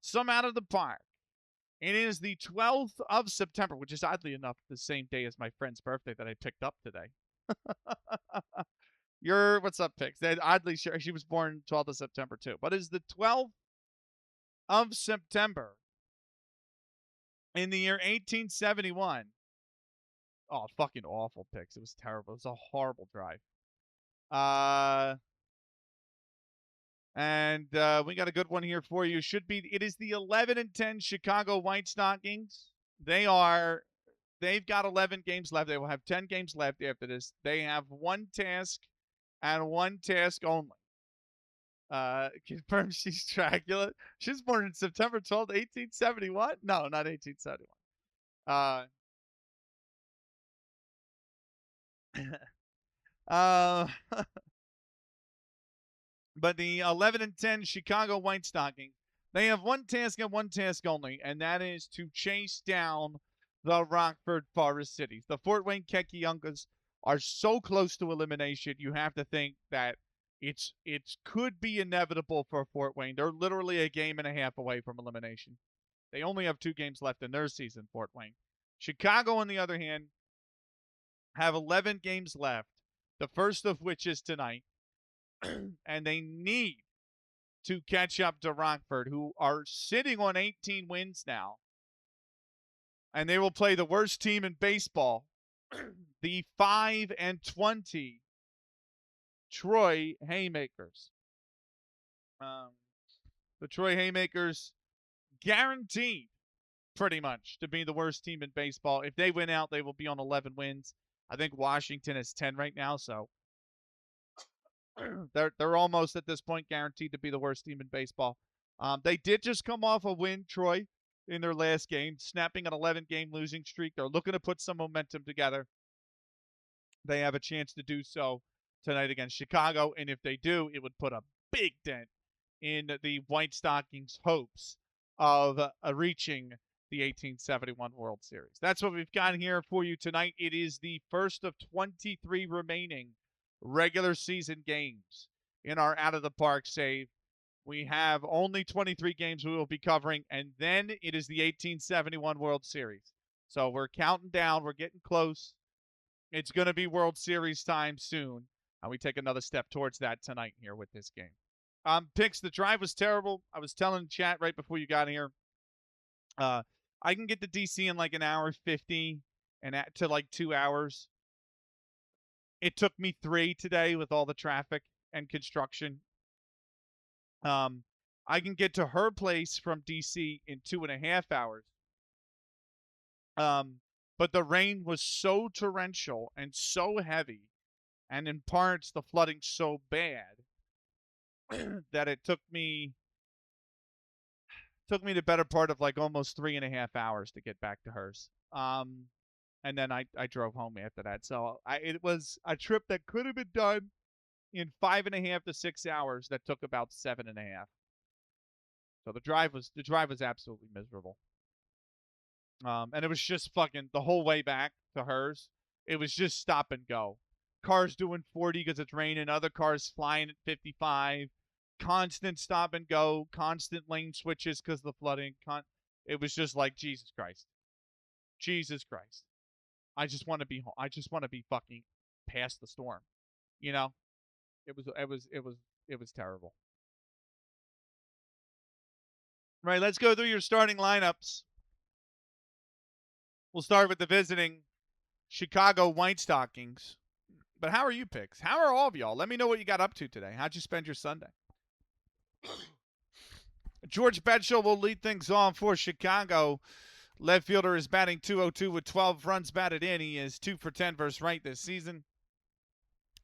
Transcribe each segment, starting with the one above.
some out of the park. It is the 12th of September, which is oddly enough the same day as my friend's birthday that I picked up today. What's up, Pix? Oddly, she was born 12th of September too, but it's the 12th of September in the year 1871. Oh, fucking awful, Pix. It was terrible. It was a horrible drive. And we got a good one here for you. It is the 11-10 Chicago White Stockings. They've got 11 games left. They will have 10 games left after this. They have one task and one task only. Confirms she's Dracula. She was born in September 12th, 1871. No, not 1871. But the 11-10 Chicago White Stockings, they have one task and one task only, and that is to chase down the Rockford Forest Cities. The Fort Wayne Kekiunkas are so close to elimination, you have to think that it could be inevitable for Fort Wayne. They're literally a game and a half away from elimination. They only have 2 games left in their season, Fort Wayne. Chicago, on the other hand, have 11 games left, the first of which is tonight. And they need to catch up to Rockford, who are sitting on 18 wins now. And they will play the worst team in baseball, the 5-20 Troy Haymakers. The Troy Haymakers guaranteed pretty much to be the worst team in baseball. If they win out, they will be on 11 wins. I think Washington is 10 right now, so they're almost at this point guaranteed to be the worst team in baseball. They did just come off a win, Troy, in their last game, snapping an 11-game losing streak. They're looking to put some momentum together. They have a chance to do so tonight against Chicago, and if they do, it would put a big dent in the White Stockings' hopes of reaching the 1871 World Series. That's what we've got here for you tonight. It is the first of 23 remaining regular season games in our Out of the Park save. We have only 23 games we will be covering, and then it is the 1871 World Series. So we're counting down. We're getting close. It's going to be World Series time soon, and we take another step towards that tonight here with this game. Picks, the drive was terrible. I was telling chat right before you got here. I can get to DC in like an hour 50 and to like 2 hours. It took me 3 today with all the traffic and construction. I can get to her place from DC in 2.5 hours. But the rain was so torrential and so heavy, and in parts the flooding so bad that it took me the better part of like almost 3.5 hours to get back to hers. And then I drove home after that. So it was a trip that could have been done in 5.5 to 6 hours that took about 7.5. So the drive was absolutely miserable. And it was just fucking the whole way back to hers. It was just stop and go. Cars doing 40 because it's raining, other cars flying at 55. Constant stop and go, constant lane switches because of the flooding. It was just like Jesus Christ. Jesus Christ. I just want to be home. I just want to be fucking past the storm. You know? It was terrible. Right, let's go through your starting lineups. We'll start with the visiting Chicago White Stockings. But how are you, Picks? How are all of y'all? Let me know what you got up to today. How'd you spend your Sunday? George Betchel will lead things off for Chicago. Left fielder is batting .202 with 12 runs batted in. He is 2 for 10 versus right this season.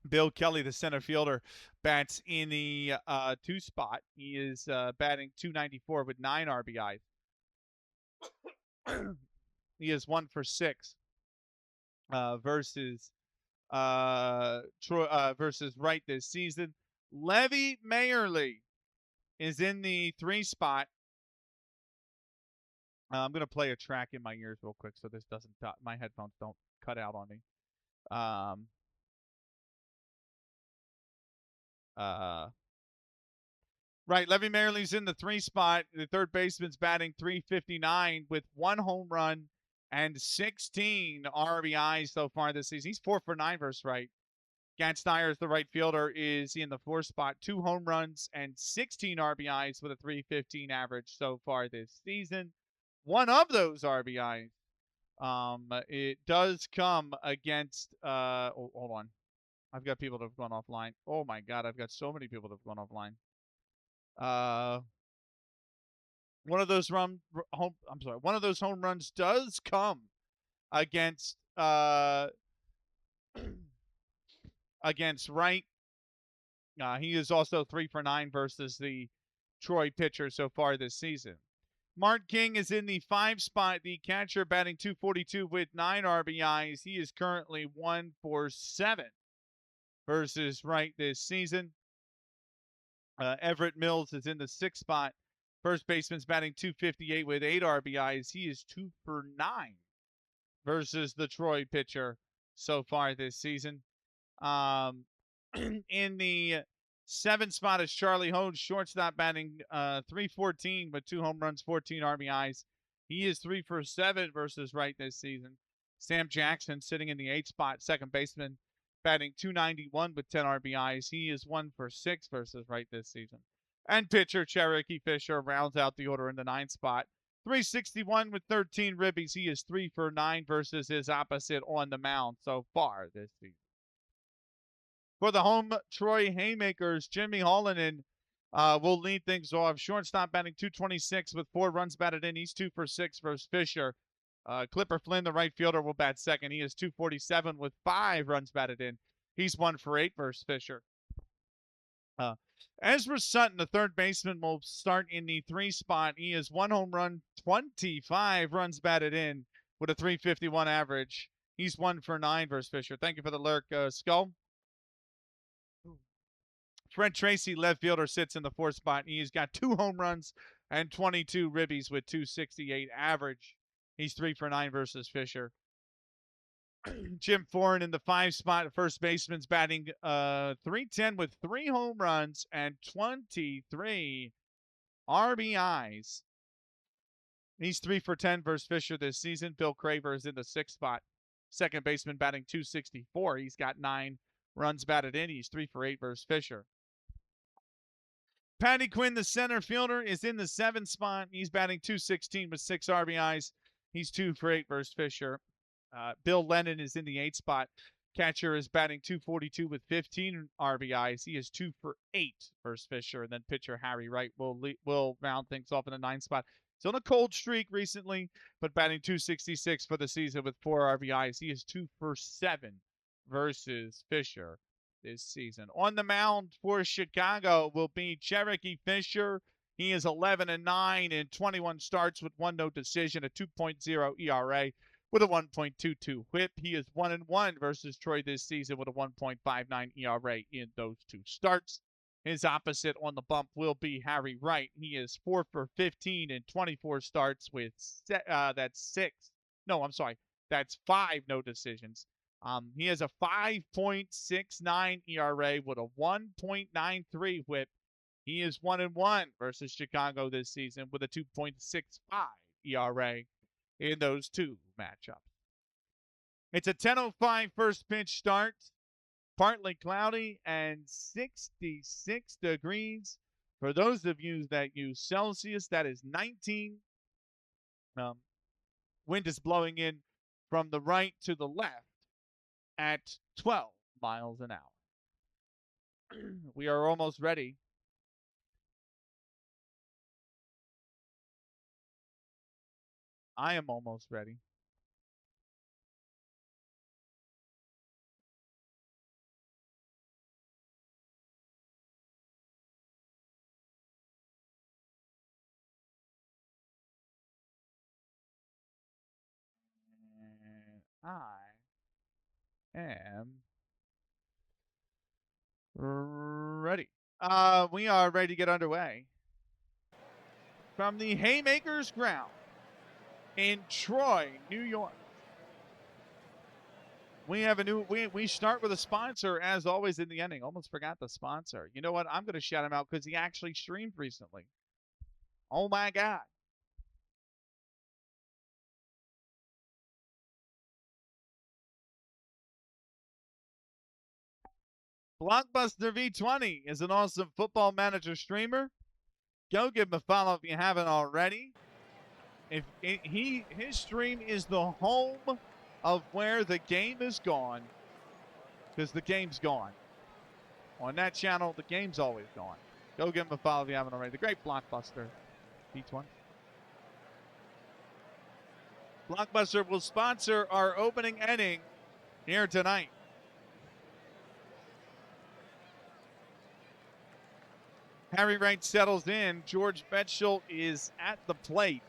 Bill Kelly, the center fielder, bats in the 2 spot. He is batting .294 with 9 RBIs. He is 1 for 6 versus right this season. Levy Mayerly is in the 3 spot. I'm going to play a track in my ears real quick so this doesn't my headphones don't cut out on me. Right, Levy Merrill's in the 3 spot. The third baseman's batting .359 with 1 home run and 16 RBIs so far this season. He's 4 for 9 versus right. Gant Steyers, the right fielder, is in the 4 spot. 2 home runs and 16 RBIs with a .315 average so far this season. One of those RBIs, it does come against. Hold on, I've got people that have gone offline. Oh my God, I've got so many people that have gone offline. One of those one of those home runs does come against against Wright. He is also 3 for 9 versus the Troy pitcher so far this season. Mark King is in the 5 spot, the catcher, batting .242 with 9 RBIs. He is currently 1 for 7 versus Wright this season. Everett Mills is in the 6th spot. First baseman's batting .258 with 8 RBIs. He is 2 for 9 versus the Troy pitcher so far this season. In the 7th spot is Charlie Hodes, shortstop, batting .314 with 2 home runs, 14 RBIs. He is 3 for 7 versus Wright this season. Sam Jackson sitting in the 8th spot, second baseman, batting .291 with 10 RBIs. He is 1 for 6 versus Wright this season. And pitcher Cherokee Fisher rounds out the order in the 9th spot. .361 with 13 ribbies. He is 3 for 9 versus his opposite on the mound so far this season. For the home Troy Haymakers, Jimmy Hallinan will lead things off. Shortstop, batting .226 with 4 runs batted in. He's 2 for 6 versus Fisher. Clipper Flynn, the right fielder, will bat second. He is .247 with 5 runs batted in. He's 1 for 8 versus Fisher. Ezra Sutton, the third baseman, will start in the 3 spot. He is 1 home run, 25 runs batted in with a .351 average. He's 1 for 9 versus Fisher. Thank you for the lurk, Skull. Fred Tracy, left fielder, sits in the 4th spot. He's got 2 home runs and 22 ribbies with .268 average. He's 3 for 9 versus Fisher. Jim Foran in the 5 spot, first baseman's batting .310 with 3 home runs and 23 RBIs. He's 3 for 10 versus Fisher this season. Bill Craver is in the 6th spot, second baseman, batting .264. He's got 9 runs batted in. He's 3 for 8 versus Fisher. Patty Quinn, the center fielder, is in the 7th spot. He's batting .216 with 6 RBIs. He's 2 for 8 versus Fisher. Bill Lennon is in the 8th spot. Catcher is batting .242 with 15 RBIs. He is 2 for 8 versus Fisher. And then pitcher Harry Wright will round things off in the 9th spot. He's on a cold streak recently, but batting .266 for the season with 4 RBIs. He is 2 for 7 versus Fisher this season. On the mound for Chicago will be Cherokee Fisher. He is 11-9 in 21 starts with 1 no decision, a 2.0 ERA with a 1.22 whip. He is 1-1 versus Troy this season with a 1.59 ERA in those 2 starts. His opposite on the bump will be Harry Wright. He is 4 for 15 in 24 starts with that's 5 no decisions. He has a 5.69 ERA with a 1.93 whip. He is 1-1 versus Chicago this season with a 2.65 ERA in those 2 matchups. It's a 10:05 first pitch start. Partly cloudy and 66 degrees. For those of you that use Celsius, that is 19. Wind is blowing in from the right to the left at 12 miles an hour. We are almost ready. I am almost ready. And I am ready. We are ready to get underway. From the Haymakers ground in Troy, New York. We have a new we start with a sponsor as always in the ending. Almost forgot the sponsor. You know what? I'm going to shout him out because he actually streamed recently. Oh my god. Blockbuster V20 is an awesome football manager streamer. Go give him a follow if you haven't already. His stream is the home of where the game is gone, because the game's gone. On that channel, the game's always gone. Go give him a follow if you haven't already. The great Blockbuster V20. Blockbuster will sponsor our opening inning here tonight. Harry Wright settles in. George Betschel is at the plate.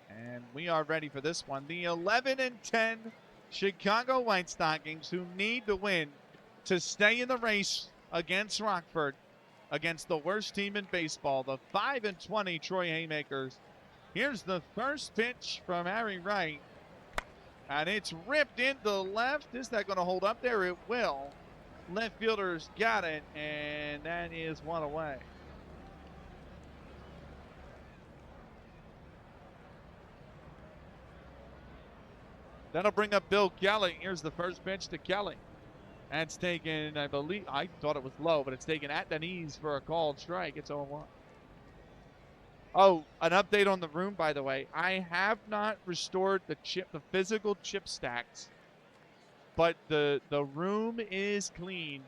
And we are ready for this one. The 11-10 Chicago White Stockings, who need to win to stay in the race against Rockford, against the worst team in baseball, the 5-20 Troy Haymakers. Here's the first pitch from Harry Wright. And it's ripped into left. Is that going to hold up there? It will. Left fielder's got it, and that is one away. That'll bring up Bill Kelly. Here's the first pitch to Kelly. That's taken, I believe, I thought it was low, but it's taken at the knees for a called strike. It's 0-1. Oh, an update on the room, by the way. I have not restored the physical chip stacks, but the room is clean.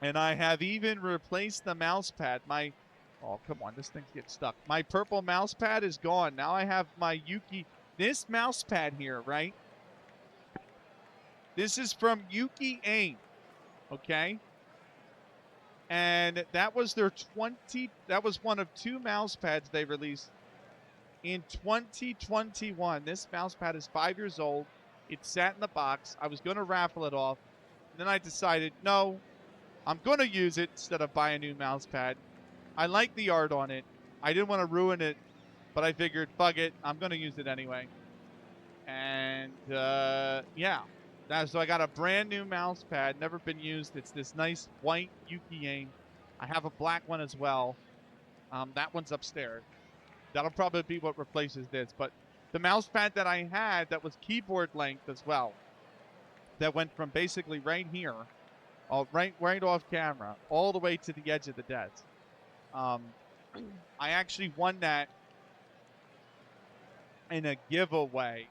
And I have even replaced the mouse pad. Oh, come on, this thing's getting stuck. My purple mouse pad is gone. Now I have my Yuki. This mouse pad here, right? This is from Yuki Aim, okay? And that was their that was one of 2 mouse pads they released in 2021. This mouse pad is 5 years old. It sat in the box. I was going to raffle it off. And then I decided, no, I'm going to use it instead of buy a new mouse pad. I like the art on it. I didn't want to ruin it, but I figured, fuck it, I'm going to use it anyway. And, yeah. So I got a brand new mouse pad, never been used. It's this nice white Yuki Aim. I have a black one as well. That one's upstairs. That'll probably be what replaces this. But the mouse pad that I had that was keyboard length as well, that went from basically right here, right off camera, all the way to the edge of the desk. I actually won that in a giveaway.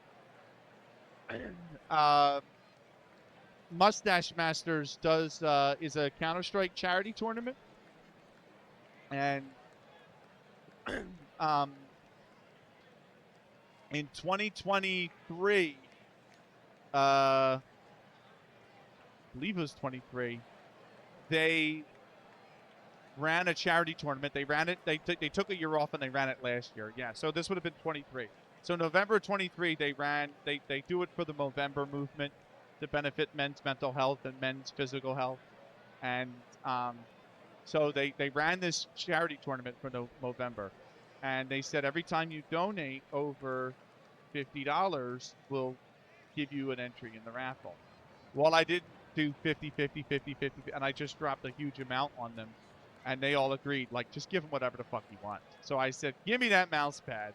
Mustache Masters is a Counter-Strike charity tournament, and in 2023, I believe it was 23, they ran a charity tournament. They ran it. They took a year off and they ran it last year. Yeah, so this would have been 23. So November 23, they do it for the Movember movement to benefit men's mental health and men's physical health. And so they ran this charity tournament for Movember. And they said every time you donate over $50, we'll give you an entry in the raffle. Well, I didn't do 50, 50, 50, 50, and I just dropped a huge amount on them. And they all agreed, like, just give him whatever the fuck he wants. So I said, give me that mouse pad.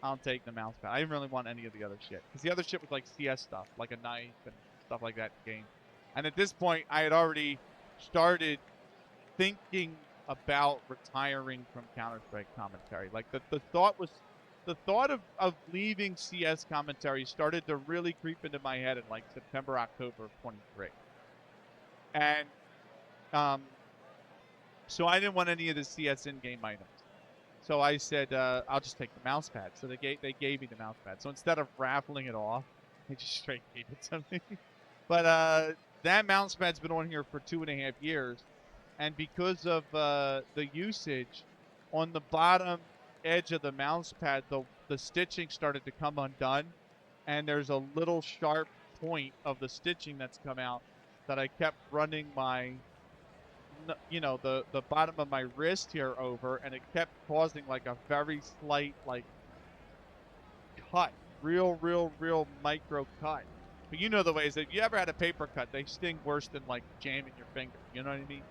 I'll take the mouse pad. I didn't really want any of the other shit. Because the other shit was like CS stuff, like a knife and stuff like that in the game. And at this point, I had already started thinking about retiring from Counter-Strike commentary. Like, the thought of leaving CS commentary started to really creep into my head in like September, October of 23. And so I didn't want any of the CS in-game items. So I said, I'll just take the mouse pad. So they gave me the mouse pad. So instead of raffling it off, they just straight gave it to me. But that mouse pad's been on here for 2.5 years. And because of the usage, on the bottom edge of the mouse pad, the stitching started to come undone. And there's a little sharp point of the stitching that's come out that I kept running my, you know, the bottom of my wrist here over, and it kept causing like a very slight like cut real micro cut. But you know the ways that if you ever had a paper cut, they sting worse than like jamming your finger. You know what I mean?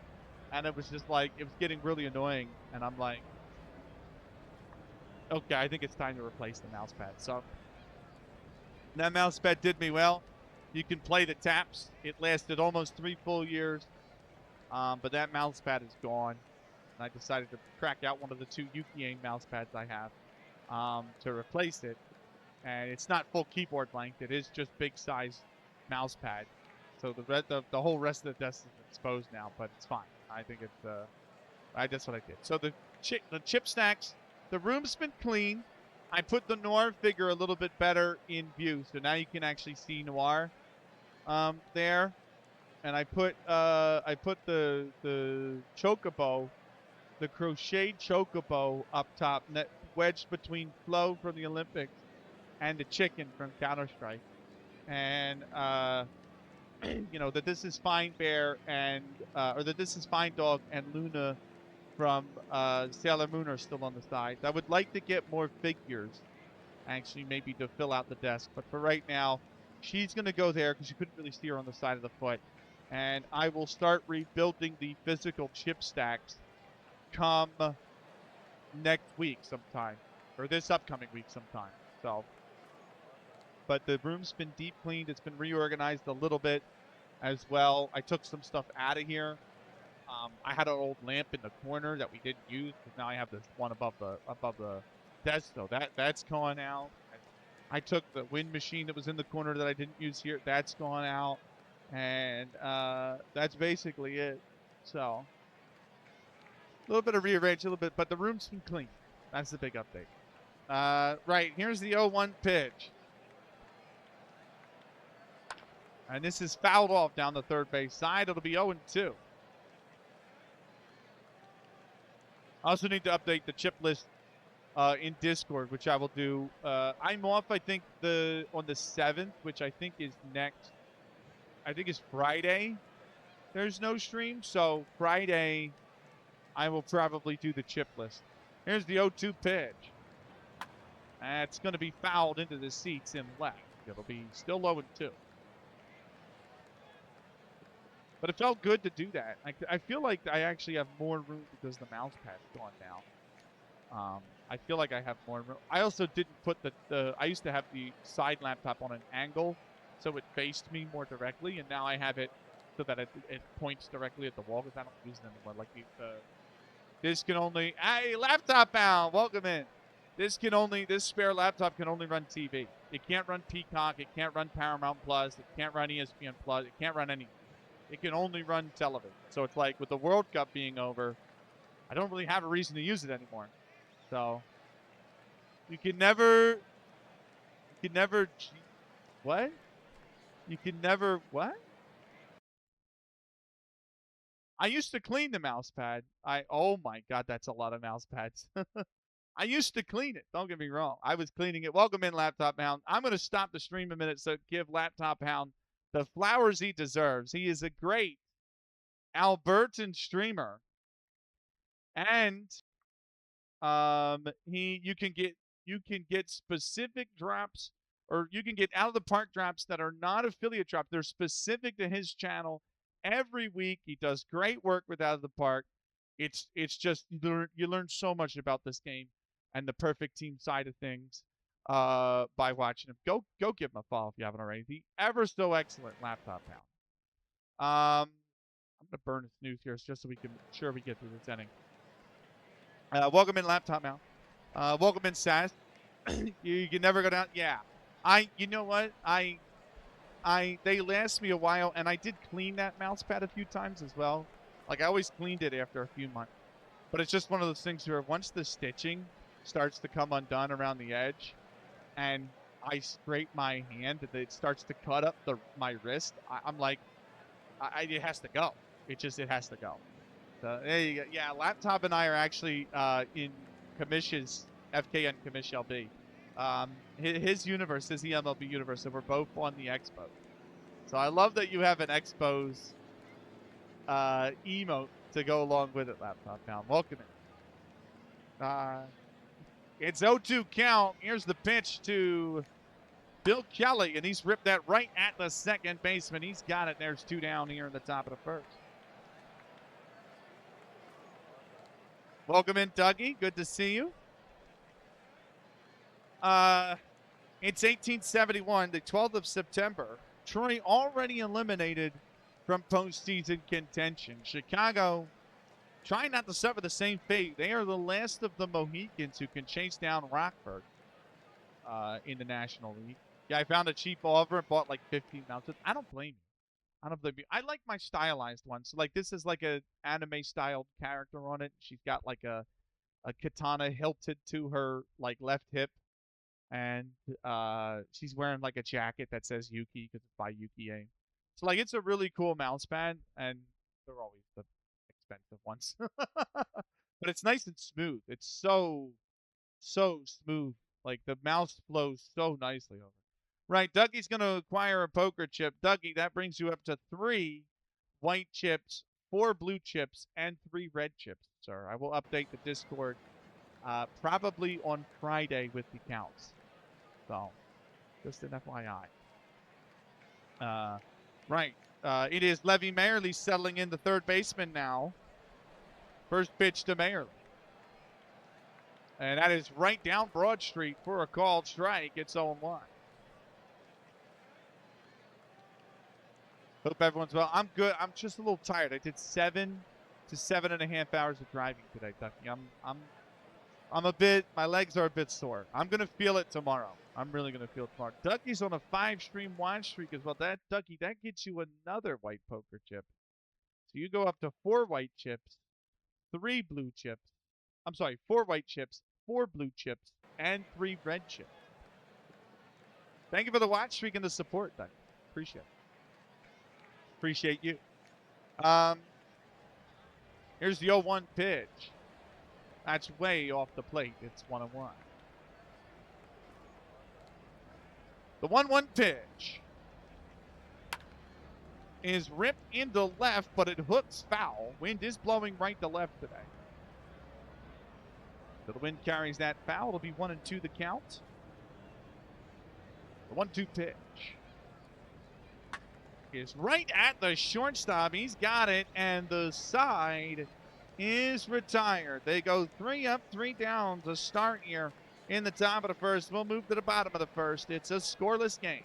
And it was just like, it was getting really annoying. And I'm like, okay, I think it's time to replace the mouse pad. So that mouse pad did me well. You can play the taps. It lasted almost 3 full years. But that mouse pad is gone. And I decided to crack out one of the 2 Yuki mouse pads I have to replace it. And it's not full keyboard length. It is just big size mouse pad. So the whole rest of the desk is exposed now, but it's fine. I think it's that's what I did. So the chip stacks, the room's been clean. I put the Noir figure a little bit better in view, so now you can actually see Noir there. And I put the chocobo, the crocheted chocobo up top, wedged between Flo from the Olympics and the chicken from Counter-Strike. And you know, that this is Fine Bear and or that this is Fine Dog and Luna from Sailor Moon are still on the side. I would like to get more figures, actually, maybe to fill out the desk. But for right now, she's going to go there because you couldn't really see her on the side of the foot. And I will start rebuilding the physical chip stacks come next week sometime, or this upcoming week sometime. So, but the room's been deep cleaned. It's been reorganized a little bit as well. I took some stuff out of here. I had an old lamp in the corner that we didn't use, because now I have this one above the desk, so that's gone out. I took the wind machine that was in the corner that I didn't use here. That's gone out, and that's basically it. So a little bit of rearrange, a little bit, but the room's been clean. That's the big update. Right, here's the 0-1 pitch. And this is fouled off down the third base side. It'll be 0-2. I also need to update the chip list in Discord, which I will do. I'm off, I think, on the 7th, which I think is next. I think is Friday. There's no stream, so Friday I will probably do the chip list. Here's the 0-2 pitch. It's going to be fouled into the seats in left. It'll be still 0-2. But it felt good to do that. I feel like I actually have more room because the mouse pad's gone now. I feel like I have more room. I also didn't put I used to have the side laptop on an angle, so it faced me more directly, and now I have it so that it points directly at the wall, because I don't use it anymore. Like this can only, hey, laptop bound, welcome in. This spare laptop can only run TV. It can't run Peacock, it can't run Paramount Plus, it can't run ESPN Plus, it can't run anything. It can only run television. So it's like, with the World Cup being over, I don't really have a reason to use it anymore. So you can never what? You can never what? I used to clean the mouse pad. Oh my God, that's a lot of mouse pads. I used to clean it. Don't get me wrong. I was cleaning it. Welcome in, Laptop Hound. I'm going to stop the stream a minute, so give Laptop Hound the flowers he deserves. He is a great Albertan streamer. And you can get specific drops, or you can get out of the park drops that are not affiliate drops. They're specific to his channel. Every week he does great work with Out of the Park. It's just you learn so much about this game and the perfect team side of things by watching him. Go give him a follow if you haven't already. The ever so excellent Laptop Hound. I'm gonna burn his news here just so we can sure we get through this inning. Welcome in, Laptop Hound. Welcome in, Sass. you can never go down. Yeah, you know what? They last me a while, and I did clean that mouse pad a few times as well. Like, I always cleaned it after a few months. But it's just one of those things where once the stitching starts to come undone around the edge, and I scrape my hand, and it starts to cut up my wrist, I'm like, it has to go. It has to go. So there you go. Yeah, Laptop and I are actually in Kamish's FKN Kamish LB. His universe, his EMLB universe, so we're both on the Expo. So I love that you have an Expo's emote to go along with it, Laptop Hound. Welcome in. It's 0-2 count. Here's the pitch to Bill Kelly, and he's ripped that right at the second baseman. He's got it. There's 2 down here in the top of the first. Welcome in, Dougie. Good to see you. It's 1871, the 12th of September. Troy already eliminated from postseason contention. Chicago trying not to suffer the same fate. They are the last of the Mohicans who can chase down Rockford in the National League. Yeah, I found a cheap offer and bought like 15 mounted. I don't blame you. I don't blame you. I like my stylized ones. So like this is like a anime styled character on it. She's got like a katana hilted to her like left hip, and she's wearing like a jacket that says Yuki because it's by Yuki Aim. So like it's a really cool mouse pad, and they're always the expensive ones. But it's nice and smooth. It's so smooth. Like the mouse flows so nicely over. Right, Dougie's going to acquire a poker chip. Dougie, that brings you up to 3 white chips, 4 blue chips, and 3 red chips, sir. I will update the Discord probably on Friday with the counts. So, just an FYI. Right. It is Levy Mayerly settling in the third baseman now. First pitch to Mayerly. And that is right down Broad Street for a called strike. It's 0-1. Hope everyone's well. I'm good. I'm just a little tired. I did 7 to 7.5 hours of driving today, Ducky. I'm a bit. My legs are a bit sore. I'm gonna feel it tomorrow. I'm really gonna feel it tomorrow. Ducky's on a 5-stream watch streak as well. That Ducky, that gets you another white poker chip. So you go up to 4 white chips, 3 blue chips. I'm sorry, 4 white chips, 4 blue chips, and 3 red chips. Thank you for the watch streak and the support, Ducky. Appreciate it. Appreciate you. Here's the 0-1 pitch. That's way off the plate. It's 1-1. The 1-1 pitch is ripped into left, but it hooks foul. Wind is blowing right to left today. So the wind carries that foul. It'll be 1-2 the count. The 1-2 pitch is right at the shortstop. He's got it, and the side is retired. They go 3 up, 3 down to start here in the top of the first. We'll move to the bottom of the first. It's a scoreless game.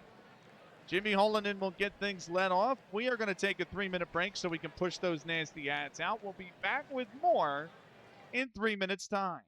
Jimmy Hollandin will get things led off. We are going to take a 3-minute break so we can push those nasty ads out. We'll be back with more in 3 minutes' time.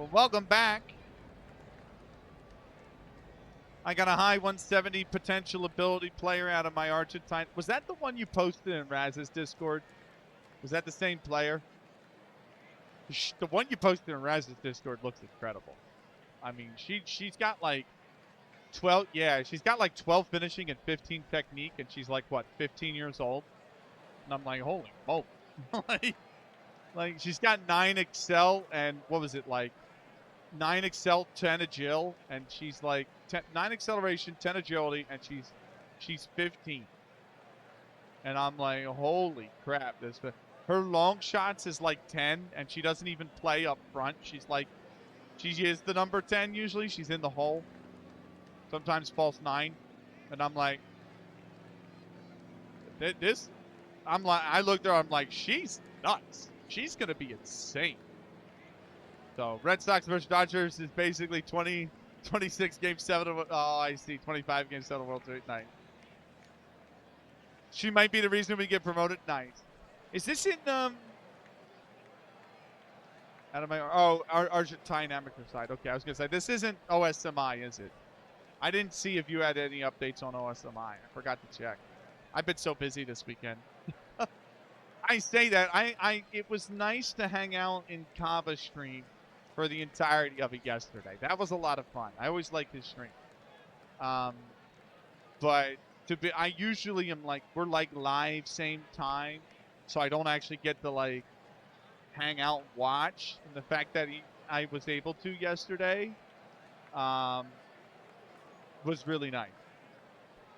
Well, welcome back. I got a high 170 potential ability player out of my Argentine. Was that the one you posted in Raz's Discord? Was that the same player? The one you posted in Raz's Discord looks incredible. I mean, she's got like 12. Yeah, she's got like 12 finishing and 15 technique, and she's like what, 15 years old? And I'm like, holy moly! like she's got 9 Excel and what was it like? 9 Excel, 10 Agil, and she's like 9 acceleration, 10 agility, and she's 15. And I'm like, holy crap! Her long shots is like 10, and she doesn't even play up front. She's like, she is the number 10 usually. She's in the hole. Sometimes false 9, and I'm like, this. I'm like, I looked at her. I'm like, she's nuts. She's gonna be insane. So Red Sox versus Dodgers is basically 26 game 7 of, oh, I see, 25 game 7 of World Series. Nice. She might be the reason we get promoted. Nice. Is this in out of my our Argentine amateur side? Okay, I was gonna say this isn't OSMI, is it? I didn't see if you had any updates on OSMI. I forgot to check. I've been so busy this weekend. I say that it was nice to hang out in Kava's stream for the entirety of it yesterday. That was a lot of fun. I always like his stream. But I usually am like, we're like live same time, so I don't actually get to like hang out and watch. And the fact that I was able to yesterday was really nice.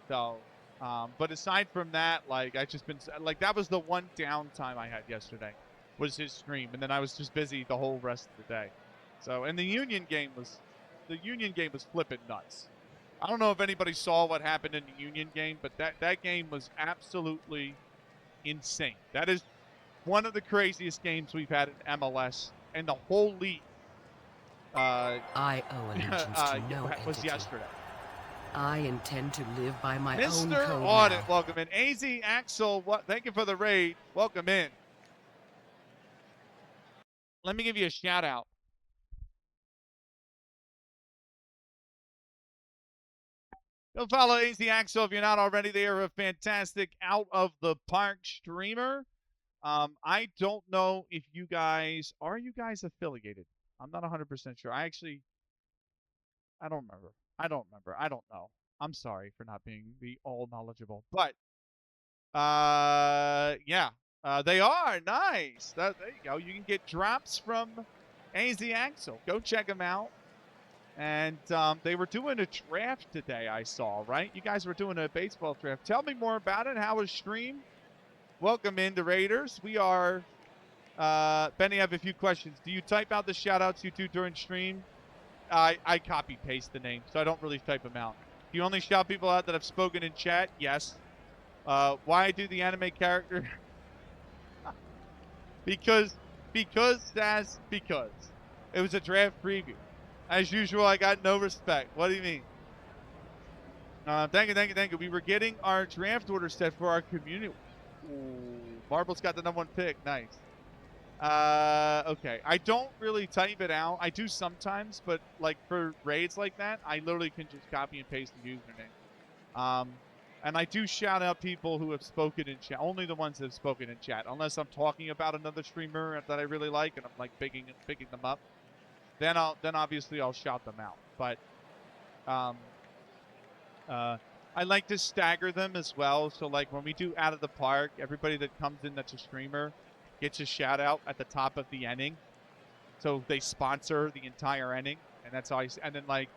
So, but aside from that, like, I just been like, that was the one downtime I had yesterday was his stream, and then I was just busy the whole rest of the day. So, and the Union game was flipping nuts. I don't know if anybody saw what happened in the Union game, but that game was absolutely insane. That is one of the craziest games we've had in MLS and the whole league. I owe allegiance to no was entity. yesterday. I intend to live by my own Mr. code Audit, now. welcome in. AZ Axel, thank you for the raid. Welcome in. Let me give you a shout out. Go follow AZ Axel if you're not already. They are a fantastic out of the park streamer. I don't know if you guys are you guys affiliated. I'm not 100% sure. I don't remember. I don't know. I'm sorry for not being the all knowledgeable. But yeah. They are nice. There you go. You can get drops from AZ Axel. Go check them out. And they were doing a draft today, I saw, right? You guys were doing a baseball draft. Tell me more about it. How was stream? Welcome into Raiders. We are, Benny, I have a few questions. Do you type out the shout-outs you do during stream? I copy-paste the name, so I don't really type them out. Do you only shout people out that have spoken in chat? Yes. Why do the anime character? because it was a draft preview. As usual, I got no respect. What do you mean? Thank you. We were getting our draft order set for our community. Ooh, Marble's got the #1 pick. Nice. Okay. I don't really type it out. I do sometimes, but like for raids like that, I literally can just copy and paste the username. And I do shout out people who have spoken in chat. Only the ones that have spoken in chat. Unless I'm talking about another streamer that I really like and I'm like picking them up. Then obviously I'll shout them out. But I like to stagger them as well. So like when we do Out of the Park, everybody that comes in that's a streamer gets a shout out at the top of the inning. So they sponsor the entire inning, and that's how and then like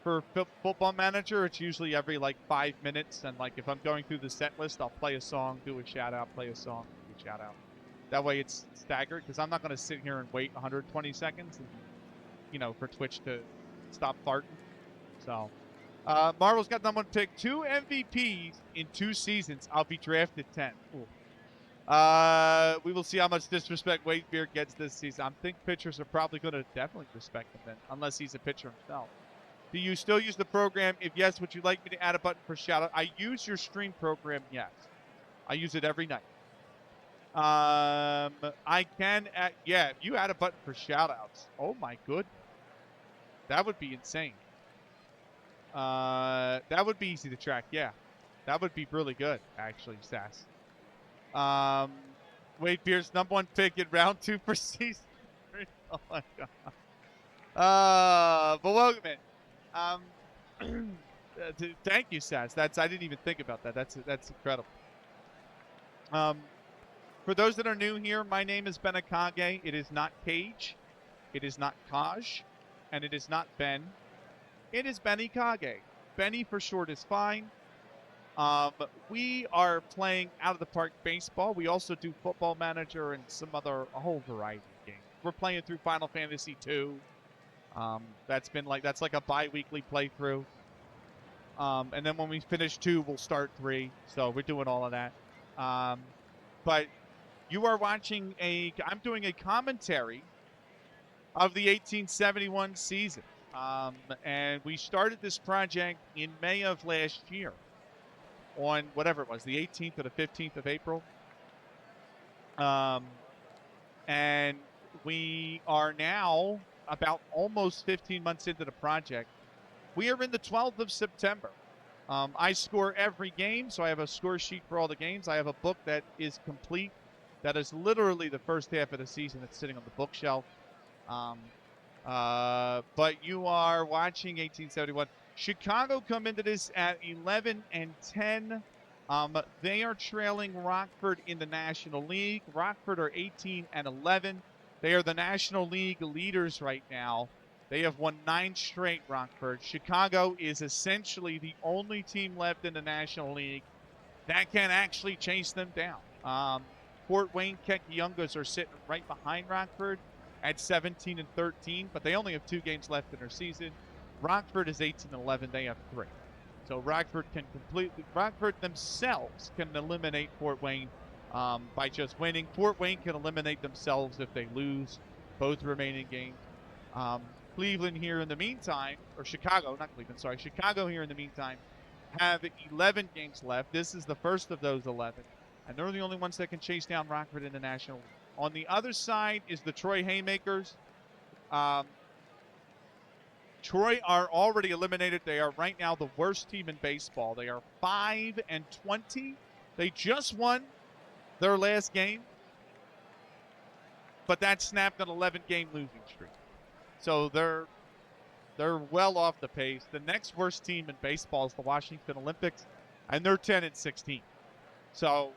for Football Manager, it's usually every like 5 minutes, and like if I'm going through the set list, I'll play a song, do a shout out, play a song, do a shout out. That way it's staggered, because I'm not going to sit here and wait 120 seconds, and, you know, for Twitch to stop farting. So, Marvel's got #1 pick. 2 MVPs in 2 seasons. I'll be drafted 10. We will see how much disrespect Wade Beard gets this season. I think pitchers are probably going to definitely respect him then, unless he's a pitcher himself. Do you still use the program? If yes, would you like me to add a button for shout out? I use your stream program, yes. I use it every night. I can, yeah, if you add a button for shout-outs. Oh, my goodness. That would be insane. That would be easy to track, yeah. That would be really good, actually, Sass. Wade Beers, #1 pick in round 2 for season 3. Oh, my God. But welcome in. Thank you, Sass. I didn't even think about that. That's incredible. For those that are new here, my name is Benakage. It is not Cage. It is not Kaj. And it is not Ben. It is Benny Kage. Benny for short is fine. We are playing out of the park baseball. We also do Football Manager and a whole variety of games. We're playing through Final Fantasy 2. That's like a bi-weekly playthrough. And then when we finish 2, we'll start 3. So we're doing all of that. But you are watching I'm doing a commentary of the 1871 season. And we started this project in May of last year on whatever it was, the 18th or the 15th of April. And we are now about almost 15 months into the project. We are in the 12th of September. I score every game, so I have a score sheet for all the games. I have a book that is complete. That is literally the first half of the season that's sitting on the bookshelf. But you are watching 1871. Chicago come into this at 11-10. They are trailing Rockford in the National League. Rockford are 18-11. They are the National League leaders right now. They have won 9 straight, Rockford. Chicago is essentially the only team left in the National League that can actually chase them down. Fort Wayne Kekiungas are sitting right behind Rockford at 17-13, but they only have 2 games left in their season. Rockford is 18-11. They have 3. So Rockford themselves can eliminate Fort Wayne by just winning. Fort Wayne can eliminate themselves if they lose both remaining games. Cleveland here in the meantime, or Chicago, not Cleveland, sorry, Chicago here in the meantime, have 11 games left. This is the first of those 11, and they're the only ones that can chase down Rockford in the National League. On the other side is the Troy Haymakers. Troy are already eliminated. They are right now the worst team in baseball. They are 5-20. They just won their last game, but that snapped an 11-game losing streak. So they're well off the pace. The next worst team in baseball is the Washington Olympics, and they're 10-16. So,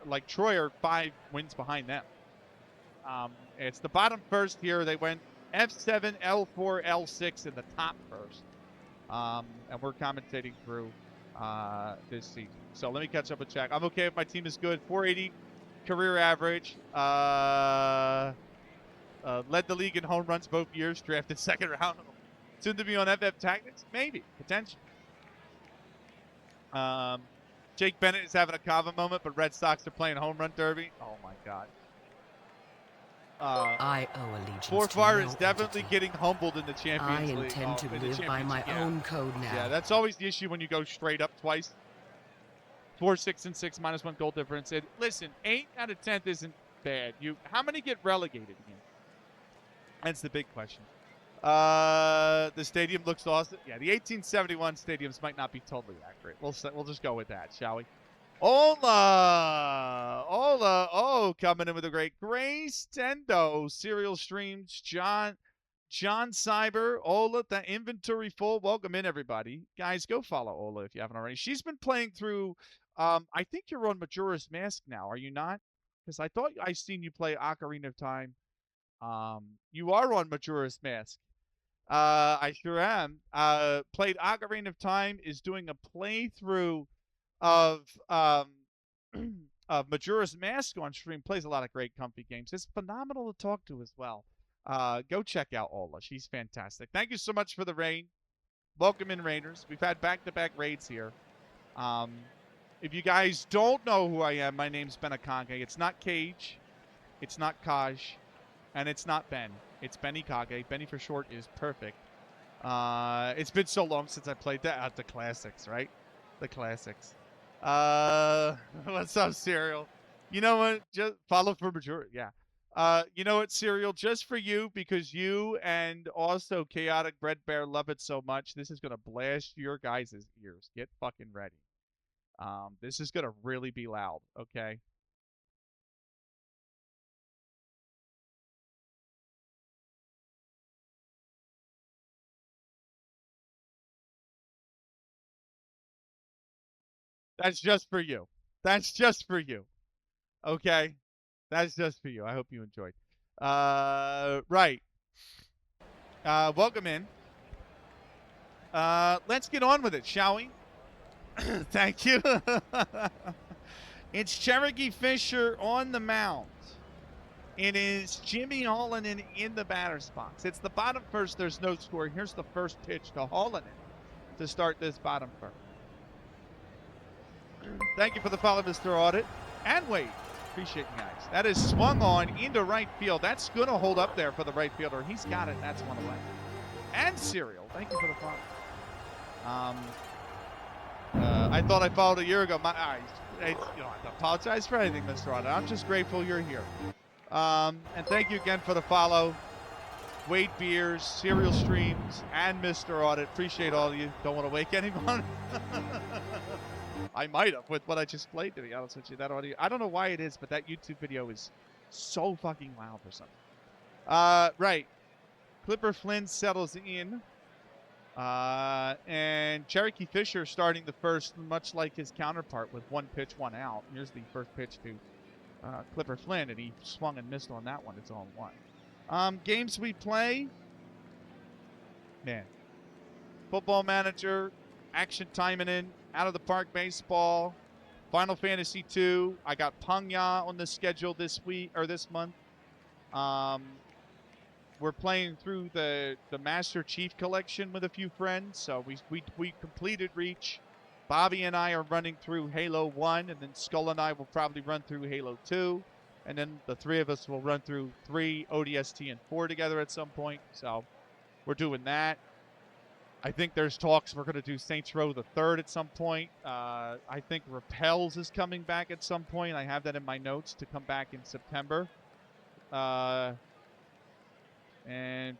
like Troy are 5 wins behind them. It's the bottom first here. They went F7, L4, L6 in the top first. And we're commentating through this season. So let me catch up with chat. I'm okay if my team is good. 480 career average. Led the league in home runs both years. Drafted second round. Soon to be on FF Tactics? Maybe. Potential. Jake Bennett is having a Kava moment, but Red Sox are playing home run derby. Oh, my God. I owe allegiance Forfar to is no definitely entity. getting humbled in the Champions League. I intend to live by my own code now. Yeah, that's always the issue when you go straight up twice. 4-6-6, -1 goal difference. And listen, 8 out of 10 isn't bad. How many get relegated again? That's the big question. The stadium looks awesome. Yeah, the 1871 stadiums might not be totally accurate. We'll just go with that, shall we? Ola, coming in with a great Grace Tendo serial streams. John Cyber, Ola, the inventory full. Welcome in, everybody. Guys, go follow Ola if you haven't already. She's been playing through. I think you're on Majora's Mask now, are you not? Because I thought I seen you play Ocarina of Time. You are on Majora's Mask. I sure am. Played Ocarina of Time, is doing a playthrough of of Majora's Mask on stream. Plays a lot of great comfy games. It's phenomenal to talk to as well. Go check out Ola. She's fantastic. Thank you so much for the raid. Welcome in, Raiders. We've had back-to-back raids here. If you guys don't know who I am, my name's Benakage. It's not Cage. It's not Kaj. And it's not Ben. It's Benny Kage. Benny for short is perfect. It's been so long since I played that. The classics, right? The classics. What's up, Serial? You know what? Just follow for majority. Yeah. You know what, Serial? Just for you, because you and also Chaotic Bread Bear love it so much, this is gonna blast your guys' ears. Get fucking ready. This is gonna really be loud. Okay. That's just for you. That's just for you. Okay. That's just for you. I hope you enjoyed. Right. Welcome in. Let's get on with it, shall we? Thank you. It's Cherokee Fisher on the mound. It is Jimmy Hallinan in the batter's box. It's the bottom first. There's no score. Here's the first pitch to Hallinan to start this bottom first. Thank you for the follow, Mr. Audit. And Wade. Appreciate you guys. That is swung on into right field. That's going to hold up there for the right fielder. He's got it. That's one away. And Serial. Thank you for the follow. I thought I followed a year ago. I don't apologize for anything, Mr. Audit. I'm just grateful you're here. And thank you again for the follow. Wade Beers, Serial Streams, and Mr. Audit. Appreciate all of you. Don't want to wake anyone. I might have with what I just played, to be honest with you. That audio, I don't know why it is, but that YouTube video is so fucking loud for something. Right. Clipper Flynn settles in. And Cherokee Fisher starting the first, much like his counterpart, with one pitch, one out. Here's the first pitch to Clipper Flynn, and he swung and missed on that one. It's on one. Games we play. Man. Football Manager, Action Timing in, Out of the Park Baseball, Final Fantasy 2. I got Pangya on the schedule this week or this month. We're playing through the Master Chief Collection with a few friends, so we completed Reach. Bobby and I are running through Halo 1, and then Skull and I will probably run through Halo 2, and then the three of us will run through 3, ODST, and 4 together at some point. So we're doing that. I think there's talks we're going to do Saints Row the Third at some point. I think Repels is coming back at some point. I have that in my notes to come back in September. And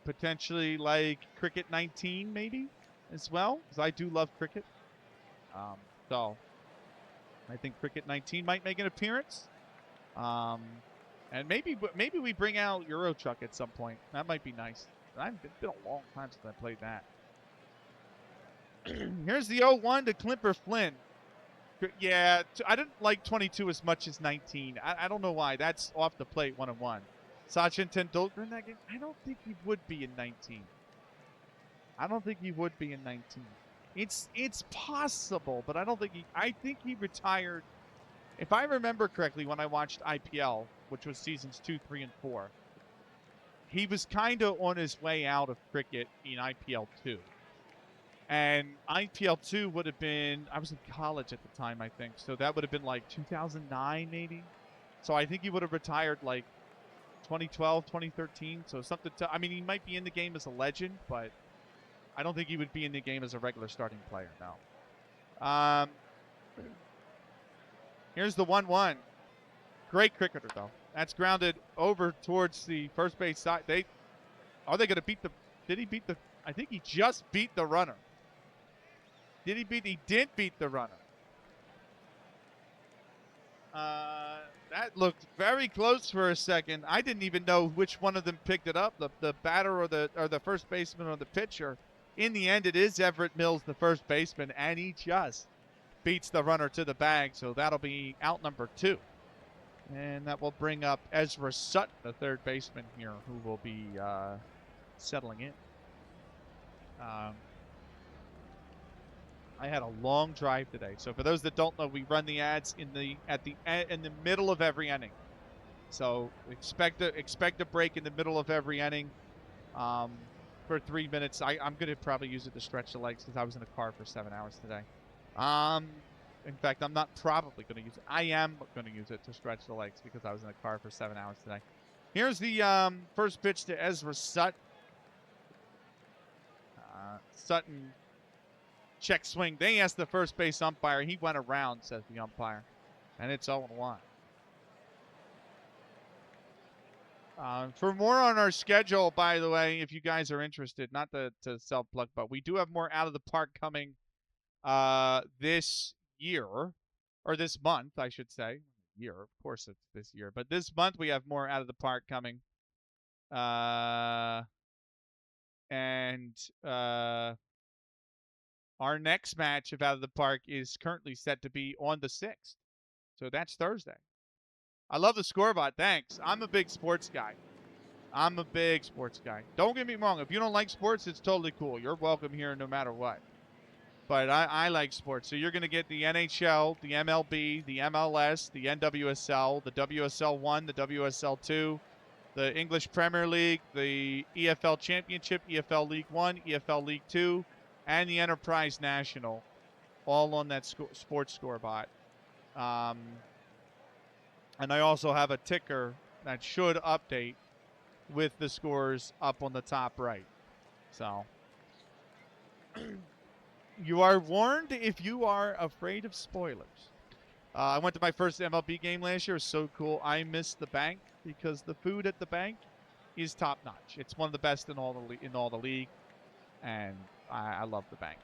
potentially like Cricket 19 maybe as well, because I do love cricket. So I think Cricket 19 might make an appearance. And maybe we bring out Euro Truck at some point. That might be nice. It's been a long time since I played that. Here's the 0-1 to Clipper Flynn. Yeah, I didn't like 22 as much as 19. I don't know why. That's off the plate, 1-1. Sachin Tendulkar in that game? I don't think he would be in 19. I don't think he would be in 19. It's possible, but I don't think I think he retired. If I remember correctly, when I watched IPL, which was seasons 2, 3, and 4, he was kind of on his way out of cricket in IPL 2. And IPL 2 would have been, I was in college at the time, I think. So that would have been like 2009, maybe. So I think he would have retired like 2012, 2013. So something I mean, he might be in the game as a legend, but I don't think he would be in the game as a regular starting player, no. Here's the 1-1. Great cricketer, though. That's grounded over towards the first base side. Are they going to beat the, did he beat the, I think he just beat the runner. He did beat the runner. That looked very close for a second. I didn't even know which one of them picked it up, the batter or the first baseman or the pitcher. In the end, it is Everett Mills, the first baseman, and he just beats the runner to the bag. So that'll be out number 2. And that will bring up Ezra Sutton, the third baseman here, who will be settling in. I had a long drive today. So for those that don't know, we run the ads in the middle of every inning. So expect a break in the middle of every inning for 3 minutes. I'm going to probably use it to stretch the legs because I was in a car for 7 hours today. In fact, I'm not probably going to use it. I am going to use it to stretch the legs because I was in a car for 7 hours today. Here's the first pitch to Ezra Sutton. Sutton check swing. They asked the first base umpire. He went around, says the umpire. And it's 0-1. For more on our schedule, by the way, if you guys are interested, not to self-plug, but we do have more Out of the Park coming this year, or this month, I should say. Year, of course it's this year. But this month we have more Out of the Park coming. And our next match of Out of the Park is currently set to be on the 6th. So that's Thursday. I love the scoreboard. Thanks. I'm a big sports guy. Don't get me wrong. If you don't like sports, it's totally cool. You're welcome here no matter what. But I like sports. So you're going to get the NHL, the MLB, the MLS, the NWSL, the WSL 1, the WSL 2, the English Premier League, the EFL Championship, EFL League 1, EFL League 2, and the Enterprise National, all on that sports scoreboard. And I also have a ticker that should update with the scores up on the top right. So you are warned if you are afraid of spoilers. I went to my first MLB game last year. It was so cool. I missed the bank because the food at the bank is top notch. It's one of the best in all the league, and I love the bank.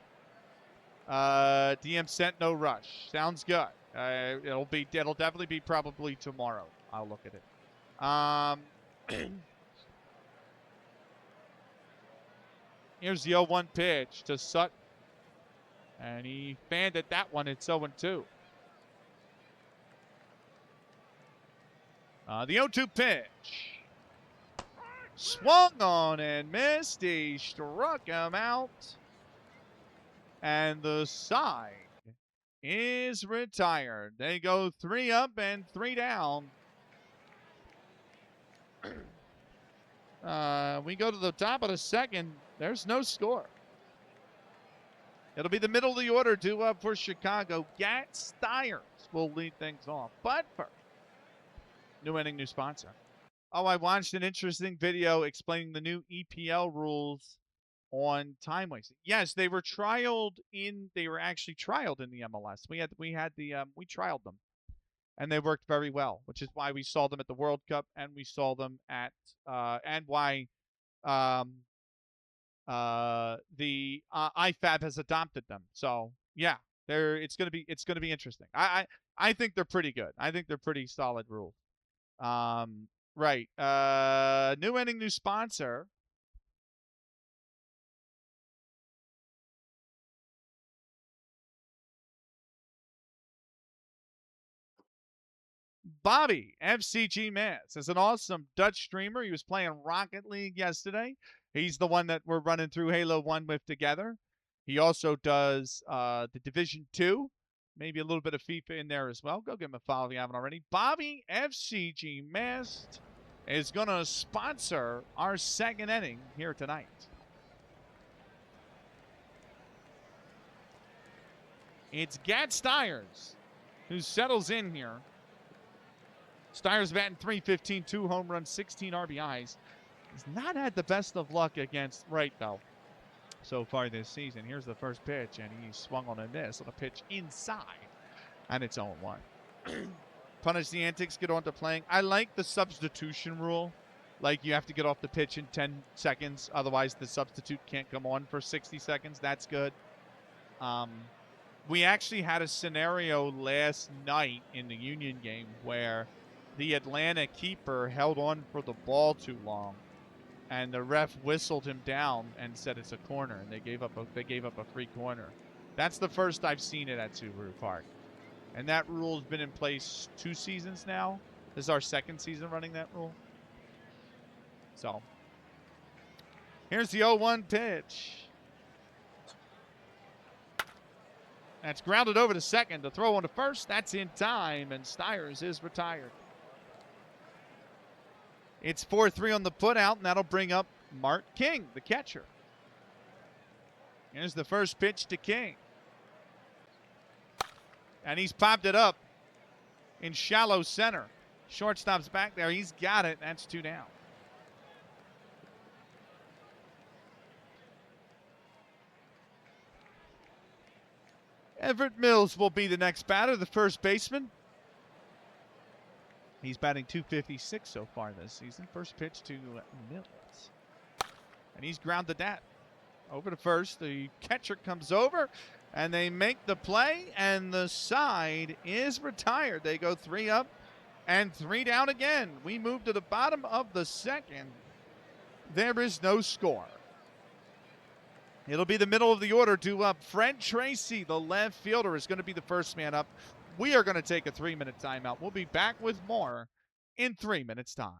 DM sent no rush. Sounds good. It'll definitely be probably tomorrow. I'll look at it. Here's the 0-1 pitch to Sutton. And he fanned at that one. It's 0-2. The 0-2 pitch. Swung on and missed. He struck him out. And the side is retired. They go 3 up and 3 down. We go to the top of the second. There's no score. It'll be the middle of the order due up for Chicago. Gat Stiers will lead things off. But first, new inning, new sponsor. Oh, I watched an interesting video explaining the new EPL rules on time wasting. Yes, they were actually trialed in the MLS. We trialed them, and they worked very well, which is why we saw them at the World Cup, and we saw them at and why the IFAB has adopted them. So yeah, it's gonna be interesting. I think they're pretty good. I think they're pretty solid rules. Right. New inning, new sponsor. Bobby, FCG Mans, is an awesome Dutch streamer. He was playing Rocket League yesterday. He's the one that we're running through Halo 1 with together. He also does the Division 2, maybe a little bit of FIFA in there as well. Go give him a follow if you haven't already. Bobby, FCG Mast, is going to sponsor our second inning here tonight. It's Gat Stiers who settles in here. Stiers batting .315, 2 home runs, 16 RBIs. He's not had the best of luck against right, though, so far this season. Here's the first pitch, and he swung on a miss on a pitch inside, and it's 0-1. Punish the antics, get on to playing. I like the substitution rule. Like, you have to get off the pitch in 10 seconds. Otherwise, the substitute can't come on for 60 seconds. That's good. We actually had a scenario last night in the Union game where the Atlanta keeper held on for the ball too long, and the ref whistled him down and said it's a corner, and they gave up a free corner. That's the first I've seen it at Subaru Park, and that rule's been in place 2 seasons now. This is our second season running that rule. So here's the 0-1 pitch. That's grounded over to second. To throw on to first. That's in time, and Stiers is retired. It's 4-3 on the putout, and that'll bring up Mark King, the catcher. Here's the first pitch to King. And he's popped it up in shallow center. Shortstop's back there. He's got it. That's 2 down. Everett Mills will be the next batter, the first baseman. He's batting .256 so far this season. First pitch to Mills. And he's grounded that. Over to first. The catcher comes over, and they make the play, and the side is retired. They go 3 up and 3 down again. We move to the bottom of the second. There is no score. It'll be the middle of the order to up. Fred Tracy, the left fielder, is going to be the first man up. We are going to take a 3-minute timeout. We'll be back with more in 3 minutes' time.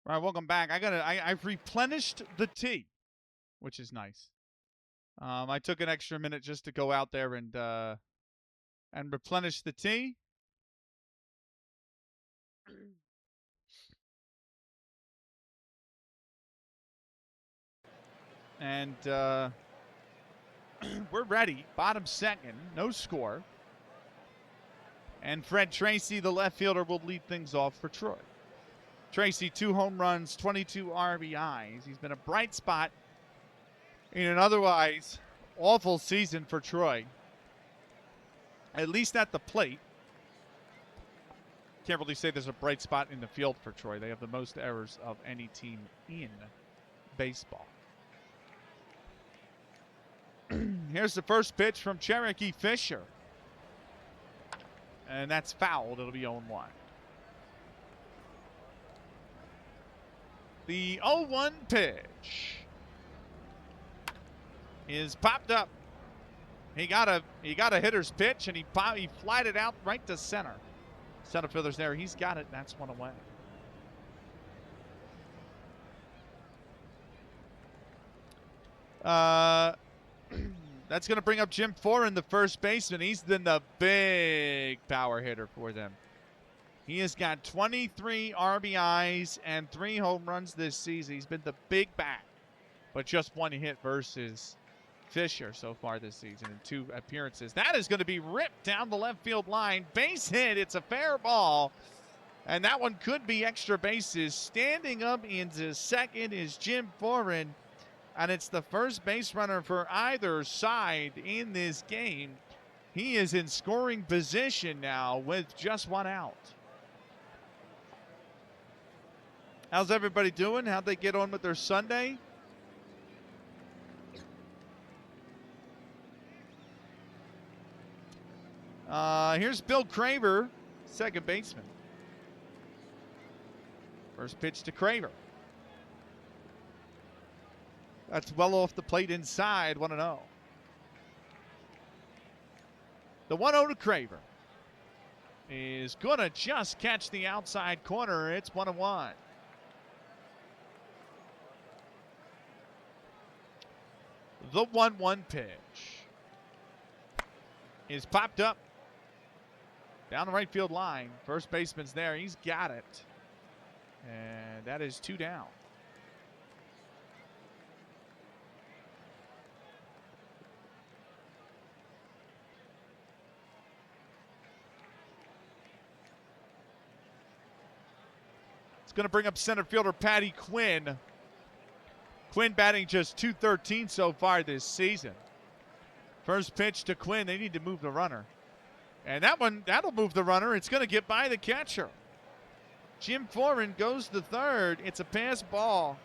All right, welcome back. I've replenished the tea, which is nice. I took an extra minute just to go out there and replenish the tea. And we're ready. Bottom second, no score. And Fred Tracy, the left fielder, will lead things off for Troy. Tracy, 2 home runs, 22 RBIs. He's been a bright spot in an otherwise awful season for Troy, at least at the plate. can't really say there's a bright spot in the field for Troy. They have the most errors of any team in baseball. Here's the first pitch from Cherokee Fisher. And that's fouled. It'll be 0-1. The 0-1 pitch is popped up. He got a hitter's pitch, and he flied it out right to center. Center fielder's there. He's got it. That's one away. That's going to bring up Jim Foran, the first baseman. He's been the big power hitter for them. He has got 23 RBIs and 3 home runs this season. He's been the big bat, but just 1 hit versus Fisher so far this season in 2 appearances. That is going to be ripped down the left field line. Base hit. It's a fair ball, and that one could be extra bases. Standing up into second is Jim Foran, and it's the first base runner for either side in this game. He is in scoring position now with just 1 out. How's everybody doing? How'd they get on with their Sunday? Here's Bill Craver, second baseman. First pitch to Craver. That's well off the plate inside, 1-0. The 1-0 to Craver is going to just catch the outside corner. It's 1-1. The 1-1 pitch is popped up down the right field line. First baseman's there. He's got it. And that is 2 down. It's going to bring up center fielder Patty Quinn. Quinn batting just .213 so far this season. First pitch to Quinn. They need to move the runner. And that'll move the runner. It's going to get by the catcher. Jim Foran goes to third. It's a pass ball.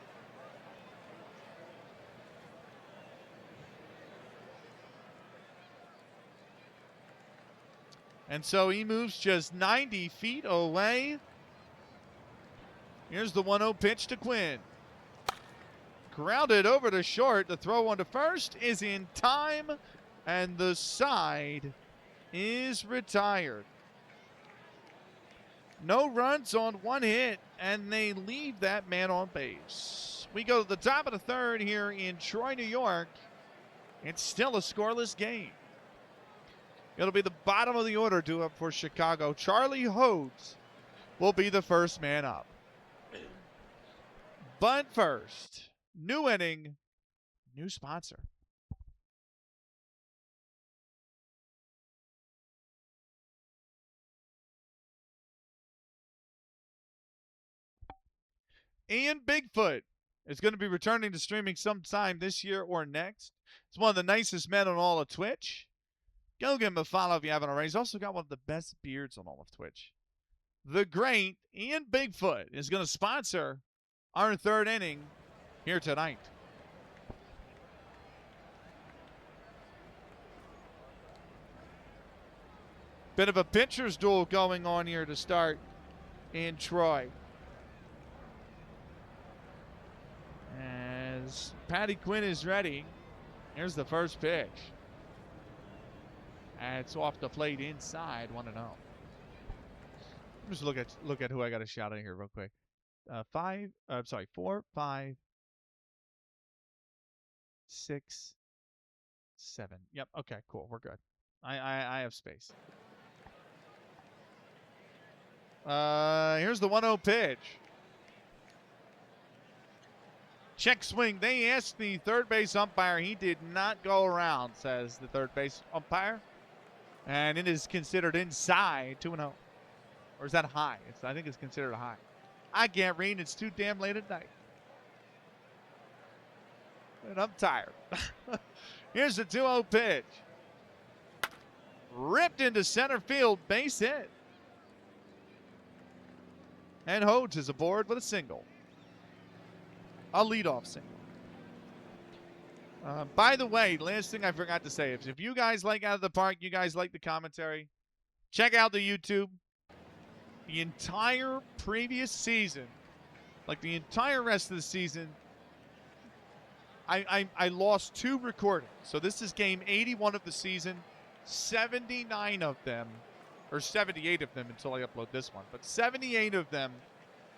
And so he moves just 90 feet away. Here's the 1-0 pitch to Quinn. Grounded over to short. The throw on to first is in time, and the side is retired. No runs on 1 hit, and they leave that man on base. We go to the top of the third here in Troy, New York. It's still a scoreless game. It'll be the bottom of the order due up for Chicago. Charlie Hodes will be the first man up. But first, new inning, new sponsor. Ian Bigfoot is going to be returning to streaming sometime this year or next. He's one of the nicest men on all of Twitch. Go give him a follow if you haven't already. He's also got one of the best beards on all of Twitch. The great Ian Bigfoot is going to sponsor our third inning here tonight. Bit of a pitcher's duel going on here to start in Troy. As Patty Quinn is ready, here's the first pitch. And it's off the plate inside, 1-0. Just look at who I got a shot at here real quick. 4, 5, 6, 7. Yep. Okay. Cool. We're good. I have space. Here's the 1-0 pitch. Check swing. They asked the third base umpire. He did not go around, says the third base umpire. And it is considered inside, 2-0. Or is that high? I think it's considered a high. I can't read. It's too damn late at night. And I'm tired. Here's the 2-0 pitch. Ripped into center field. Base hit. And Hodes is aboard with a single. A leadoff single. By the way, last thing I forgot to say, if you guys like Out of the Park, you guys like the commentary, check out the YouTube. The entire previous season, like the entire rest of the season, I lost 2 recordings. So this is game 81 of the season. 79 of them, or 78 of them until I upload this one, but 78 of them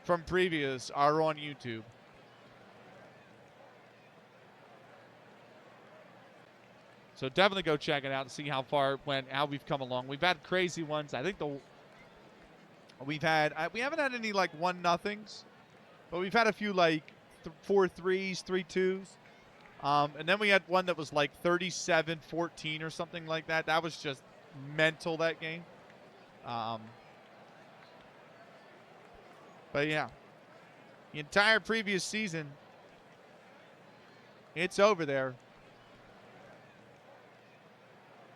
from previous are on YouTube. So definitely go check it out and see how far it went, how we've come along. We've had crazy ones. I think we haven't had any like 1-0s, but we've had a few like 4 3s, 3 2s. And then we had one that was like 37-14 or something like that. That was just mental, that game. But yeah, the entire previous season, it's over there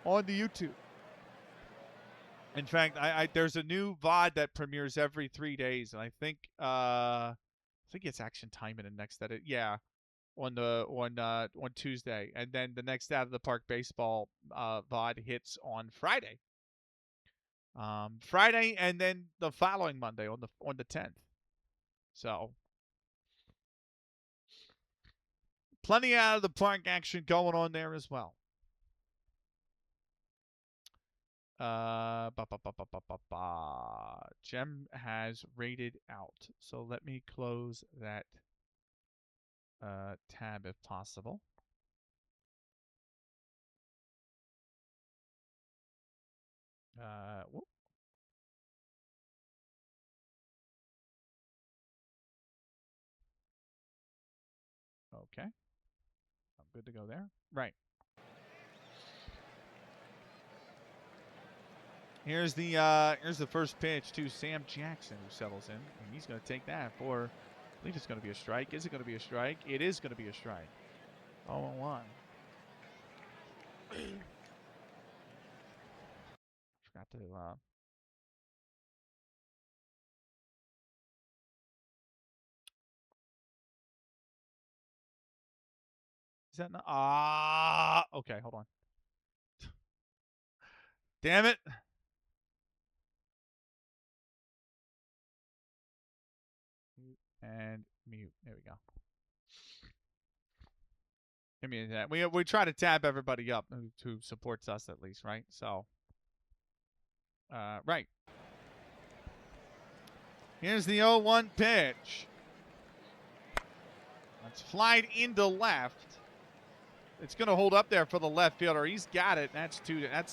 on the YouTube. In fact, there's a new VOD that premieres every 3 days, and I think it's Action Time in the next edit. Yeah, on Tuesday, and then the next Out of the Park baseball VOD hits on Friday. Friday, and then the following Monday on the 10th. So plenty Out of the Park action going on there as well. Gem has rated out, so let me close that tab if possible. Whoop. Okay, I'm good to go there. Right. Here's the first pitch to Sam Jackson, who settles in, and he's going to take that for, I believe it's going to be a strike. Is it going to be a strike? It is going to be a strike. 0-1. Forgot to is that not? Okay, hold on. Damn it. And mute. There we go. Give me that. We try to tab everybody up who supports us at least, right? So, right. Here's the 0-1 pitch. That's flied into left. It's going to hold up there for the left fielder. He's got it. That's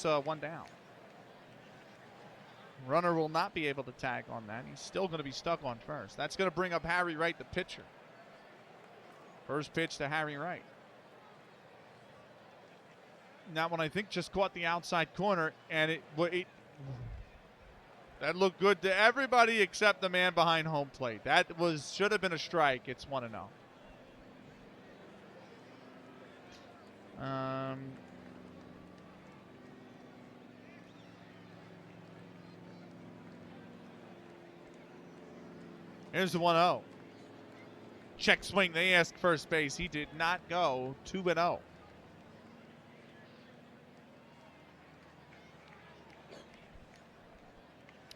1 down. Runner will not be able to tag on that. He's still going to be stuck on first. That's going to bring up Harry Wright, the pitcher. First pitch to Harry Wright. That one, I think, just caught the outside corner, and that looked good to everybody except the man behind home plate. That should have been a strike. It's 1-0. Here's the 1-0. Check swing. They asked first base. He did not go. 2-0.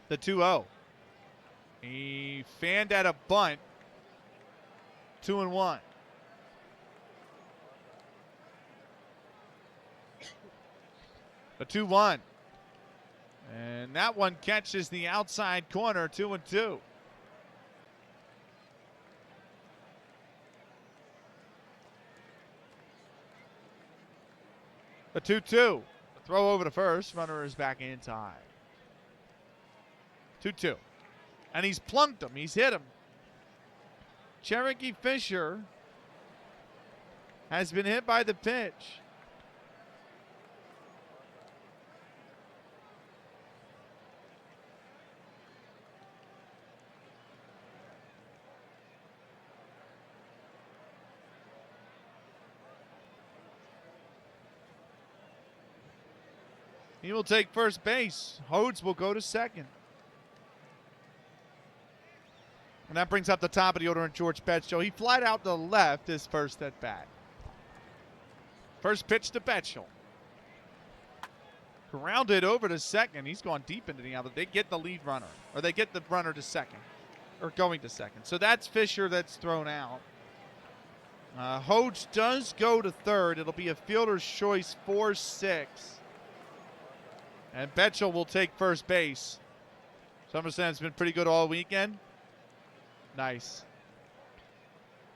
The 2-0. He fanned at a bunt. 2-1. The 2-1. And that one catches the outside corner. 2-2. The 2-2. The throw over to first. Runner is back in time. 2-2. And he's plunked him. He's hit him. Cherokee Fisher has been hit by the pitch. He will take first base. Hodes will go to second. And that brings up the top of the order in George Betchel. He flied out to the left his first at bat. First pitch to Betchel. Grounded over to second. He's gone deep into the outfield. They get the lead runner, or they get the runner to second, or going to second. So that's Fisher that's thrown out. Hodes does go to third. It'll be a fielder's choice 4-6. And Betchel will take first base. Somerset's been pretty good all weekend. Nice.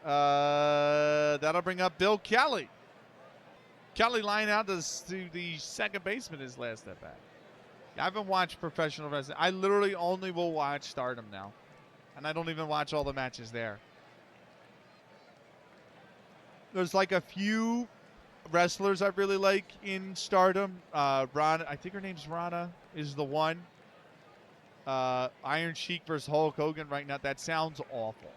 That'll bring up Bill Kelly. Kelly line out to the second baseman his last at bat. I haven't watched professional wrestling. I literally only will watch Stardom now. And I don't even watch all the matches there. There's like a few wrestlers I really like in Stardom. Rana, I think her name's Rana, is the one. Iron Sheik versus Hulk Hogan right now. That sounds awful.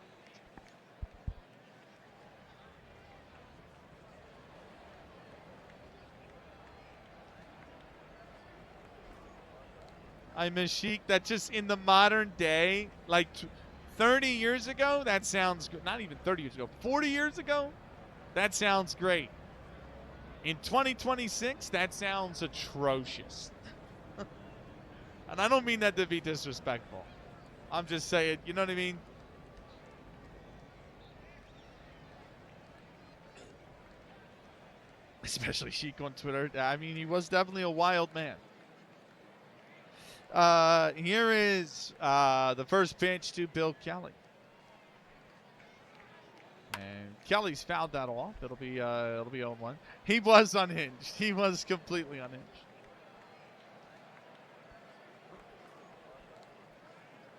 I miss Sheik. That just in the modern day, like 30 years ago, that sounds good. Not even 30 years ago. 40 years ago, that sounds great. In 2026, that sounds atrocious. And I don't mean that to be disrespectful. I'm just saying, you know what I mean? Especially Sheik on Twitter. I mean, he was definitely a wild man. Here is the first pitch to Bill Kelly. And Kelly's fouled that off. It'll be 0-1. He was unhinged. He was completely unhinged.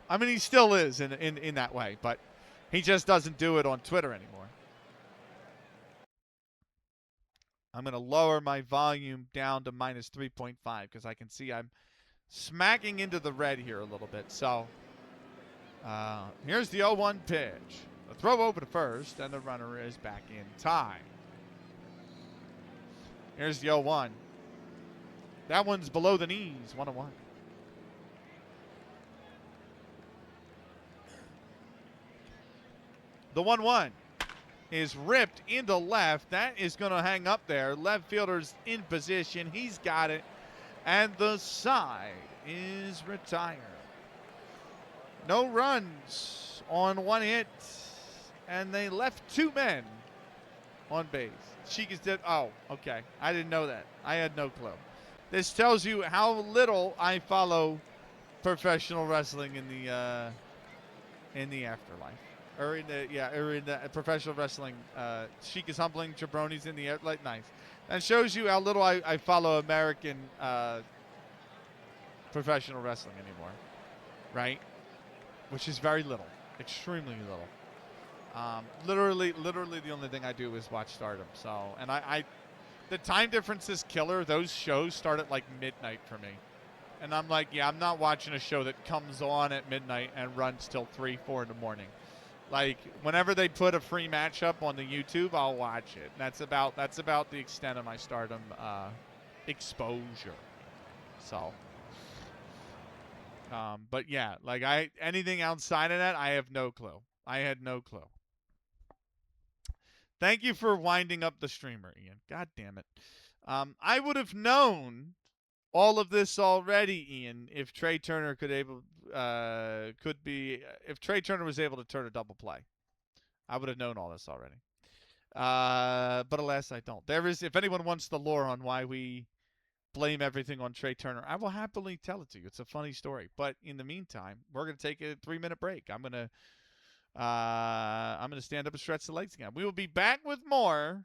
I mean, he still is in that way, but he just doesn't do it on Twitter anymore. I'm going to lower my volume down to minus 3.5 because I can see I'm smacking into the red here a little bit. So here's the 0-1 pitch. The throw over to first, and the runner is back in time. Here's the 0-1. That one's below the knees, 1-1. The 1-1 is ripped into left. That is going to hang up there. Left fielder's in position. He's got it. And the side is retired. No runs on one hit. And they left two men on base. Sheik is dead. Oh, okay. I didn't know that. I had no clue. This tells you how little I follow professional wrestling in the afterlife. Or in the professional wrestling. Sheik is humbling. Jabroni's in the air. Like, nice. That shows you how little I follow American professional wrestling anymore. Right? Which is very little. Extremely little. Literally the only thing I do is watch Stardom. So, and the time difference is killer. Those shows start at like midnight for me. And I'm like, yeah, I'm not watching a show that comes on at midnight and runs till 3, 4 in the morning. Like, whenever they put a free matchup on the YouTube, I'll watch it. That's about the extent of my Stardom exposure. So, but yeah, like anything outside of that, I have no clue. I had no clue. Thank you for winding up the streamer, Ian. God damn it. I would have known all of this already, Ian, if Trey Turner if Trey Turner was able to turn a double play. I would have known all this already. But alas, I don't. If anyone wants the lore on why we blame everything on Trey Turner, I will happily tell it to you. It's a funny story. But in the meantime, we're going to take a 3-minute break. I'm going to stand up and stretch the legs again. We will be back with more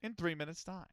in 3 minutes' time.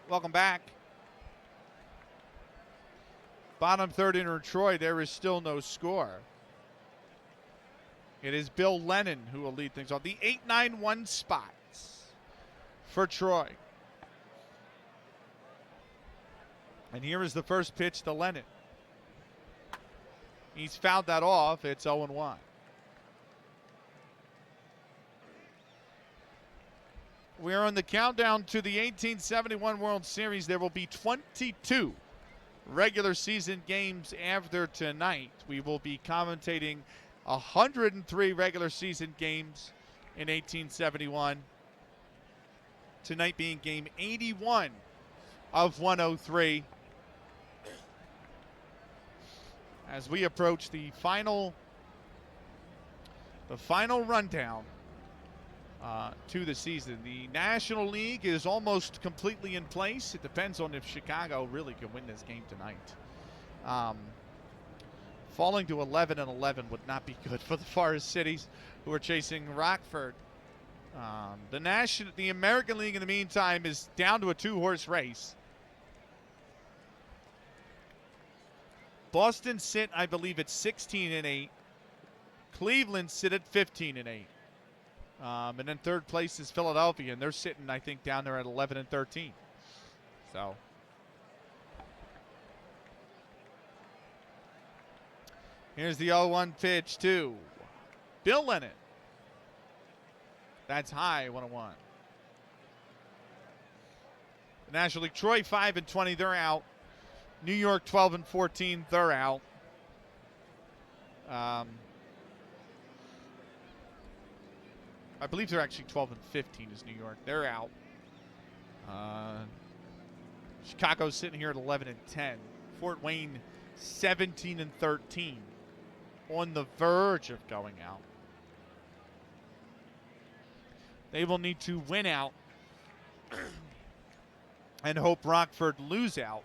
Welcome back. Bottom third inner Troy, there is still no score. It is Bill Lennon who will lead things off. The 8-9-1 spots for Troy. And here is the first pitch to Lennon. He's fouled that off. It's 0-1. We're on the countdown to the 1871 World Series. There will be 22 regular season games after tonight. We will be commentating 103 regular season games in 1871. Tonight being game 81 of 103. As we approach the final rundown to the season. The National League is almost completely in place. It depends on if Chicago really can win this game tonight. Falling to 11-11 would not be good for the Forest Cities, who are chasing Rockford. The American League, in the meantime, is down to a 2-horse race. Boston sit, I believe, at 16-8. Cleveland sit at 15-8. And then third place is Philadelphia, and they're sitting, I think, down there at 11-13. So here's the 0-1 pitch to Bill Lennon. That's high, 1-1. The National League, Troy 5-20, they're out. New York 12-14, they're out. I believe they're actually 12-15 is New York. They're out. Chicago's sitting here at 11-10. Fort Wayne 17-13. On the verge of going out. They will need to win out and hope Rockford lose out.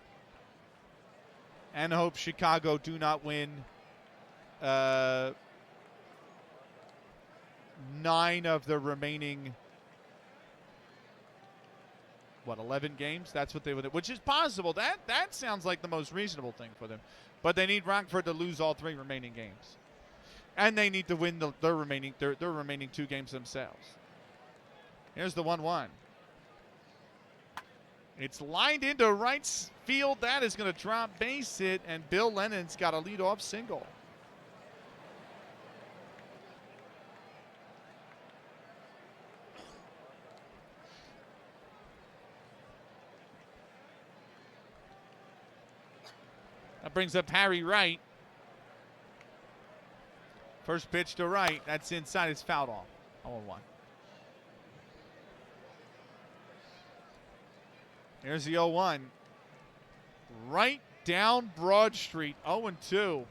And hope Chicago do not win 9 of the remaining, 11 games? That's what they would, which is possible. That sounds like the most reasonable thing for them. But they need Rockford to lose all 3 remaining games. And they need to win their remaining 2 games themselves. Here's the 1-1. It's lined into right field. That is going to drop base hit, and Bill Lennon's got a leadoff single. That brings up Harry Wright. First pitch to Wright. That's inside. It's fouled off. 0-1. Here's the 0-1. Right down Broad Street. 0-2.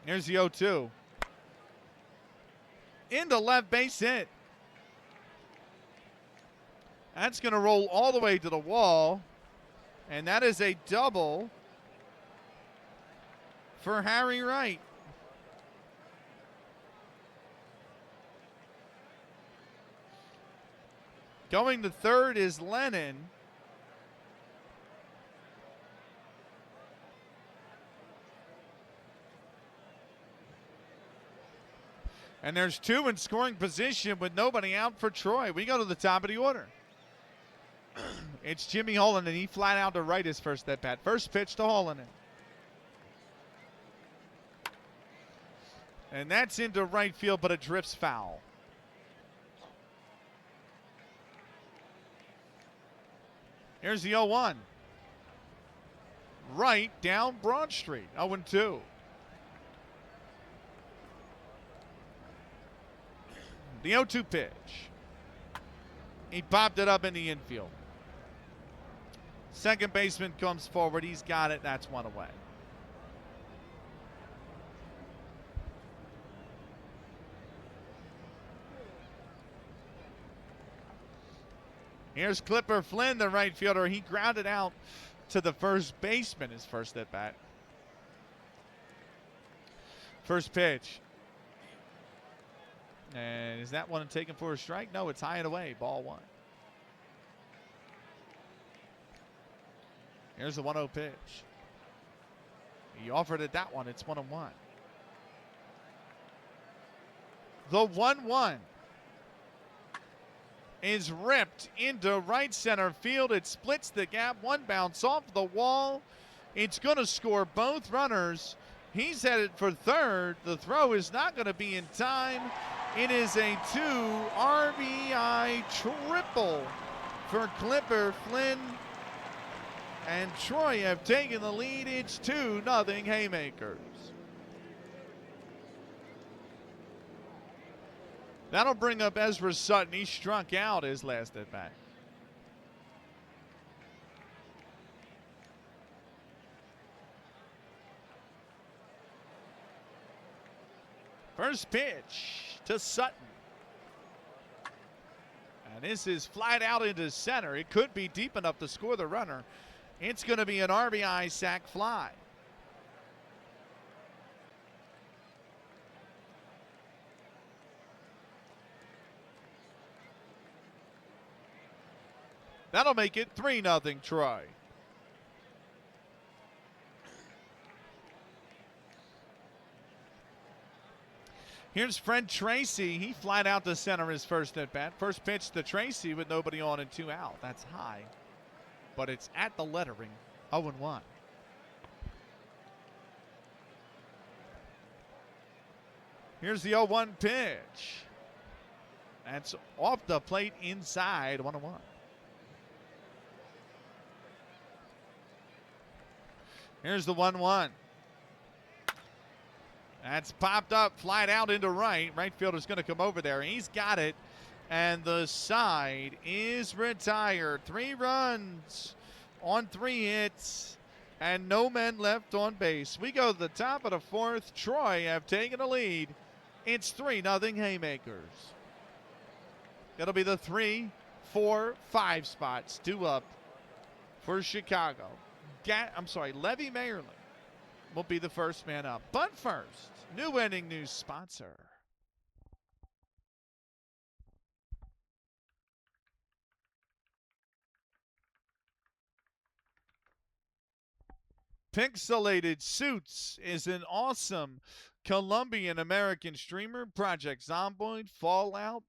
Here's the 0-2. Into left base hit. That's going to roll all the way to the wall. And that is a double for Harry Wright. Going to third is Lennon. And there's 2 in scoring position with nobody out for Troy. We go to the top of the order. It's Jimmy Holland, and he flat out to right his first at bat. First pitch to Holland. And that's into right field, but it drifts foul. Here's the 0-1. Right down Broad Street. 0-2. The 0-2 pitch. He popped it up in the infield. Second baseman comes forward. He's got it. That's 1 away. Here's Clipper Flynn, the right fielder. He grounded out to the first baseman his first at bat. First pitch. And is that one taken for a strike? No, it's high and away. Ball 1. Here's the 1-0 pitch. He offered it that one. It's 1-1. The 1-1 is ripped into right center field. It splits the gap. One bounce off the wall. It's going to score both runners. He's headed for third. The throw is not going to be in time. It is a 2 RBI triple for Clipper Flynn. And Troy have taken the lead. It's 2-0 Haymakers. That'll bring up Ezra Sutton. He struck out his last at bat. First pitch to Sutton. And this is flied out into center. It could be deep enough to score the runner. It's going to be an RBI sac fly. That'll make it 3-0 Troy. Here's Fred Tracy. He flied out to center his first at bat. First pitch to Tracy with nobody on and 2 out. That's high, but it's at the lettering. 0-1. Here's the 0-1 pitch. That's off the plate inside. 1-1. Here's the 1-1. That's popped up, flied out into right. Right fielder's going to come over there. He's got it, and the side is retired. 3 runs on 3 hits, and no men left on base. We go to the top of the 4th. Troy have taken a lead. It's 3-0 Haymakers. It'll be the 3, 4, 5 spots. 2 up for Chicago. Levy Mayerly will be the first man up. But first, new ending news sponsor. Pixelated Suits is an awesome Colombian American streamer. Project Zomboid, Fallout,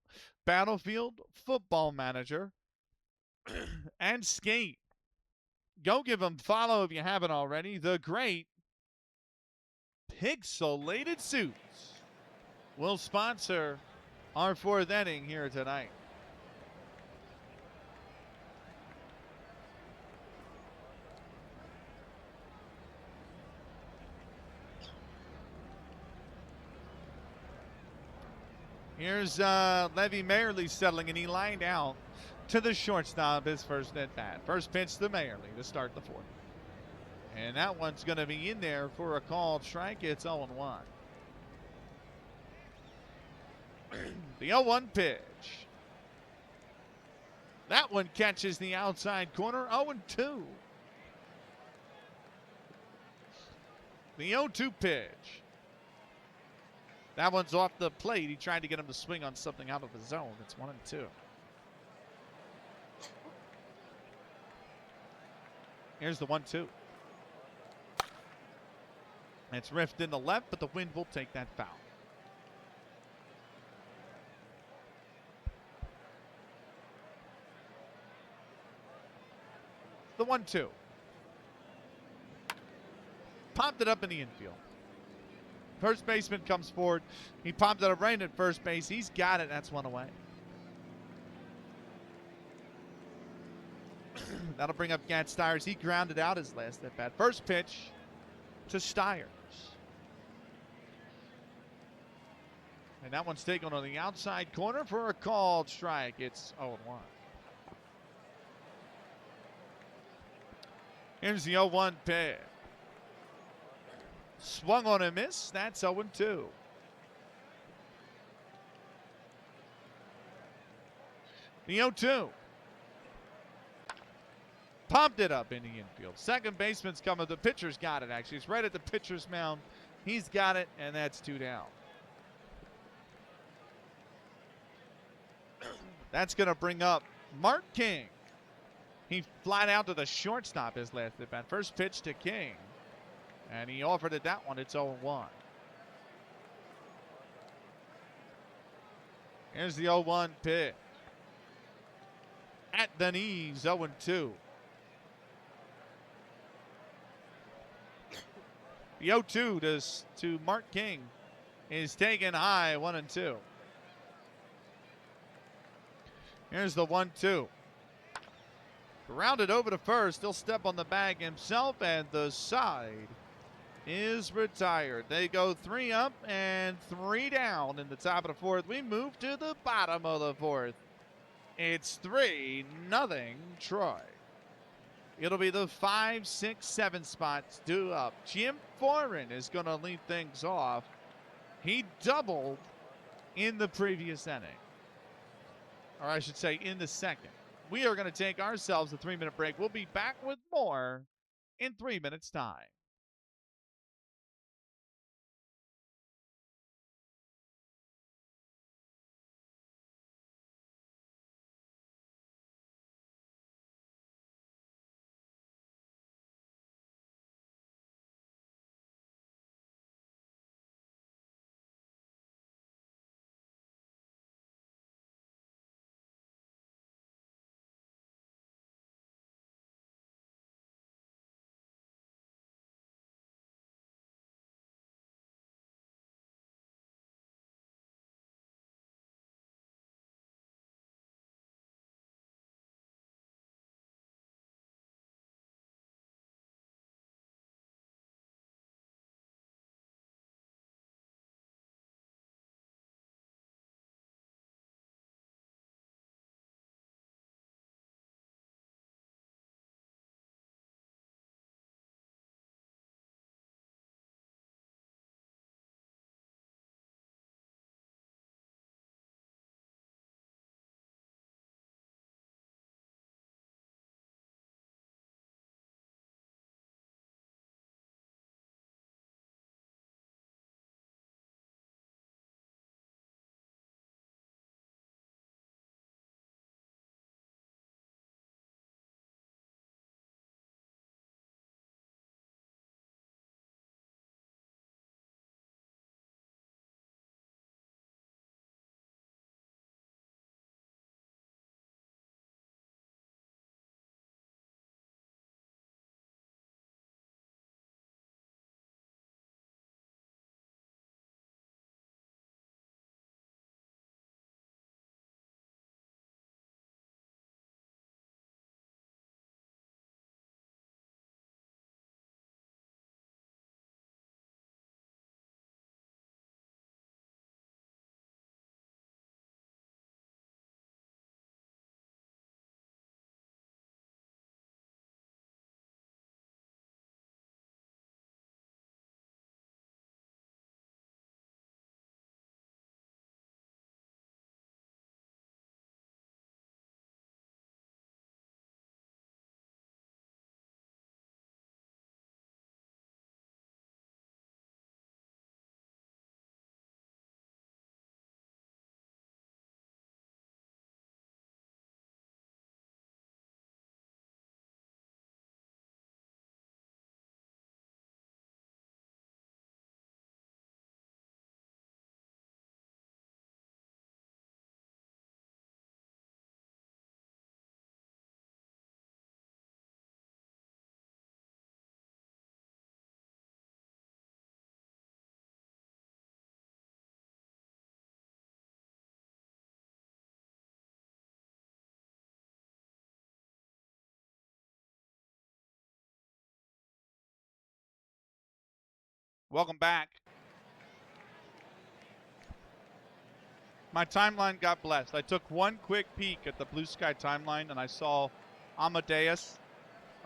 Battlefield, Football Manager, and Skate. Go give them a follow if you haven't already. The great Pixelated Suits will sponsor our 4th inning here tonight. Here's Levy Mayerly settling, and he lined out to the shortstop his first at bat. First pitch to Mayerly to start the 4th. And that one's going to be in there for a called strike. It's 0-1. The 0-1 pitch. That one catches the outside corner. 0-2. The 0-2 pitch. That one's off the plate. He tried to get him to swing on something out of the zone. It's 1-2. Here's the 1-2. It's riffed in the left, but the wind will take that foul. The 1-2. Popped it up in the infield. First baseman comes forward. He popped it up right at first base. He's got it. That's 1 away. That'll bring up Gant Stiers. He grounded out his last at bat. First pitch to Stiers. And that one's taken on the outside corner for a called strike. It's 0-1. Here's the 0-1 pitch. Swung on a miss. That's 0-2. The 0-2. Pumped it up in the infield. Second baseman's coming. The pitcher's got it, actually. It's right at the pitcher's mound. He's got it, and that's 2 down. That's going to bring up Mark King. He flied out to the shortstop his last at bat. First pitch to King. And he offered it that one. It's 0-1. Here's the 0-1 pitch. At the knees, 0-2. The 0-2 to Mark King is taken high, 1-2. Here's the 1-2. Grounded over to first. He'll step on the bag himself, and the side is retired. They go 3 up and 3 down in the top of the fourth. We move to the bottom of the fourth. It's 3-0 Troy. It'll be the 5, 6, 7 spots due up. Jim Foran is going to lead things off. He doubled in the previous inning. Or I should say in the second. We are going to take ourselves a 3-minute break. We'll be back with more in 3 minutes' time. Welcome back. My timeline got blessed. I took one quick peek at the Blue Sky timeline, and I saw Amadeus.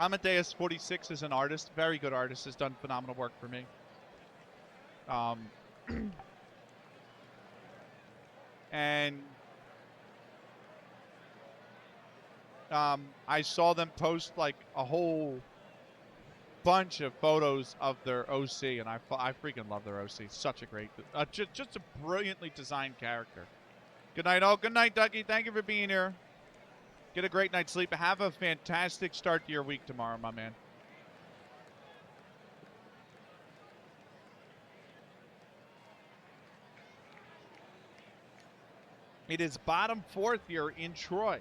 Amadeus 46 is an artist, very good artist, has done phenomenal work for me. And I saw them post like a whole bunch of photos of their OC, and I freaking love their OC. Such a great, just a brilliantly designed character. Good night, all. Good night, Ducky. Thank you for being here. Get a great night's sleep. Have a fantastic start to your week tomorrow, my man. It is bottom fourth here in Troy.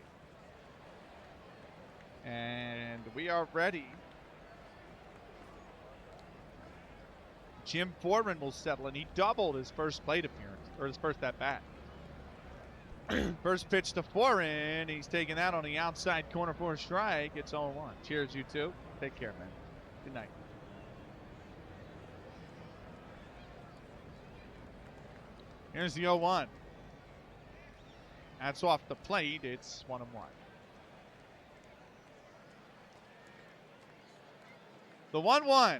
And we are ready. Jim Foreman will settle in. He doubled his first plate appearance, or his first at bat. First pitch to Foreman. He's taking that on the outside corner for a strike. It's 0-1. Cheers, you two. Take care, man. Good night. Here's the 0-1. That's off the plate. It's 1-1. The 1-1.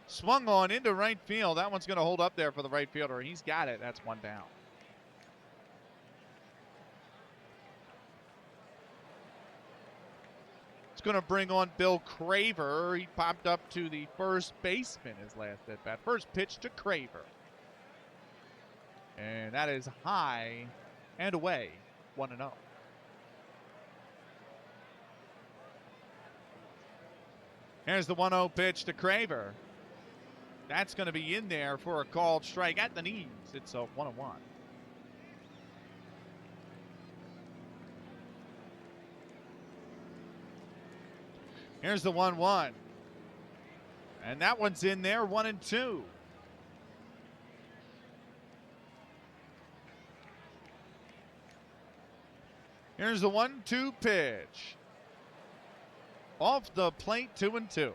Swung on into right field. That one's going to hold up there for the right fielder. He's got it. That's one down. It's going to bring on Bill Craver. He popped up to the first baseman his last at bat. First pitch to Craver. And that is high and away, 1-0. Here's the 1-0 pitch to Craver. That's going to be in there for a called strike at the knees. It's a 1-1. Here's the 1-1. And that one's in there, 1-2. Here's the 1-2 pitch. Off the plate, 2-2.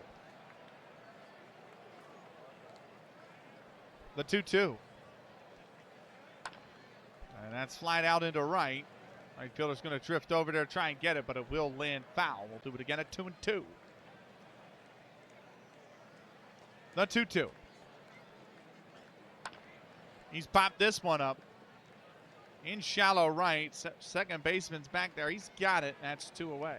The 2-2. And that's flied out into right. Right fielder's going to drift over there, try and get it, but it will land foul. We'll do it again at 2-2. The 2-2. He's popped this one up. In shallow right. Second baseman's back there. He's got it. That's 2 away.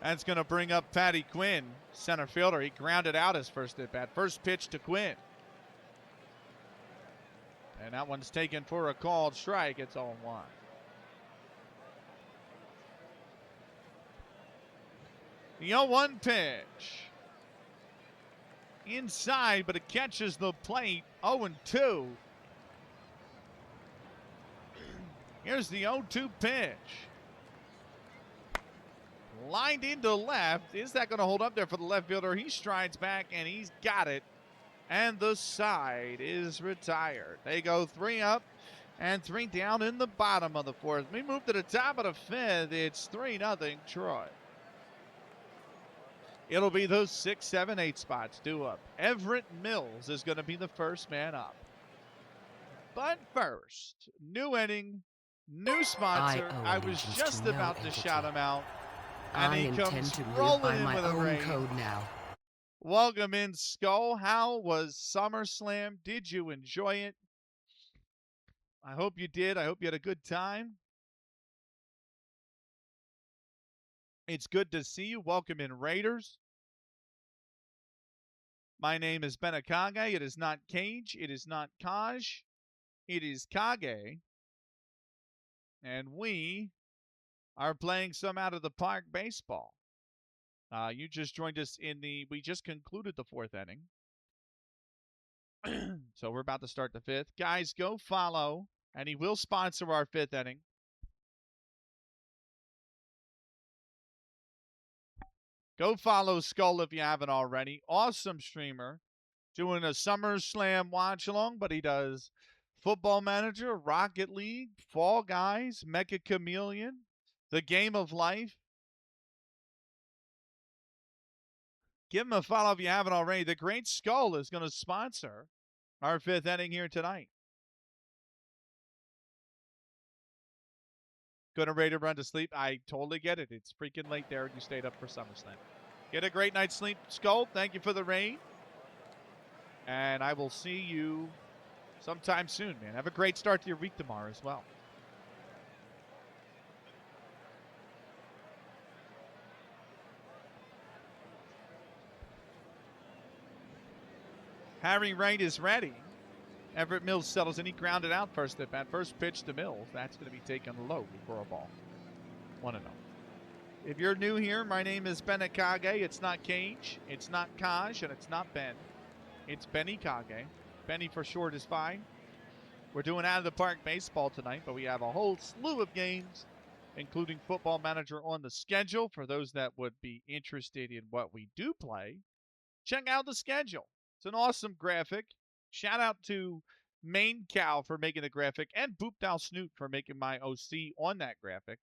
That's going to bring up Patty Quinn, center fielder. He grounded out his first at bat. First pitch to Quinn. And that one's taken for a called strike. It's 0-1. The 0-1 pitch. Inside, but it catches the plate. 0-2. Here's the 0-2 pitch. Lined into left. Is that going to hold up there for the left fielder? He strides back, and he's got it. And the side is retired. They go 3 up and 3 down in the bottom of the fourth. We move to the top of the fifth. It's 3-0 Troy. It'll be those 6, 7, 8 spots due up. Everett Mills is going to be the first man up. But first, new inning, new sponsor. I was just about to shout him out. And he comes rolling in with a rain. Code now. Welcome in, Skull. How was SummerSlam? Did you enjoy it? I hope you did. I hope you had a good time. It's good to see you. Welcome in, Raiders. My name is Benakage. It is not Cage. It is not Kaj. It is Kage. And we are playing some out of the park baseball. You just joined us we just concluded the 4th inning. So we're about to start the 5th. Guys, go follow, and he will sponsor our 5th inning. Go follow Skull if you haven't already. Awesome streamer. Doing a SummerSlam watch along, but he does Football Manager, Rocket League, Fall Guys, Mecha Chameleon, The Game of Life. Give him a follow if you haven't already. The Great Skull is going to sponsor our 5th inning here tonight. Gonna ready to run to sleep. I totally get it. It's freaking late there, and you stayed up for SummerSlam. Get a great night's sleep, Skull. Thank you for the rain. And I will see you sometime soon, man. Have a great start to your week tomorrow as well. Harry Wright is ready. Everett Mills settles in. He grounded out first at bat. First pitch to Mills. That's going to be taken low for a ball. 1-0. If you're new here, my name is Ben Ikage. It's not Cage, it's not Kaj, and it's not Ben. It's Benny Kage. Benny for short is fine. We're doing out of the park baseball tonight, but we have a whole slew of games, including Football Manager on the schedule. For those that would be interested in what we do play, check out the schedule. It's an awesome graphic. Shout out to Main Cow for making the graphic and Boop Dow Snoot for making my OC on that graphic.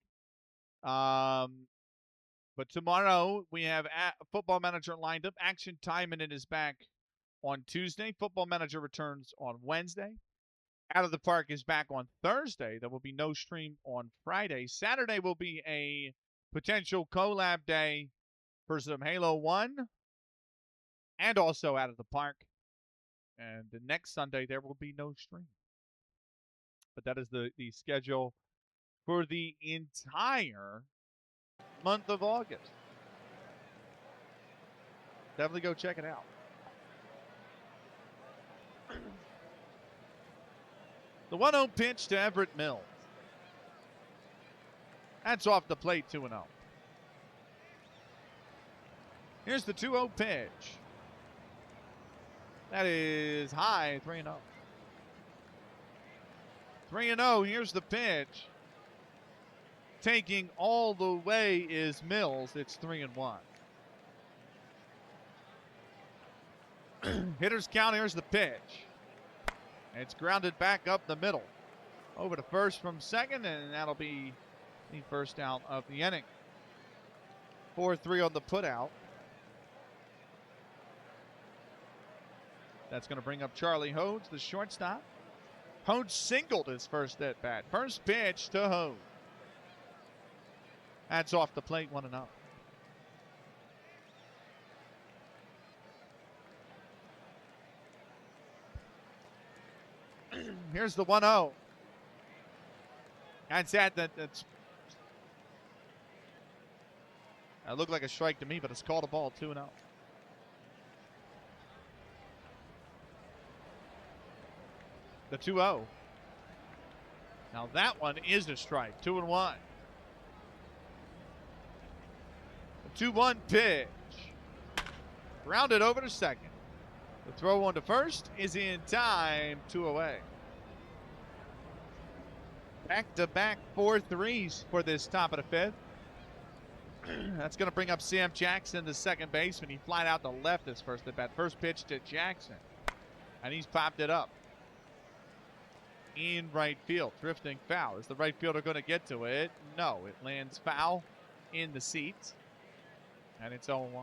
But tomorrow we have Football Manager lined up. Action Time and it is back on Tuesday. Football Manager returns on Wednesday. Out of the Park is back on Thursday. There will be no stream on Friday. Saturday will be a potential collab day for some Halo 1 and also Out of the Park. And the next Sunday, there will be no stream. But that is the schedule for the entire month of August. Definitely go check it out. The 1-0 pitch to Everett Mills. That's off the plate, 2-0. Here's the 2-0 pitch. That is high, 3-0. 3-0, here's the pitch. Taking all the way is Mills. It's 3-1. Hitters count, here's the pitch. It's grounded back up the middle. Over to first from second, and that'll be the first out of the inning. 4-3 on the putout. That's going to bring up Charlie Hodes, the shortstop. Hodes singled his first at bat. First pitch to Hodes. That's off the plate, 1-0. Here's the 1-0. That's that's. That looked like a strike to me, but it's called a ball, 2-0. The 2-0. Now that one is a strike, 2-1. The 2-1 pitch. Grounded over to second. The throw on to first is in time, 2 away. Back-to-back 4-3s for this top of the fifth. That's going to bring up Sam Jackson, the second baseman. He flied out to left this first at bat. First pitch to Jackson. And he's popped it up. In right field. Drifting foul. Is the right fielder going to get to it? No. It lands foul in the seats. And it's 0-1.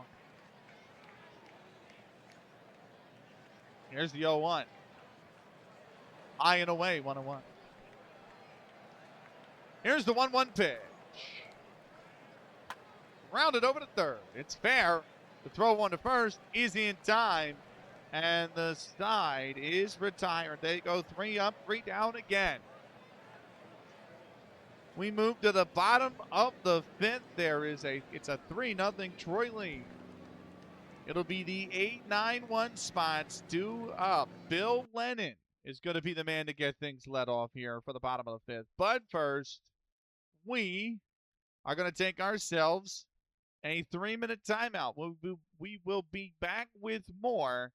Here's the 0-1. High and away, 1-1. Here's the 1-1 pitch. Rounded over to third. It's fair. The throw on to first is in time. And the side is retired. They go 3 up, 3 down again. We move to the bottom of the fifth. It's a 3-0 Troy lead. It'll be the 8-9-1 spots, 2 up. Bill Lennon is going to be the man to get things let off here for the bottom of the fifth. But first, we are going to take ourselves a 3-minute timeout. We will be back with more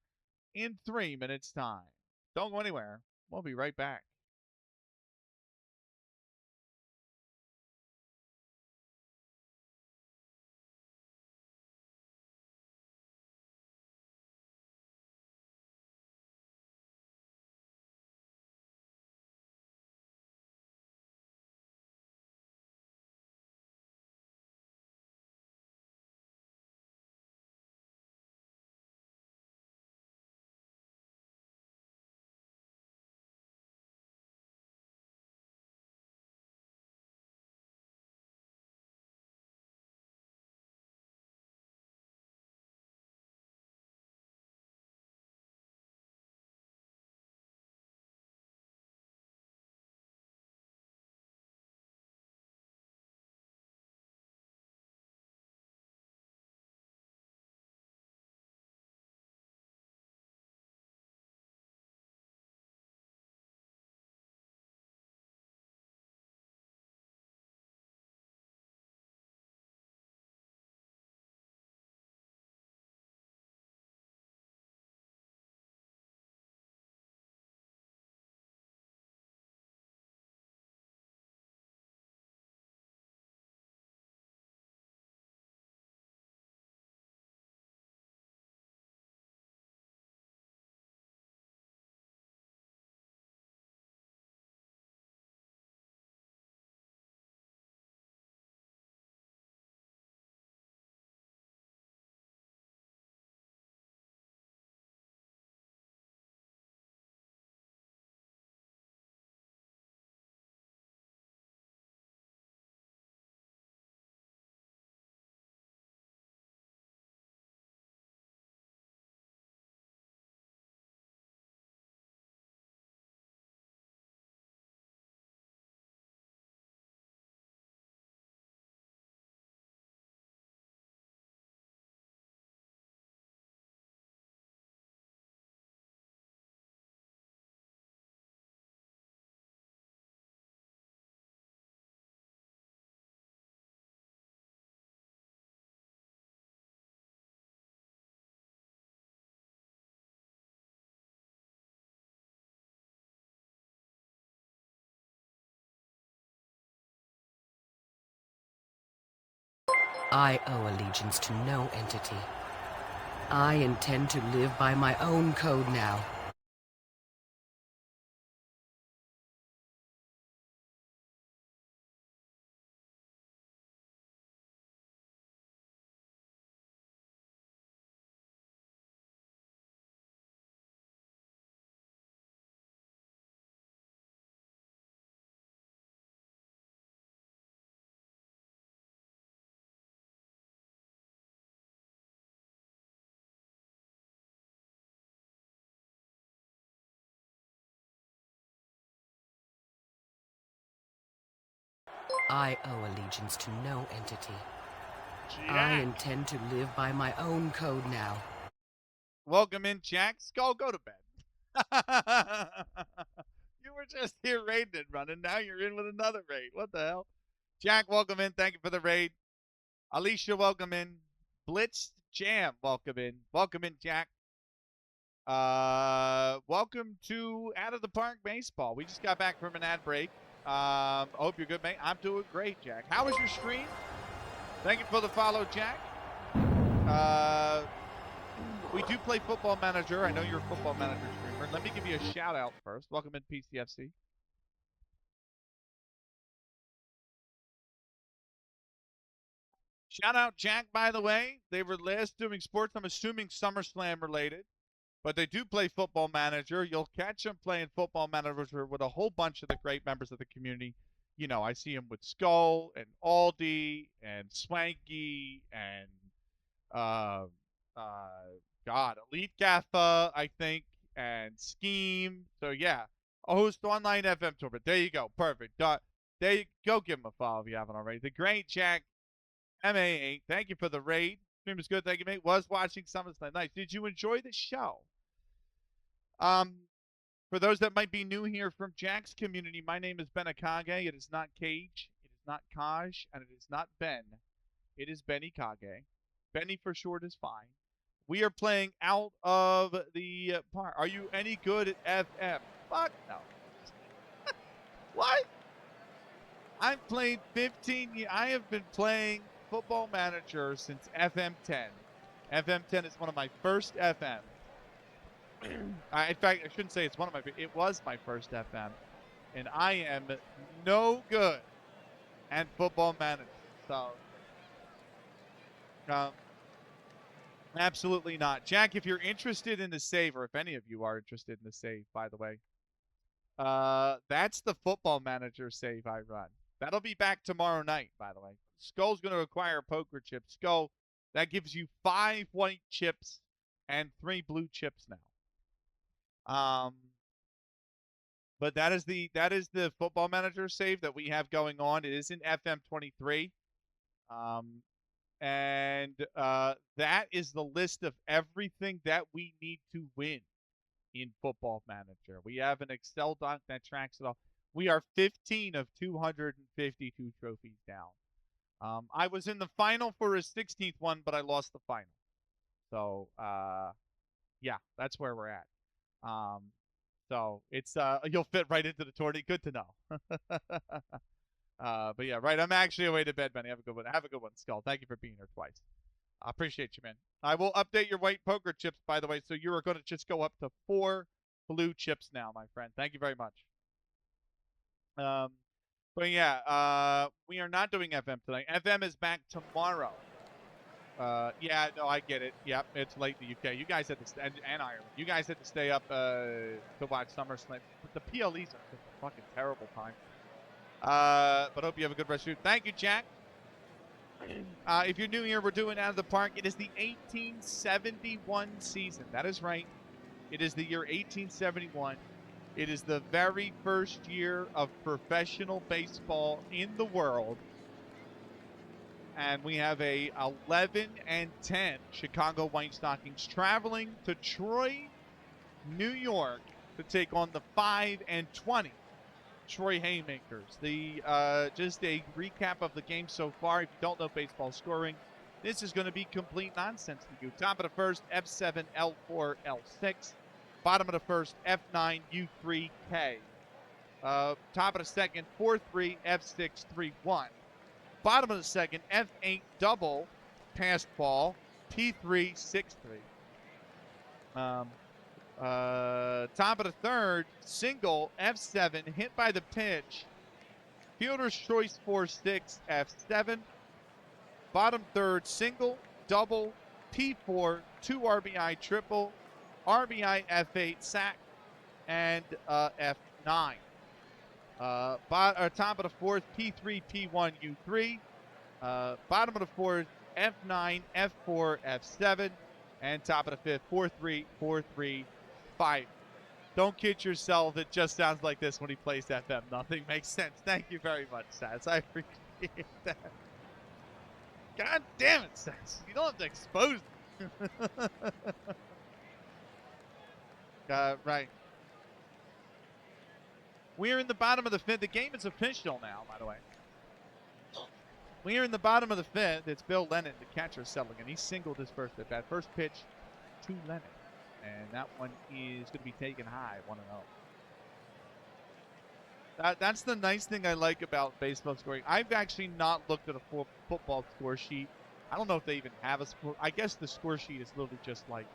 in 3 minutes' time. Don't go anywhere. We'll be right back. I owe allegiance to no entity. I intend to live by my own code now. I owe allegiance to no entity. I intend to live by my own code now. Welcome in, Jack. Go to bed. You were just here raiding and running. Now you're in with another raid. What the hell? Jack, welcome in. Thank you for the raid. Alicia, welcome in. Blitz Jam, welcome in. Welcome in, Jack. Welcome to Out of the Park Baseball. We just got back from an ad break. Hope you're good, mate. I'm doing great, Jack. How was your stream? Thank you for the follow, Jack. We do play Football Manager. I know you're a Football Manager streamer. Let me give you a shout out first. Welcome in, PCFC. Shout out Jack, by the way. They were last doing sports. I'm assuming SummerSlam related. But they do play Football Manager. You'll catch them playing Football Manager with a whole bunch of the great members of the community. You know, I see him with Skull and Aldi and Swanky and Elite Gaffa, I think, and Scheme. So yeah, a host online FM tour. But there you go, perfect. There you go. Give him a follow if you haven't already. The great Jack MA8. Thank you for the raid. Stream is good. Thank you, mate. Was watching SummerSlam. Nice. Did you enjoy the show? For those that might be new here from Jack's community, my name is Ben Akage. It is not Cage. It is not Kaj. And it is not Ben. It is Benny Kage. Benny for short is fine. We are playing Out of the Park. Are you any good at FM? Fuck no. What? I've played 15 years. I have been playing Football Manager since FM10. FM10 is one of my first FM. In fact, I shouldn't say it's one of my. It was my first FM, and I am no good at Football Manager. So, absolutely not. Jack, if you're interested in the save, or if any of you are interested in the save, by the way, that's the Football Manager save I run. That'll be back tomorrow night, by the way. Skull's going to acquire poker chips. Skull, that gives you 5 white chips and 3 blue chips now. But that is the Football Manager save that we have going on. It is in FM23. And that is the list of everything that we need to win in Football Manager. We have an Excel doc that tracks it all. We are 15 of 252 trophies down. I was in the final for a 16th one, but I lost the final. So, yeah, that's where we're at. So it's you'll fit right into the tourney. Good to know. But yeah, right. I'm actually away to bed, Benny. Have a good one. Have a good one, Skull. Thank you for being here twice. I appreciate you, man. I will update your white poker chips, by the way. So you are going to just go up to 4 blue chips now, my friend. Thank you very much. But yeah, we are not doing FM tonight. FM is back tomorrow. Yeah, no, I get it. Yep, it's late in the UK. You guys had to, and Ireland. You guys had to stay up to watch SummerSlam. The PLEs are just a fucking terrible time. But hope you have a good rest of your. Thank you, Jack. If you're new here, we're doing Out of the Park. It is the 1871 season. That is right. It is the year 1871. It is the very first year of professional baseball in the world. And we have a 11-10 Chicago White Stockings traveling to Troy, New York to take on the 5-20 Troy Haymakers. Just a recap of the game so far. If you don't know baseball scoring, this is going to be complete nonsense to you. Top of the first, F7, L4, L6. Bottom of the first, F9, U3, K. Top of the second, 4-3, F6, 3-1. Bottom of the second, F8 double, passed ball, P3, 6-3. Top of the third, single, F7, hit by the pitch, fielder's choice 4-6, F7. Bottom third, single, double, P4, 2 RBI triple, RBI F8 sack, and F9. Top of the fourth, P3, P1, U3. Bottom of the fourth, F9, F4, F7. And top of the fifth, 4-3, 4-3, 5. Don't kid yourself. It just sounds like this when he plays FM. Nothing makes sense. Thank you very much, Sats. I appreciate that. God damn it, Sats. You don't have to expose me. Right. We're in the bottom of the fifth. The game is official now, by the way. We are in the bottom of the fifth. It's Bill Lennon, the catcher, settling, and he singled his first at bat. First pitch to Lennon, and that one is going to be taken high, 1-0. That's the nice thing I like about baseball scoring. I've actually not looked at a football score sheet. I don't know if they even have a score. I guess the score sheet is literally just like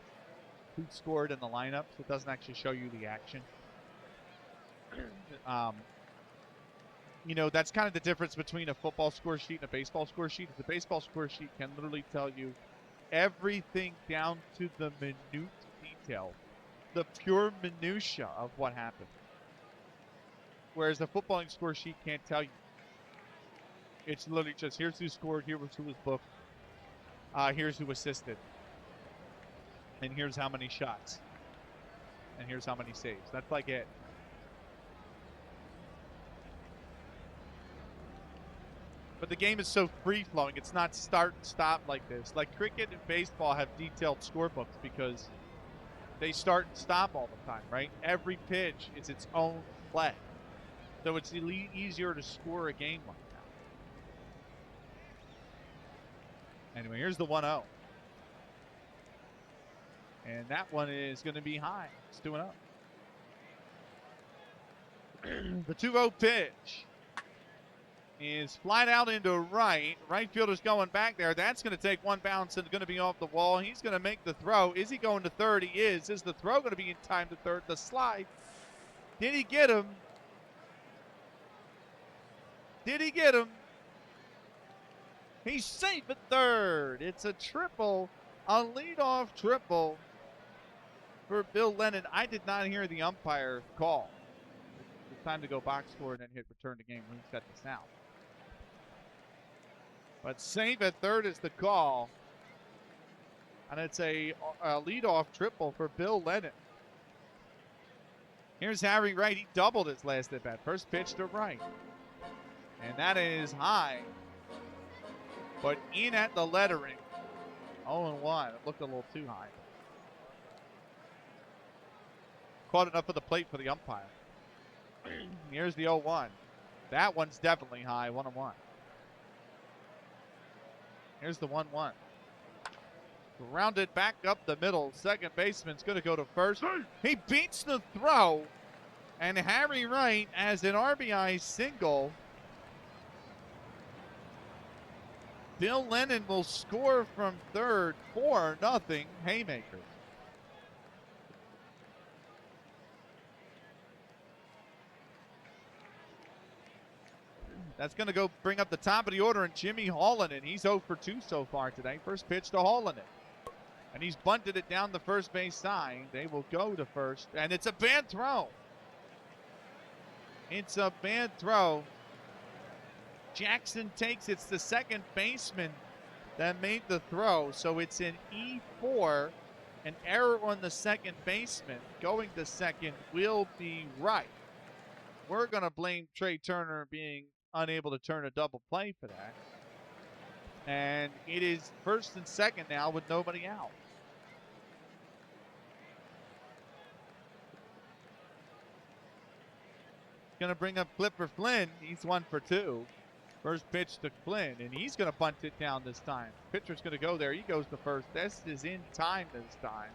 who scored in the lineup, so it doesn't actually show you the action. You know, that's kind of the difference between a football score sheet and a baseball score sheet. The baseball score sheet can literally tell you everything down to the minute detail, the pure minutia of what happened. Whereas the footballing score sheet can't tell you. It's literally just here's who scored, here's who was booked, here's who assisted, and here's how many shots, and here's how many saves. That's like it. But the game is so free-flowing. It's not start and stop like this. Like cricket and baseball have detailed scorebooks because they start and stop all the time, right? Every pitch is its own play. So it's easier to score a game like that. Anyway, here's the 1-0. And that one is going to be high. It's 2-0. The 2-0 pitch is flied out into right. Right fielder's going back there. That's going to take one bounce and going to be off the wall. He's going to make the throw. Is he going to third? He is. Is the throw going to be in time to third? The slide. Did he get him? Did he get him? He's safe at third. It's a triple, a leadoff triple for Bill Lennon. I did not hear the umpire call. It's time to go box score and then hit return to game. Reset the sound. But safe at third is the call. And it's a leadoff triple for Bill Lennon. Here's Harry Wright. He doubled his last at bat. First pitch to right. And that is high. But in at the lettering. 0-1. It looked a little too high. Caught it up at the plate for the umpire. Here's the 0-1. That one's definitely high. 1-1. Here's the 1-1. Rounded back up the middle. Second baseman's going to go to first. He beats the throw. And Harry Wright has an RBI single. Bill Lennon will score from third. 4-0 Haymakers. That's going to go bring up the top of the order, and Jimmy Hallinan. He's 0 for 2 so far today. First pitch to Hallinan. And he's bunted it down the first base side. They will go to first, and it's a bad throw. It's a bad throw. Jackson takes it's the second baseman that made the throw, so it's an E4. An error on the second baseman. Going to second will be right. We're going to blame Trey Turner being unable to turn a double play for that. And it is first and second now with nobody out. Going to bring up Clipper Flynn. He's 1 for 2. First pitch to Flynn, and he's going to bunt it down this time. Pitcher's going to go there. He goes to first. This is in time this time.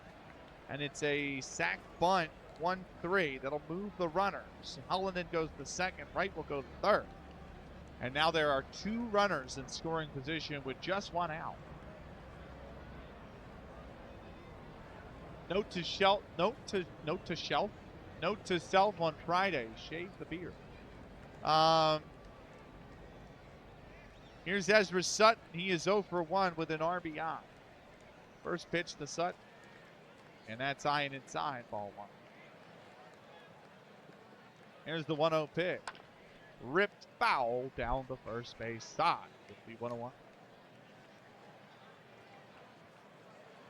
And it's a sac bunt, 1-3. That'll move the runners. Hallinan goes to second. Wright will go to third. And now there are 2 runners in scoring position with just 1 out. Note to self on Friday. Shave the beard. Here's Ezra Sutton. He is 0 for 1 with an RBI. First pitch to Sutton. And that's high and inside, ball 1. Here's the 1-0 pitch. Ripped foul down the first base side. It'll be 1-1.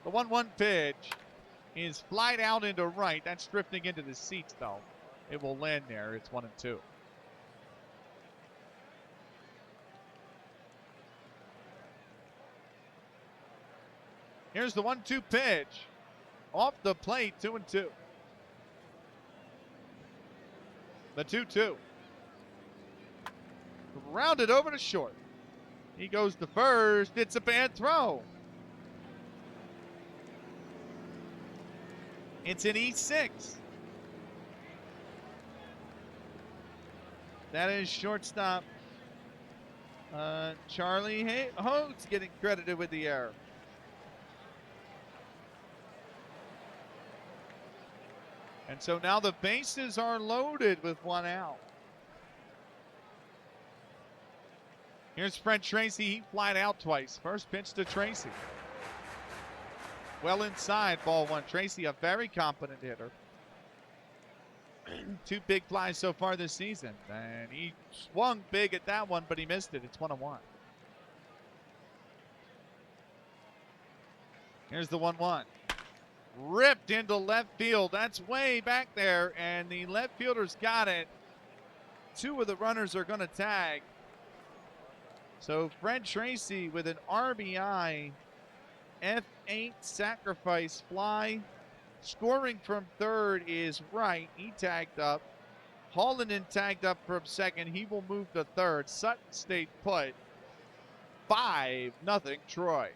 The 1-1 pitch is flied out into right. That's drifting into the seats, though. It will land there. It's 1-2. Here's the 1-2 pitch. Off the plate, 2-2. The 2-2. Rounded over to short. He goes to first. It's a bad throw. It's an E6. That is shortstop Charlie Hodes getting credited with the error. And so now the bases are loaded with 1 out. Here's Fred Tracy. He flied out twice. First pitch to Tracy. Well inside, ball 1. Tracy, a very competent hitter. 2 big flies so far this season. And he swung big at that one, but he missed it. It's 1-1. Here's the 1-1. Ripped into left field. That's way back there, and the left fielder's got it. 2 of the runners are going to tag. So Fred Tracy with an RBI F8 sacrifice fly. Scoring from third is Wright. He tagged up. Holland tagged up from second. He will move to third. Sutton stayed put. 5-0 Troy.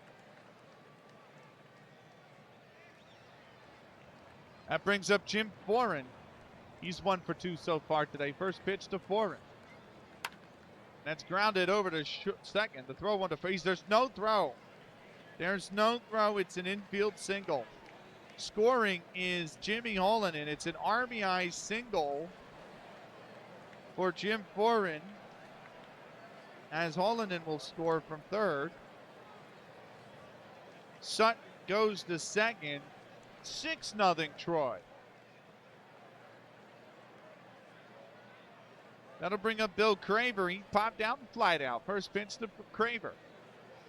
That brings up Jim Foran. He's 1 for 2 so far today. First pitch to Foran. That's grounded over to second. The throw 1 to face. There's no throw. There's no throw. It's an infield single. Scoring is Jimmy Holland, and it's an RBI single for Jim Foran, as Holland will score from third. Sutton goes to second. 6-0 Troy. That'll bring up Bill Craver. He popped out and flied out. First pitch to Craver.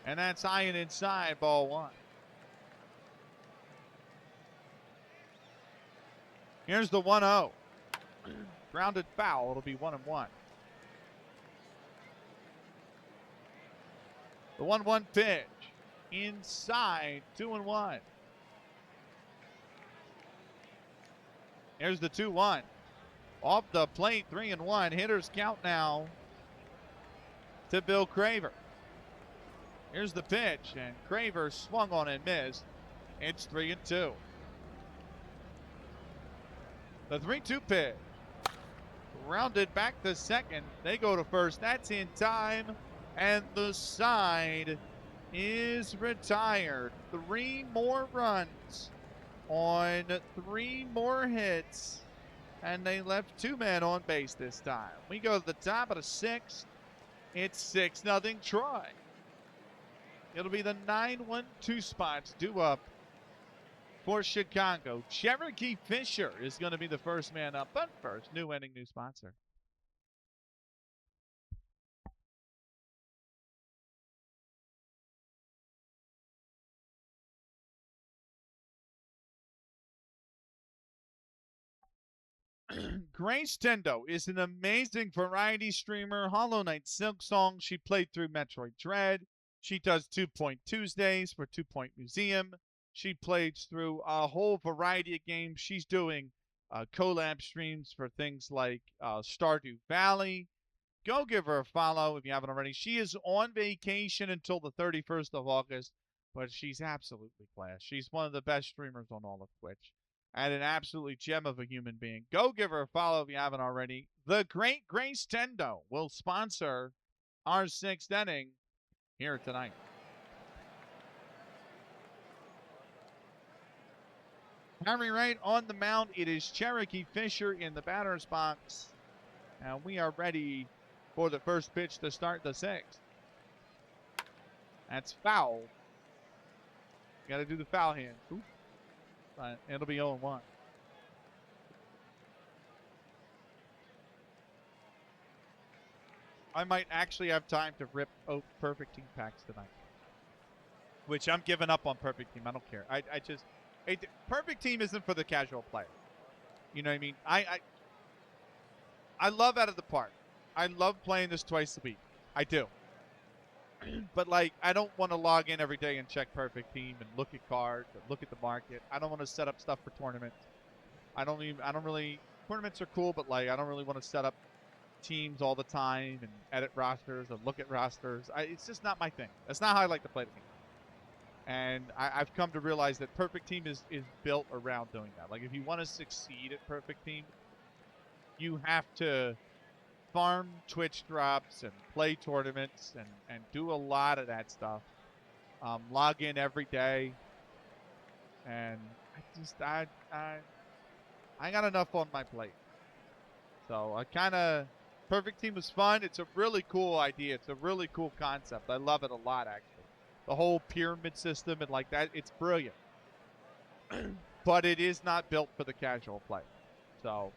And that's high and inside, ball 1. Here's the 1-0. Grounded foul. It'll be 1-1. The 1-1 pitch. Inside, 2-1. Here's the 2-1. Off the plate, 3-1. Hitters count now to Bill Craver. Here's the pitch, and Craver swung on and missed. It's 3-2. The 3-2 pitch. Rounded back to second. They go to first. That's in time, and the side is retired. 3 more runs on 3 more hits, and they left 2 men on base this time. We go to the top of the 6th. It's 6-0 Troy. It'll be the 9-1-2 spots due up for Chicago. Cherokee Fisher is going to be the first man up, but first, new inning, new sponsor. Grace Tendo is an amazing variety streamer. Hollow Knight Silk Song. She played through Metroid Dread. She does 2 Point Tuesdays for 2 Point Museum. She plays through a whole variety of games. She's doing collab streams for things like Stardew Valley. Go give her a follow if you haven't already. She is on vacation until the 31st of August, but she's absolutely class. She's one of the best streamers on all of Twitch, and an absolutely gem of a human being. Go give her a follow if you haven't already. The great Grace Tendo will sponsor our 6th inning here tonight. Harry Wright on the mound. It is Cherokee Fisher in the batter's box. And we are ready for the first pitch to start the 6th. That's foul. Got to do the foul hand. Ooh. But it'll be 0-1. I might actually have time to rip perfect team packs tonight. Which I'm giving up on perfect team. I don't care. Perfect team isn't for the casual player. You know what I mean? I love Out of the Park. I love playing this twice a week. I do. But like, I don't want to log in every day and check perfect team and look at cards and look at the market. I don't want to set up stuff for tournaments. Tournaments are cool, but like, I don't really want to set up teams all the time and edit rosters and look at rosters. It's just not my thing. That's not how I like to play the game. And I've come to realize that perfect team is built around doing that. Like, if you want to succeed at perfect team, you have to farm Twitch drops and play tournaments and do a lot of that stuff. Log in every day. And I got enough on my plate. So perfect team was fun. It's a really cool idea. It's a really cool concept. I love it a lot, actually. The whole pyramid system and like that, it's brilliant. But it is not built for the casual player. So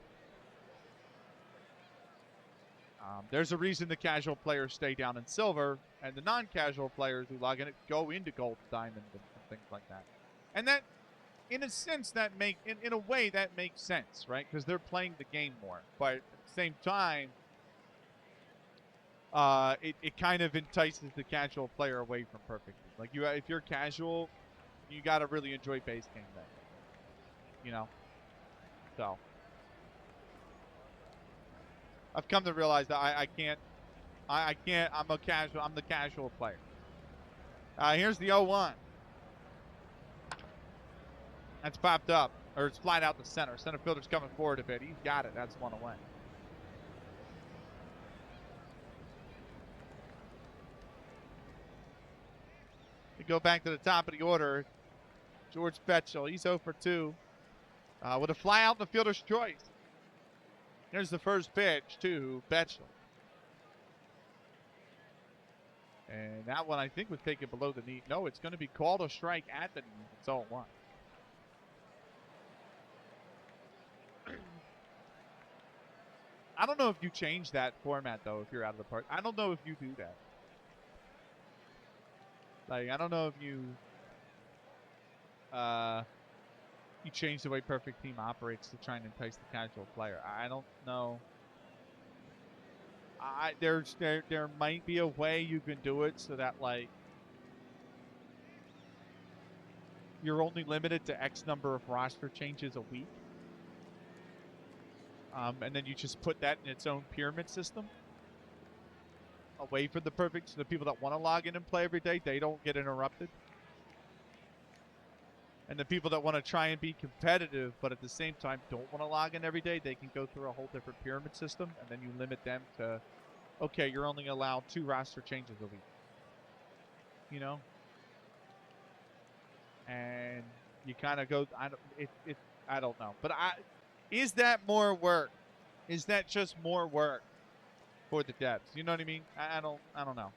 there's a reason the casual players stay down in silver, and the non-casual players who log in go into gold, diamond, and things like that. And that, in a sense, in a way that makes sense, right? Because they're playing the game more. But at the same time, it kind of entices the casual player away from perfect. Like, if you're casual, you got to really enjoy base game then. You know? So I've come to realize that I can't. I'm the casual player. Here's the 0-1. That's popped up, or it's flied out to center. Center fielder's coming forward a bit. He's got it. That's 1 away. We go back to the top of the order. George Betchel. He's 0 for 2. With a fly out in the fielder's choice. Here's the first pitch to Betchel. And that one, I think, was taken below the knee. No, it's going to be called a strike at the knee. It's 0-1. I don't know if you change that format, though, if you're Out of the Park. I don't know if you do that. Like, I don't know if you change the way perfect team operates to try and entice the casual player. I don't know. There might be a way you can do it so that, like, you're only limited to X number of roster changes a week. And then you just put that in its own pyramid system away from the perfect, so the people that want to log in and play every day, they don't get interrupted. And the people that want to try and be competitive, but at the same time don't want to log in every day, they can go through a whole different pyramid system, and then you limit them to, okay, you're only allowed 2 roster changes a week. You know? And you kind of go, I don't know. But is that more work? Is that just more work for the devs? You know what I mean? I don't know.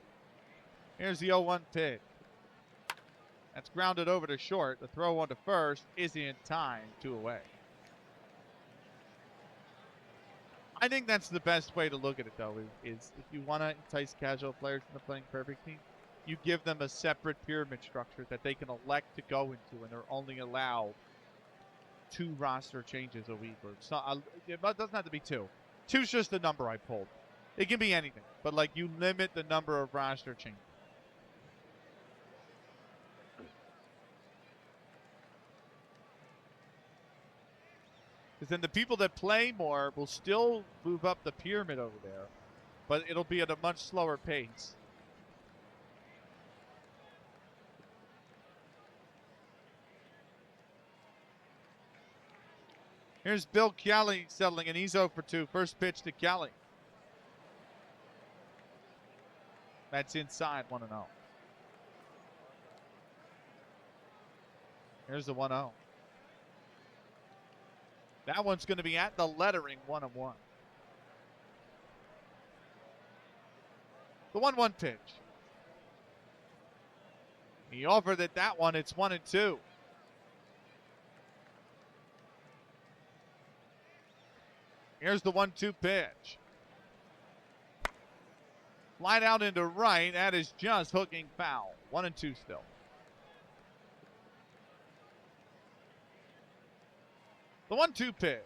Here's the 0-1 pitch. That's grounded over to short. The throw on to first is in time, 2 away. I think that's the best way to look at it, though, is if you want to entice casual players into playing perfect team, you give them a separate pyramid structure that they can elect to go into, and they're only allowed 2 roster changes a week. It doesn't have to be 2. 2's just the number I pulled. It can be anything, but like, you limit the number of roster changes. Because then the people that play more will still move up the pyramid over there, but it'll be at a much slower pace. Here's Bill Kelly settling, and he's 0 for 2. First pitch to Kelly. That's inside 1-0. Here's the 1-0. That one's going to be at the lettering, 1-1. The 1-1 pitch. He offered it that one. It's 1-2. Here's the 1-2 pitch. Flied out into right. That is just hooking foul. 1-2 still. The 1-2 pitch.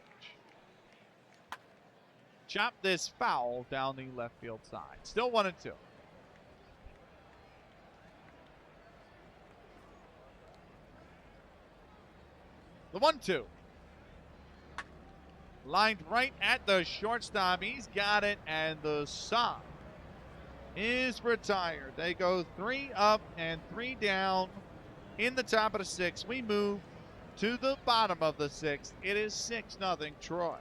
Chop this foul down the left field side. Still 1-2. The 1-2. Lined right at the shortstop. He's got it, and the side is retired. They go 3 up and 3 down in the top of the 6th. We move to the bottom of the 6th. It is 6-0 Troy.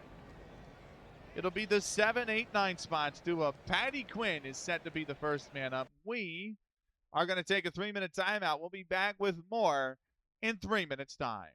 It'll be the 7, 8, 9 spots. Patty Quinn is set to be the first man up. We are going to take a 3-minute timeout. We'll be back with more in 3 minutes' time.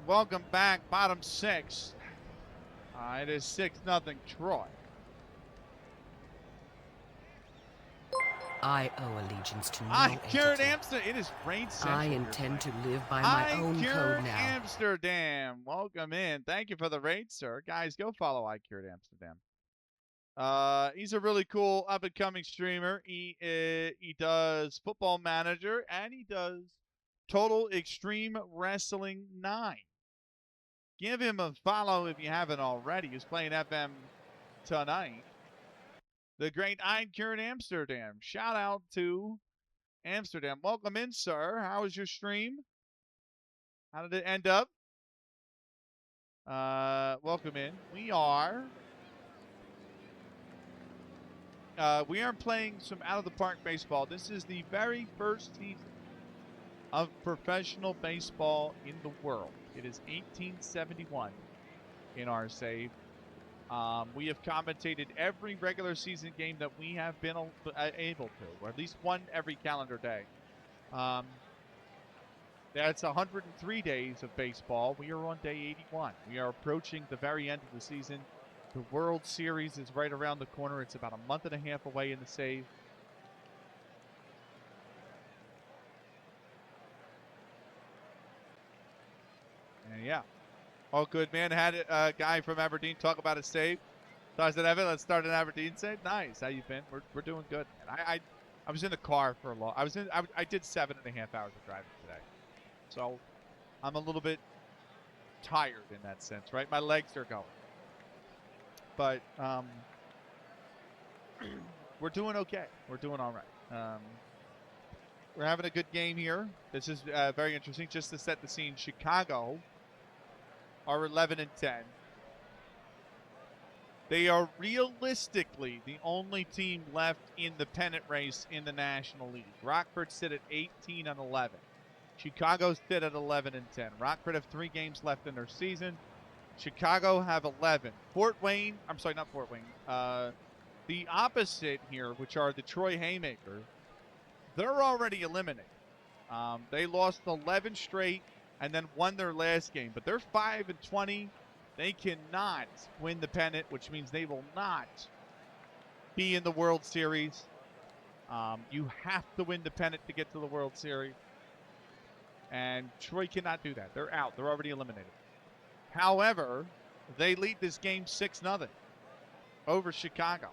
Welcome back, bottom 6. It is 6-0 Troy. I owe allegiance to no I cured entity. Amsterdam. It is rain central. I intend to live by my own code now. Amsterdam. Welcome in. Thank you for the raid, sir. Guys, go follow I cured Amsterdam. He's a really cool up and coming streamer. He does Football Manager and he does Total Extreme Wrestling 9. Give him a follow if you haven't already. He's playing FM tonight. The great Eidkern Amsterdam. Shout out to Amsterdam. Welcome in, sir. How was your stream? How did it end up? Welcome in. We are playing some out of the park baseball. This is the very first season of professional baseball in the world. It is 1871 in our save. We have commentated every regular season game that we have been able to, or at least one every calendar day. That's 103 days of baseball. We are on day 81. We are approaching the very end of the season. The World Series is right around the corner. It's about a month and a half away in the save. And yeah, all good, man. Had a guy from Aberdeen talk about a save. So I said, Evan, let's start an Aberdeen save. Nice. How you been? We're doing good. And I was in the car for a long. I did 7.5 hours of driving today, so I'm a little bit tired in that sense, right? My legs are going, but we're doing okay. We're doing all right. We're having a good game here. This is very interesting. Just to set the scene, Chicago are 11-10. They are realistically the only team left in the pennant race in the National League. Rockford sit at 18-11. Chicago sit at 11-10. Rockford have 3 games left in their season. Chicago have 11. Fort Wayne, I'm sorry, not Fort Wayne. The opposite here, which are the Troy Haymakers, they're already eliminated. They lost 11 straight and then won their last game, but they're 5-20. They cannot win the pennant, which means they will not be in the World Series. You have to win the pennant to get to the World Series. And Troy cannot do that. They're out. They're already eliminated. However, they lead this game 6-0 over Chicago.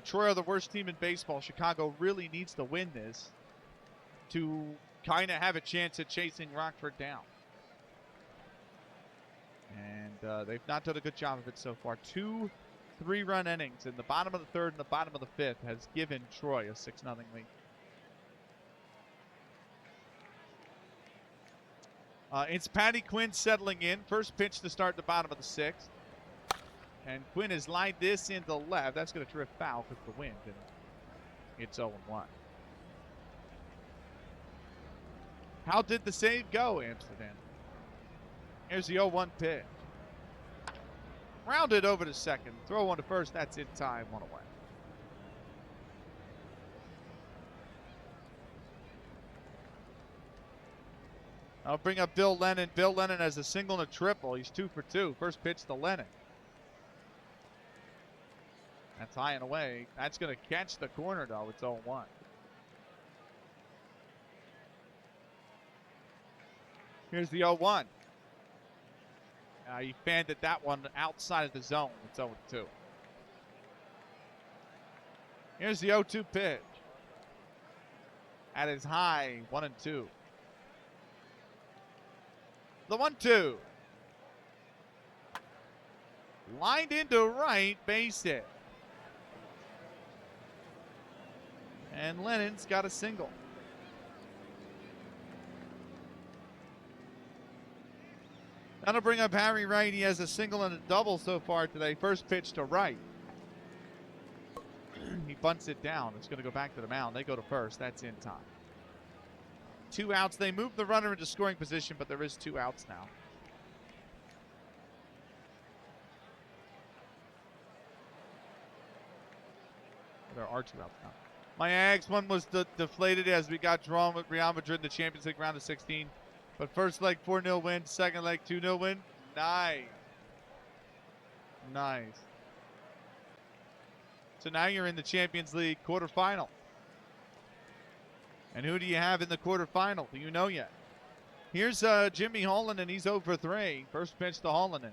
Troy are the worst team in baseball. Chicago really needs to win this to kind of have a chance at chasing Rockford down. And they've not done a good job of it so far. 2 3-run innings in the bottom of the third and the bottom of the fifth has given Troy a 6-0 lead. It's Patty Quinn settling in. First pitch to start the bottom of the 6th. And Quinn has lined this into left. That's going to drift foul because of the wind. And it's 0-1. How did the save go, Amsterdam? Here's the 0-1 pitch. Rounded over to second. Throw one to first. That's in time. 1 away. I'll bring up Bill Lennon. Bill Lennon has a single and a triple. He's 2 for 2. First pitch to Lennon. That's high and away. That's going to catch the corner, though. It's 0-1. Here's the 0-1. He fanned at that one outside of the zone. It's 0-2. Here's the 0-2 pitch. At his high, 1-2. The 1-2. Lined into right, base hit. And Lennon's got a single. That'll bring up Harry Wright. He has a single and a double so far today. First pitch to Wright. He bunts it down. It's going to go back to the mound. They go to first. That's in time. 2 outs. They move the runner into scoring position, but there is 2 outs now. There are 2 outs now. My Ags one was deflated as we got drawn with Real Madrid in the Champions League round of 16. But first leg 4-0 win, second leg 2-0 win. Nice. Nice. So now you're in the Champions League quarterfinal. And who do you have in the quarterfinal? Do you know yet? Here's Jimmy Holland, and he's 0 for 3. First pitch to Holland.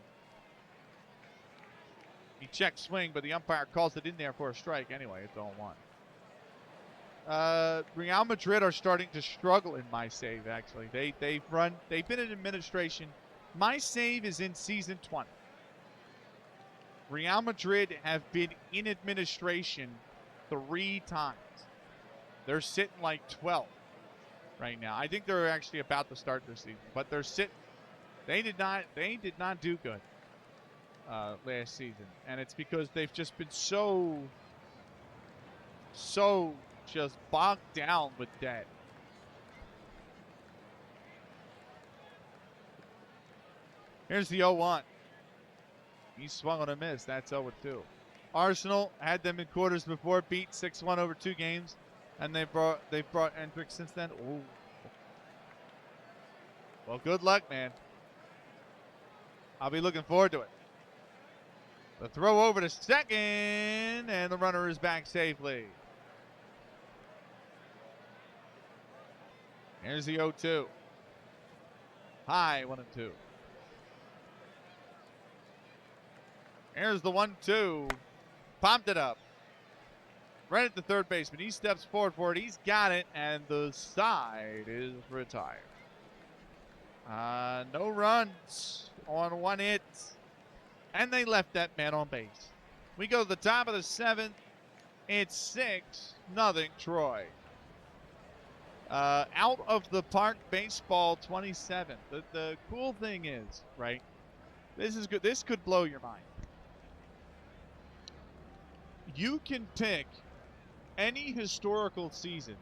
He checked swing, but the umpire calls it in there for a strike. Anyway, it's 0-1. Real Madrid are starting to struggle in my save, actually. They've been in administration. My save is in season 20. Real Madrid have been in administration 3 times. They're sitting like 12 right now. I think they're actually about to start their season, but they're sitting. They did not do good last season, and it's because they've just been so just bogged down with debt. Here's the 0-1. He swung on a miss. That's 0-2. Arsenal had them in quarters before, beat 6-1 over 2 games, and they've brought Endrick since then. Ooh. Well, good luck, man. I'll be looking forward to it. The throw over to second, and the runner is back safely. Here's the 0-2. High, 1-2. Here's the 1-2. Popped it up. Right at the third baseman. He steps forward for it. He's got it, and the side is retired. No runs on 1 hit. And they left that man on base. We go to the top of the 7th. It's 6-0 Troy. Out of the park baseball 27. The cool thing is, right? This is good. This could blow your mind. You can pick any historical season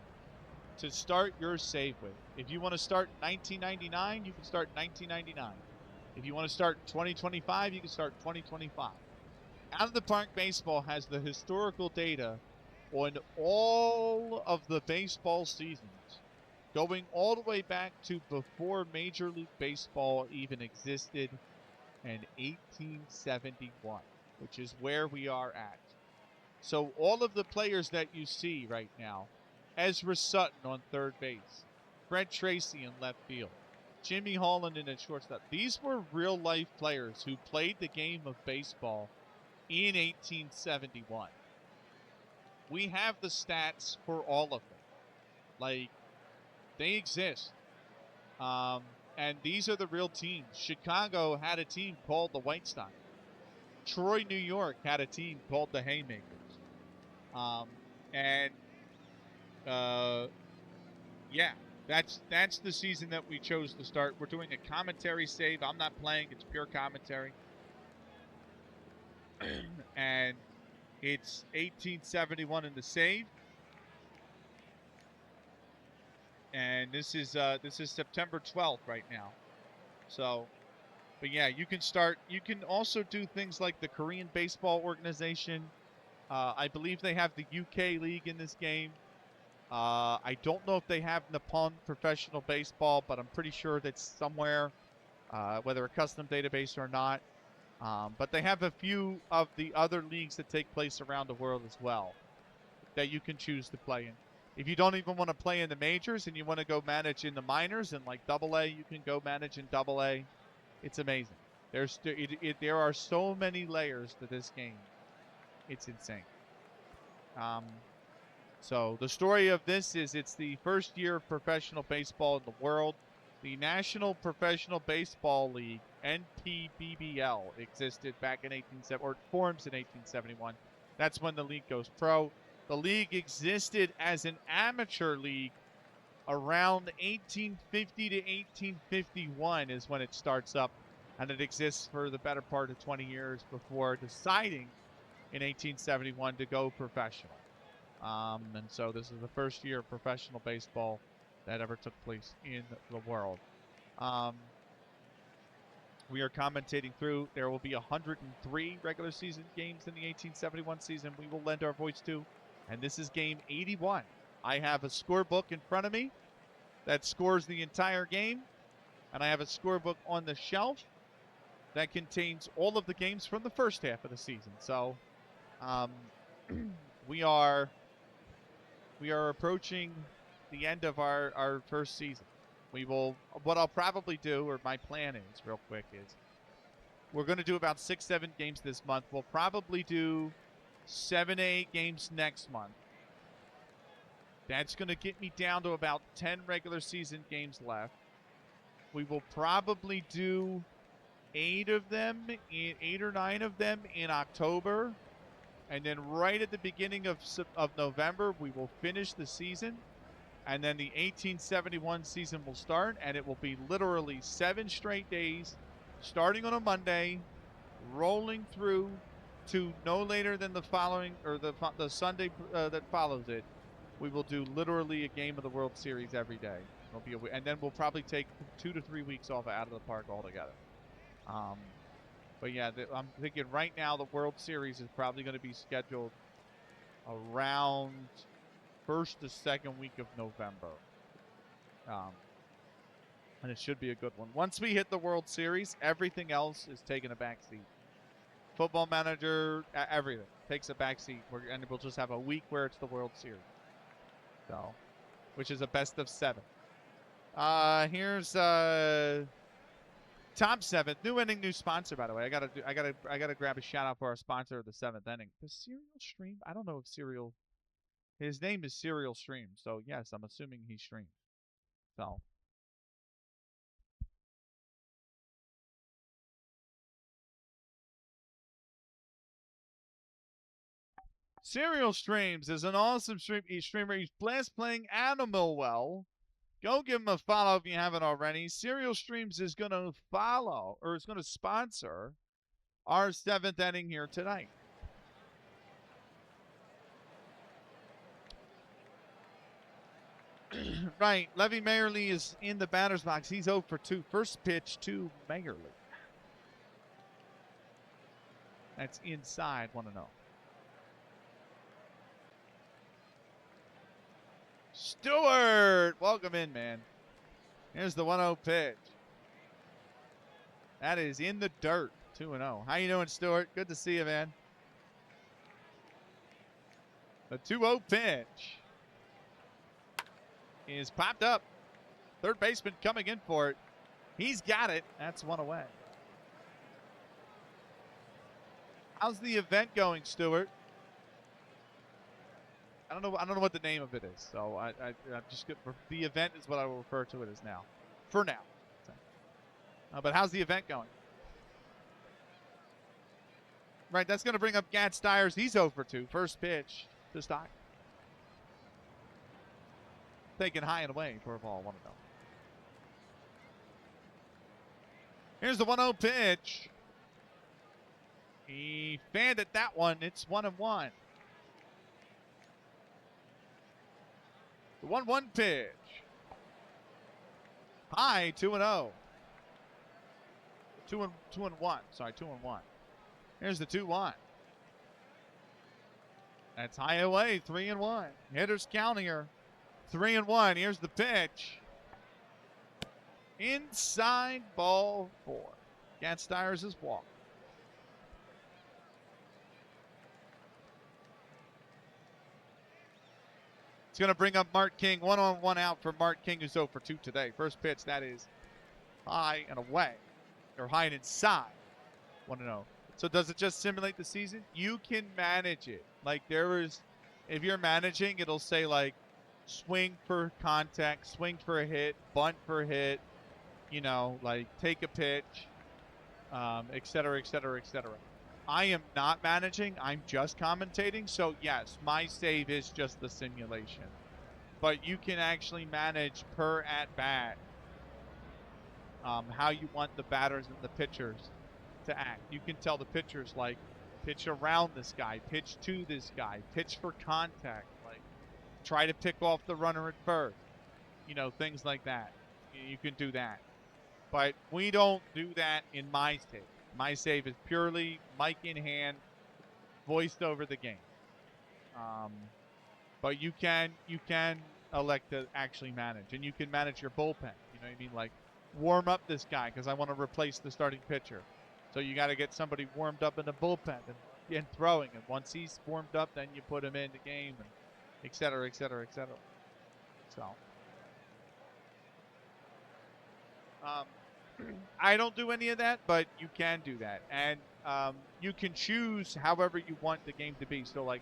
to start your save with. If you want to start 1999, you can start 1999. If you want to start 2025, you can start 2025. Out of the Park Baseball has the historical data on all of the baseball seasons, going all the way back to before Major League Baseball even existed in 1871, which is where we are at. So all of the players that you see right now, Ezra Sutton on third base, Fred Tracy in left field, Jimmy Holland in at shortstop. These were real-life players who played the game of baseball in 1871. We have the stats for all of them. Like, they exist. And these are the real teams. Chicago had a team called the White Stockings. Troy, New York had a team called the Haymakers. Yeah, that's the season that we chose to start. We're doing a commentary save. I'm not playing. It's pure commentary. And it's 1871 in the save. And this is September 12th right now. So, but yeah, you can start. You can also do things like the Korean Baseball Organization. I believe they have the UK League in this game. I don't know if they have Nippon Professional Baseball, but I'm pretty sure that's somewhere, whether a custom database or not. But they have a few of the other leagues that take place around the world as well that you can choose to play in. If you don't even want to play in the majors and you want to go manage in the minors and like AA, you can go manage in AA. It's amazing. There are so many layers to this game. It's insane. So the story of this is it's the first year of professional baseball in the world. The National Professional Baseball League, NPBBL, existed back in 1870, or forms in 1871. That's when the league goes pro. The league existed as an amateur league around 1850 to 1851 is when it starts up, and it exists for the better part of 20 years before deciding in 1871 to go professional. And so this is the first year of professional baseball that ever took place in the world. We are commentating through. There will be 103 regular season games in the 1871 season we will lend our voice to. And this is game 81. I have a scorebook in front of me that scores the entire game. And I have a scorebook on the shelf that contains all of the games from the first half of the season. So we are approaching the end of our first season. What I'll probably do, or my plan is, real quick, is we're going to do about 6-7 games this month. We'll probably do 7 to 8 games next month. That's going to get me down to about 10 regular season games left. We will probably do 8 or 9 of them in October. And then right at the beginning of November, we will finish the season. And then the 1871 season will start, and it will be literally 7 straight days, starting on a Monday, rolling through to no later than the following, or the Sunday that follows it. We will do literally a game of the World Series every day. And then we'll probably take 2 to 3 weeks off out of the park altogether. But yeah, I'm thinking right now the World Series is probably going to be scheduled around first to second week of November. And it should be a good one. Once we hit the World Series, everything else is taking a back seat. Football Manager, everything takes a back seat. And we'll just have a week where it's the World Series. So, which is a best of 7. Here's top 7. New inning, new sponsor, by the way. I gotta grab a shout out for our sponsor of the 7th inning. The Serial Stream? I don't know if Serial. His name is Serial Stream, so yes, I'm assuming he streams. So. Serial Streams is an awesome streamer. He's blast playing Animal Well. Go give him a follow if you haven't already. Serial Streams is going to follow, or is going to sponsor our 7th inning here tonight. Right, Levy Mayerly is in the batter's box. He's 0 for 2. First pitch to Mayerly. That's inside, 1-0. Stewart, welcome in, man. Here's the 1-0 pitch. That is in the dirt, 2-0. How you doing, Stewart? Good to see you, man. The 2-0 pitch is popped up. Third baseman coming in for it. He's got it. That's 1 away. How's the event going, Stewart? I don't know what the name of it is, so I'm just good. The event is what I will refer to it as now, for now. But how's the event going? Right, that's going to bring up Gat Stiers. He's 0 for 2. First pitch to Stock. Taken high and away for a ball, 1-0. Here's the 1-0 pitch. He fanned at that one. It's 1-1. The 1-1 pitch. High, 2-0. 2-1. Sorry, 2-1. Here's the 2-1. That's high away, 3-1. Hitters counting her. 3-1. Here's the pitch. Inside, ball 4. Gat Stiers is walked. It's going to bring up Mark King. 1-on-1 out for Mark King, who's 0 for 2 today. First pitch, that is high and away. Or high and inside. 1-0. So does it just simulate the season? You can manage it. Like if you're managing, it'll say like swing for contact, swing for a hit, bunt for a hit, like take a pitch, et cetera, et cetera, et cetera. I am not managing. I'm just commentating. So, yes, my save is just the simulation. But you can actually manage per at-bat how you want the batters and the pitchers to act. You can tell the pitchers, like, pitch around this guy, pitch to this guy, pitch for contact, like, try to pick off the runner at first. Things like that. You can do that. But we don't do that in my save. My save is purely mic in hand, voiced over the game. But you can elect to actually manage, and you can manage your bullpen. You know what I mean? Like warm up this guy because I want to replace the starting pitcher. So you got to get somebody warmed up in the bullpen. And and throwing. And once he's warmed up, then you put him in the game, and et cetera, et cetera, et cetera. So, I don't do any of that, but you can do that. And you can choose however you want the game to be. So, like,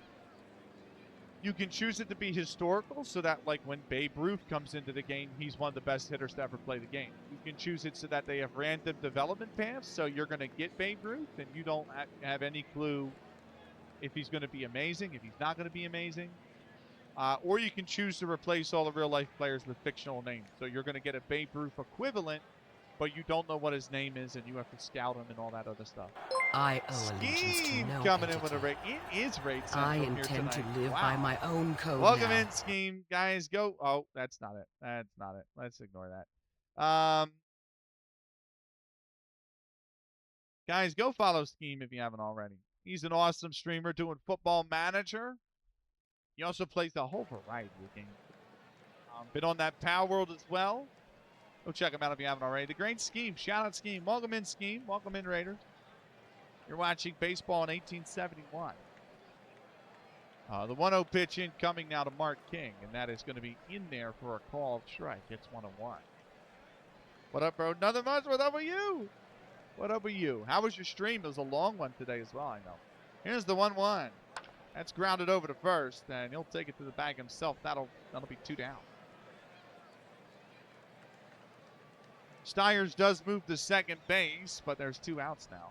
you can choose it to be historical so that, like, when Babe Ruth comes into the game, he's one of the best hitters to ever play the game. You can choose it so that they have random development paths, so you're going to get Babe Ruth, and you don't have any clue if he's going to be amazing, if he's not going to be amazing. Or you can choose to replace all the real-life players with fictional names. So you're going to get a Babe Ruth equivalent, but you don't know what his name is, and you have to scout him and all that other stuff. I owe allegiance to no coming entity. in with a rate. It is rate central I here intend tonight. to live Wow. by my own code Welcome now. in, Scheme. Guys, go. Oh, that's not it. That's not it. Let's ignore that. Guys, go follow Scheme if you haven't already. He's an awesome streamer doing Football Manager. He also plays a whole variety of games. Been on that Power World as well. Go check him out if you haven't already. The great Scheme. Shout out Scheme. Welcome in, Scheme. Welcome in, Raiders. You're watching baseball in 1871. The 1-0 pitch in coming now to Mark King, and that is going to be in there for a called strike. It's 1-1. What up, bro? Nothing much. What up with you? What up with you? How was your stream? It was a long one today as well, I know. Here's the 1-1. That's grounded over to first, and he'll take it to the bag himself. That'll be 2 down. Stiers does move to second base, but there's 2 outs now.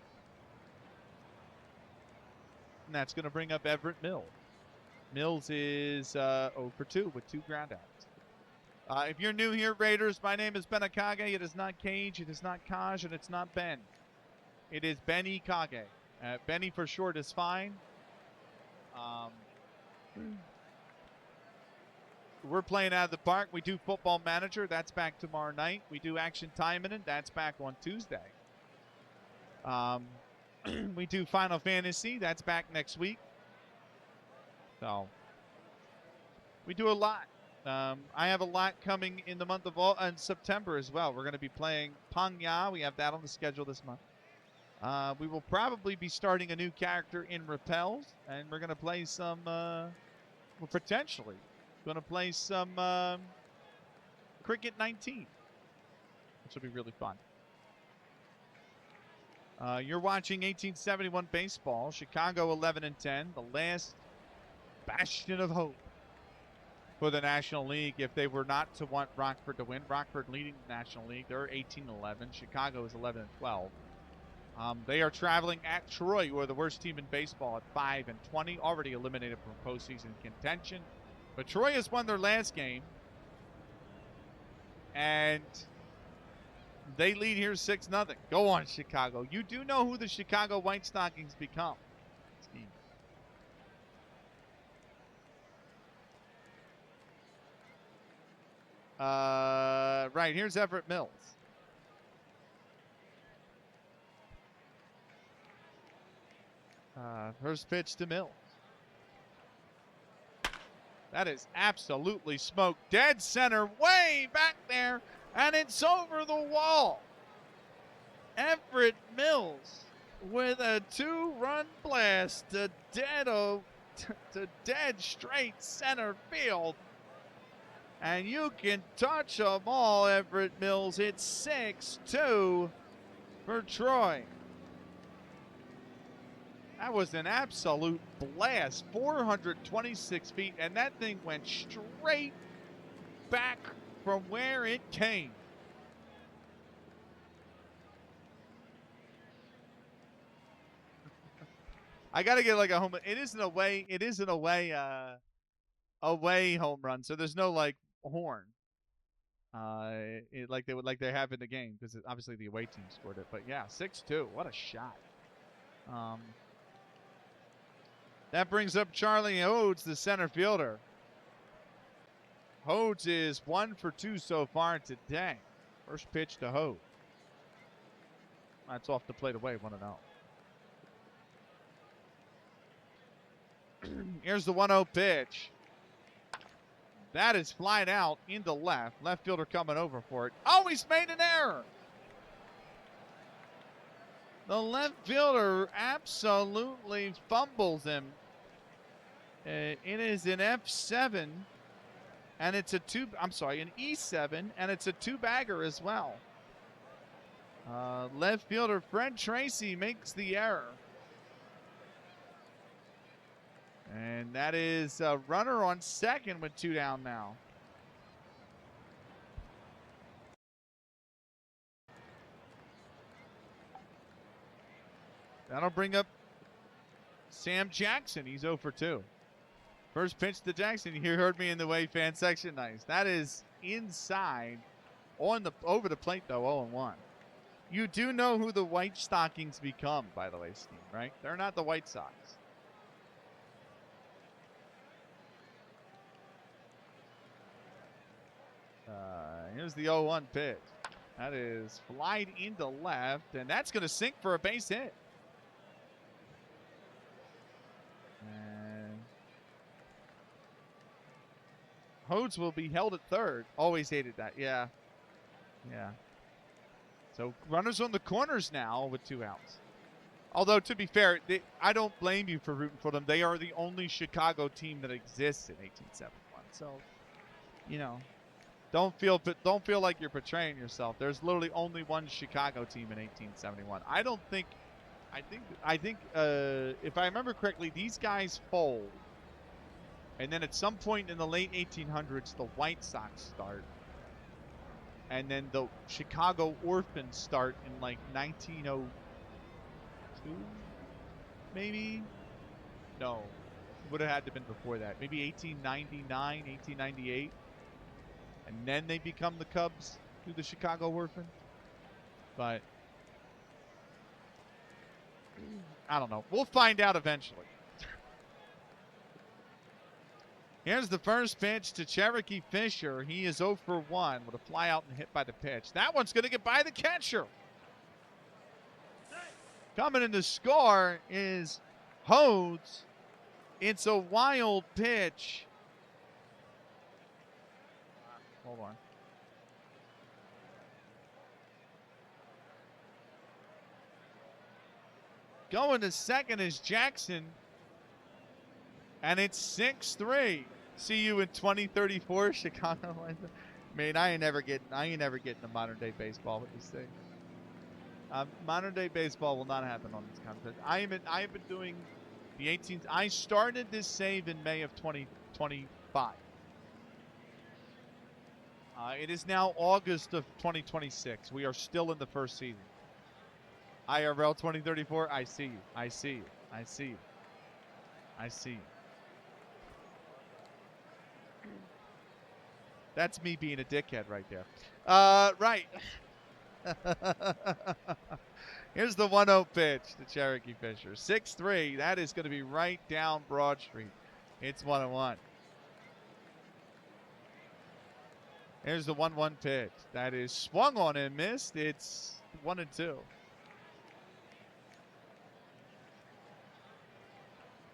And that's going to bring up Everett Mills. Mills is 0 for 2 with 2 groundouts. If you're new here, Raiders, my name is Ben Akage. It is not Cage, it is not Kaj, and it's not Ben. It is Benny Kage. Benny for short is fine. We're playing out of the park. We do Football Manager. That's back tomorrow night. We do Action Time In. That's back on Tuesday. We do Final Fantasy. That's back next week. So we do a lot. I have a lot coming in the month of September as well. We're going to be playing Pangya. We have that on the schedule this month. We will probably be starting a new character in Repels, and we're going to play some, well, potentially, going to play some Cricket 19, which will be really fun. You're watching 1871 baseball. Chicago 11-10, the last bastion of hope for the National League if they were not to want Rockford to win. Rockford leading the National League. They're 18-11. Chicago is 11-12. They are traveling at Troy, who are the worst team in baseball at 5-20, already eliminated from postseason contention. But Troy has won their last game, and they lead here 6-0. Go on, Chicago. You do know who the Chicago White Stockings become. Right, here's Everett Mills. First pitch to Mills. That is absolutely smoked. Dead center, way back there, and it's over the wall. Everett Mills with a 2-run blast to dead straight center field. And you can touch them all, Everett Mills. It's 6-2 for Troy. That was an absolute blast. 426 feet, and that thing went straight back from where it came. I got to get like a home. It is an away home run, so there's no like horn. Like they have in the game, because obviously the away team scored it. But yeah, 6-2. What a shot. That brings up Charlie Hodes, the center fielder. Hodes is 1 for 2 so far today. First pitch to Hodes. That's off the plate away, 1-0. Here's the 1-0 pitch. That is flied out into left. Left fielder coming over for it. Oh, he's made an error. The left fielder absolutely fumbles him. It is an F7, and it's an E7, and it's a two-bagger as well. Left fielder Fred Tracy makes the error. And that is a runner on second with two down now. That'll bring up Sam Jackson. He's 0 for 2. First pitch to Jackson. You heard me in the Wave fan section. Nice. That is inside. Over the plate, though, 0-1. You do know who the White Stockings become, by the way, Steve, right? They're not the White Sox. Here's the 0-1 pitch. That is flied into left, and that's going to sink for a base hit. And Hodes will be held at third. Always hated that. Yeah. Yeah. So runners on the corners now with 2 outs. Although, to be fair, I don't blame you for rooting for them. They are the only Chicago team that exists in 1871. So, you know, don't feel like you're portraying yourself. There's literally only one Chicago team in 1871. I think if I remember correctly, these guys fold. And then at some point in the late 1800s, the White Sox start. And then the Chicago Orphans start in like 1902, maybe? No, would have had to have been before that. Maybe 1899, 1898. And then they become the Cubs through the Chicago Orphans. But I don't know. We'll find out eventually. Here's the first pitch to Cherokee Fisher. He is 0 for 1 with a fly out and hit by the pitch. That one's going to get by the catcher. Coming in to score is Hodes. It's a wild pitch. Hold on. Going to second is Jackson. And it's 6-3. See you in 2034, Chicago. Man, I ain't never getting to modern day baseball with this thing. Modern day baseball will not happen on this contest. I have been doing the 18th. I started this save in May of 2025. It is now August of 2026. We are still in the first season. IRL 2034. I see you. I see you. I see you. I see you. That's me being a dickhead right there. Right. Here's the 1-0 pitch to Cherokee Fisher. 6-3. That is going to be right down Broad Street. It's 1-1. Here's the 1-1 pitch. That is swung on and missed. It's 1-2.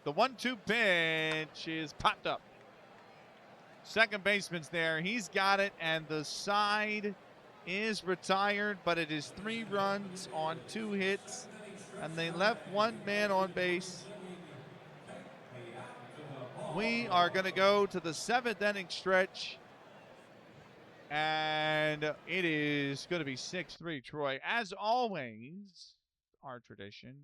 The 1-2 pitch is popped up. Second baseman's there. He's got it, and the side is retired, but it is 3 runs on 2 hits, and they left 1 man on base. We are going to go to the 7th inning stretch, and it is going to be 6-3, Troy. As always, our tradition,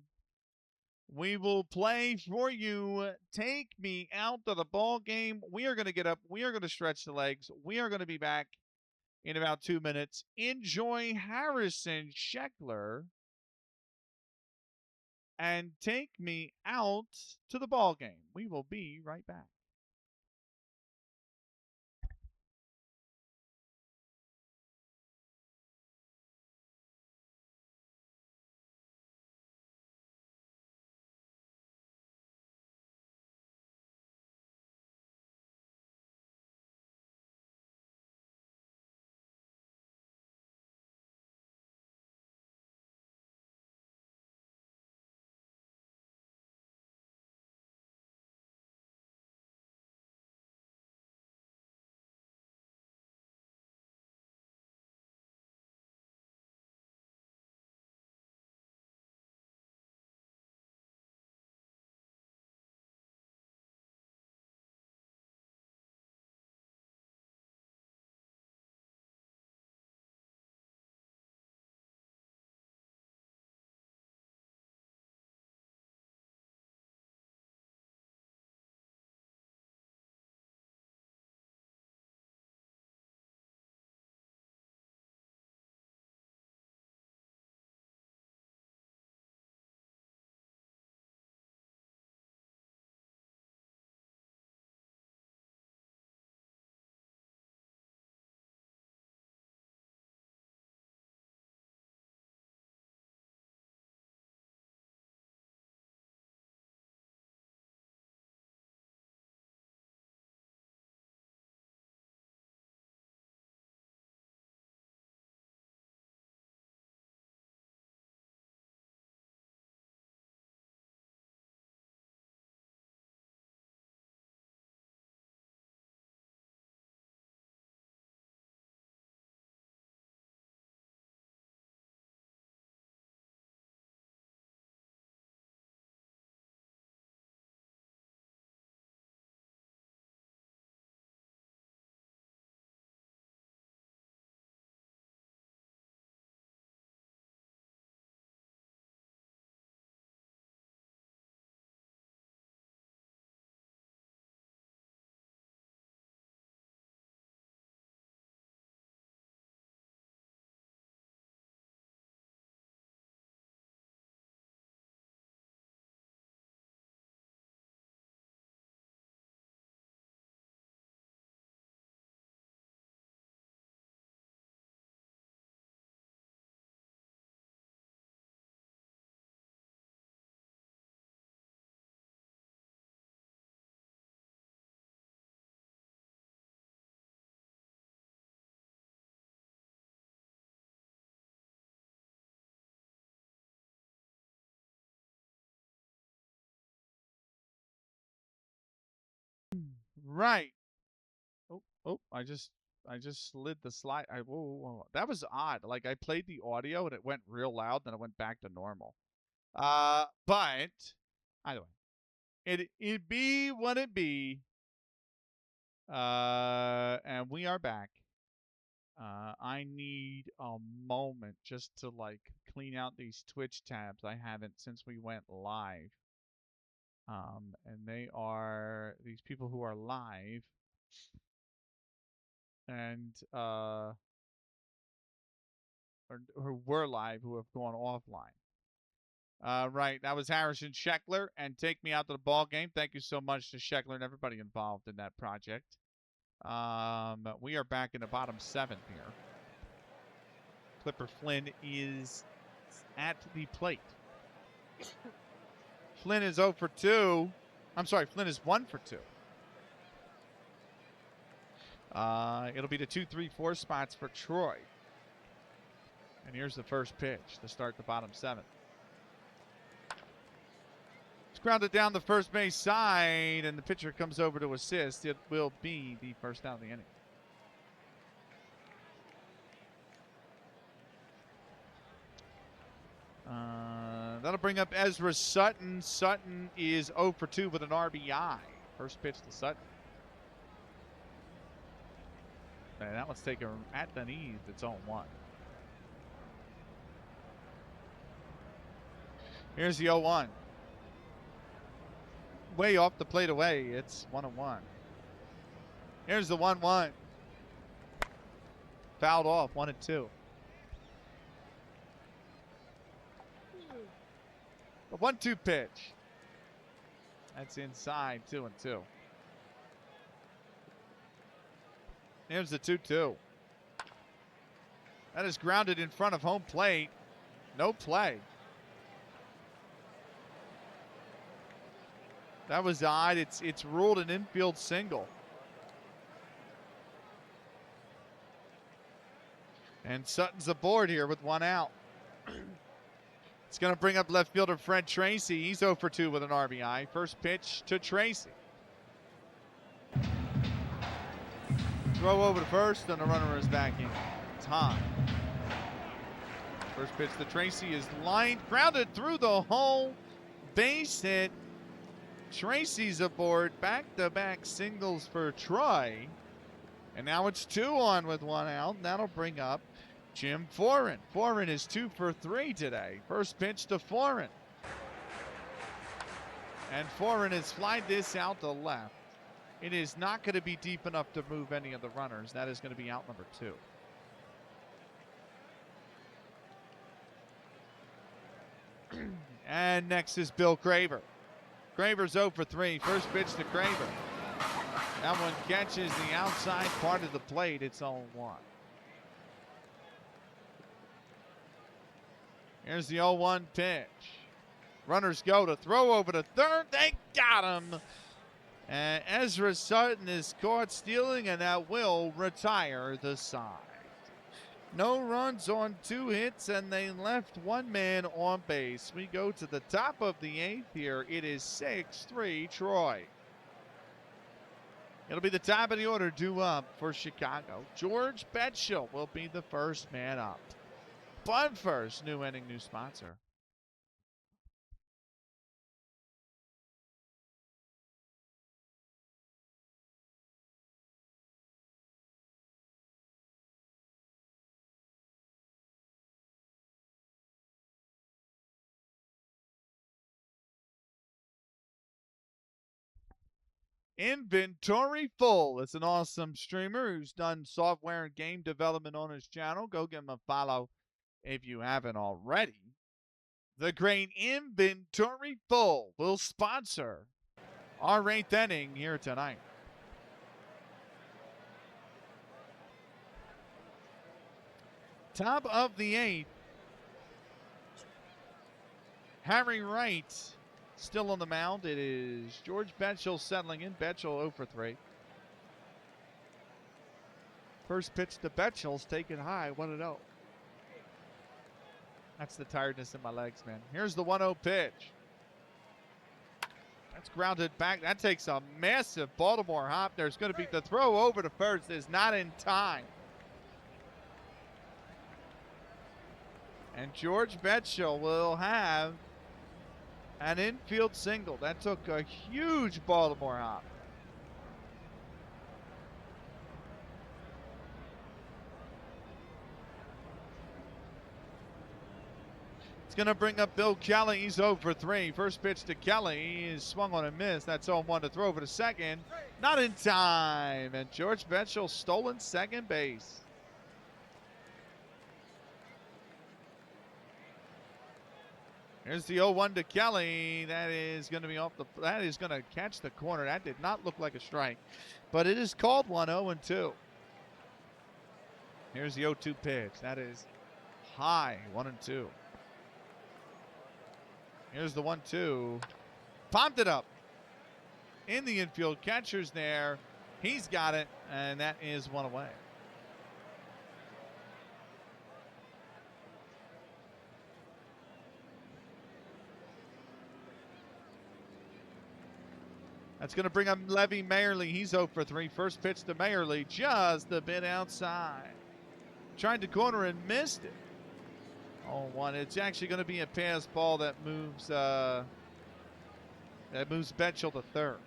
we will play for you. Take me out to the ball game. We are going to get up. We are going to stretch the legs. We are going to be back in about 2 minutes. Enjoy Harrison Scheckler and take me out to the ball game. We will be right back. Right. Oh, I just slid the slide. Whoa. That was odd. Like I played the audio and it went real loud, then it went back to normal. But either way, it be what it be. And we are back. I need a moment just to like clean out these Twitch tabs. I haven't since we went live. And they are these people who are live and or who were live who have gone offline. Right, that was Harrison Scheckler and Take Me Out to the Ball Game. Thank you so much to Scheckler and everybody involved in that project. We are back in the bottom 7 here. Clipper Flynn is at the plate. Flynn is 0 for 2. I'm sorry, Flynn is 1 for 2. It'll be the 2, 3, 4 spots for Troy. And here's the first pitch to start the bottom 7. It's grounded down the first base side, and the pitcher comes over to assist. It will be the first out of the inning. That'll bring up Ezra Sutton. Sutton is 0 for 2 with an RBI. First pitch to Sutton. And that one's taken at the knees. It's 0-1. Here's the 0-1. Way off the plate away. It's 1-1. Here's the 1-1. Fouled off. 1-2. The 1-2 pitch. That's inside. 2-2. Here's the 2-2. That is grounded in front of home plate. No play. That was odd. It's ruled an infield single. And Sutton's aboard here with 1 out. It's going to bring up left fielder Fred Tracy. He's 0 for 2 with an RBI. First pitch to Tracy. Throw over to first, and the runner is back in time. First pitch to Tracy is lined, grounded through the hole. Base hit. Tracy's aboard. Back-to-back singles for Troy. And now it's 2 on with 1 out. That'll bring up Jim Foran. Foran is 2 for 3 today. First pitch to Foran. And Foran has flied this out to left. It is not going to be deep enough to move any of the runners. That is going to be out number 2. And next is Bill Craver. Craver's 0 for 3. First pitch to Craver. That one catches the outside part of the plate. It's 0-1. Here's the 0-1 pitch. Runners go to throw over to third. They got him. And Ezra Sutton is caught stealing, and that will retire the side. No runs on 2 hits, and they left 1 man on base. We go to the top of the 8th here. It is 6-3 Troy. It'll be the top of the order due up for Chicago. George Betchel will be the first man up. But first, new inning, new sponsor. Inventory Full. It's an awesome streamer who's done software and game development on his channel. Go give him a follow if you haven't already. The great Inventory Full will sponsor our 8th inning here tonight. Top of the 8th. Harry Wright still on the mound. It is George Betchel settling in. Betchel 0 for 3. First pitch to Betchel's taken high, 1-0. That's the tiredness in my legs, man. Here's the 1-0 pitch. That's grounded back. That takes a massive Baltimore hop. There's going to be the throw over to first is not in time. And George Betchell will have an infield single. That took a huge Baltimore hop. It's going to bring up Bill Kelly. He's 0 for 3. First pitch to Kelly. He is swung on a miss. That's 0-1 to throw over to second. Not in time. And George Betchell stolen second base. Here's the 0-1 to Kelly. That is going to be that is going to catch the corner. That did not look like a strike, but it is called 1-0-2. Here's the 0-2 pitch. That is high, 1-2. Here's the 1-2. Pumped it up. In the infield, catcher's there. He's got it, and that is one away. That's going to bring up Levy Mayerly. He's 0 for 3. First pitch to Mayerly, just a bit outside. Tried to corner and missed it. 0-1. It's actually going to be a pass ball that moves Betchell to third.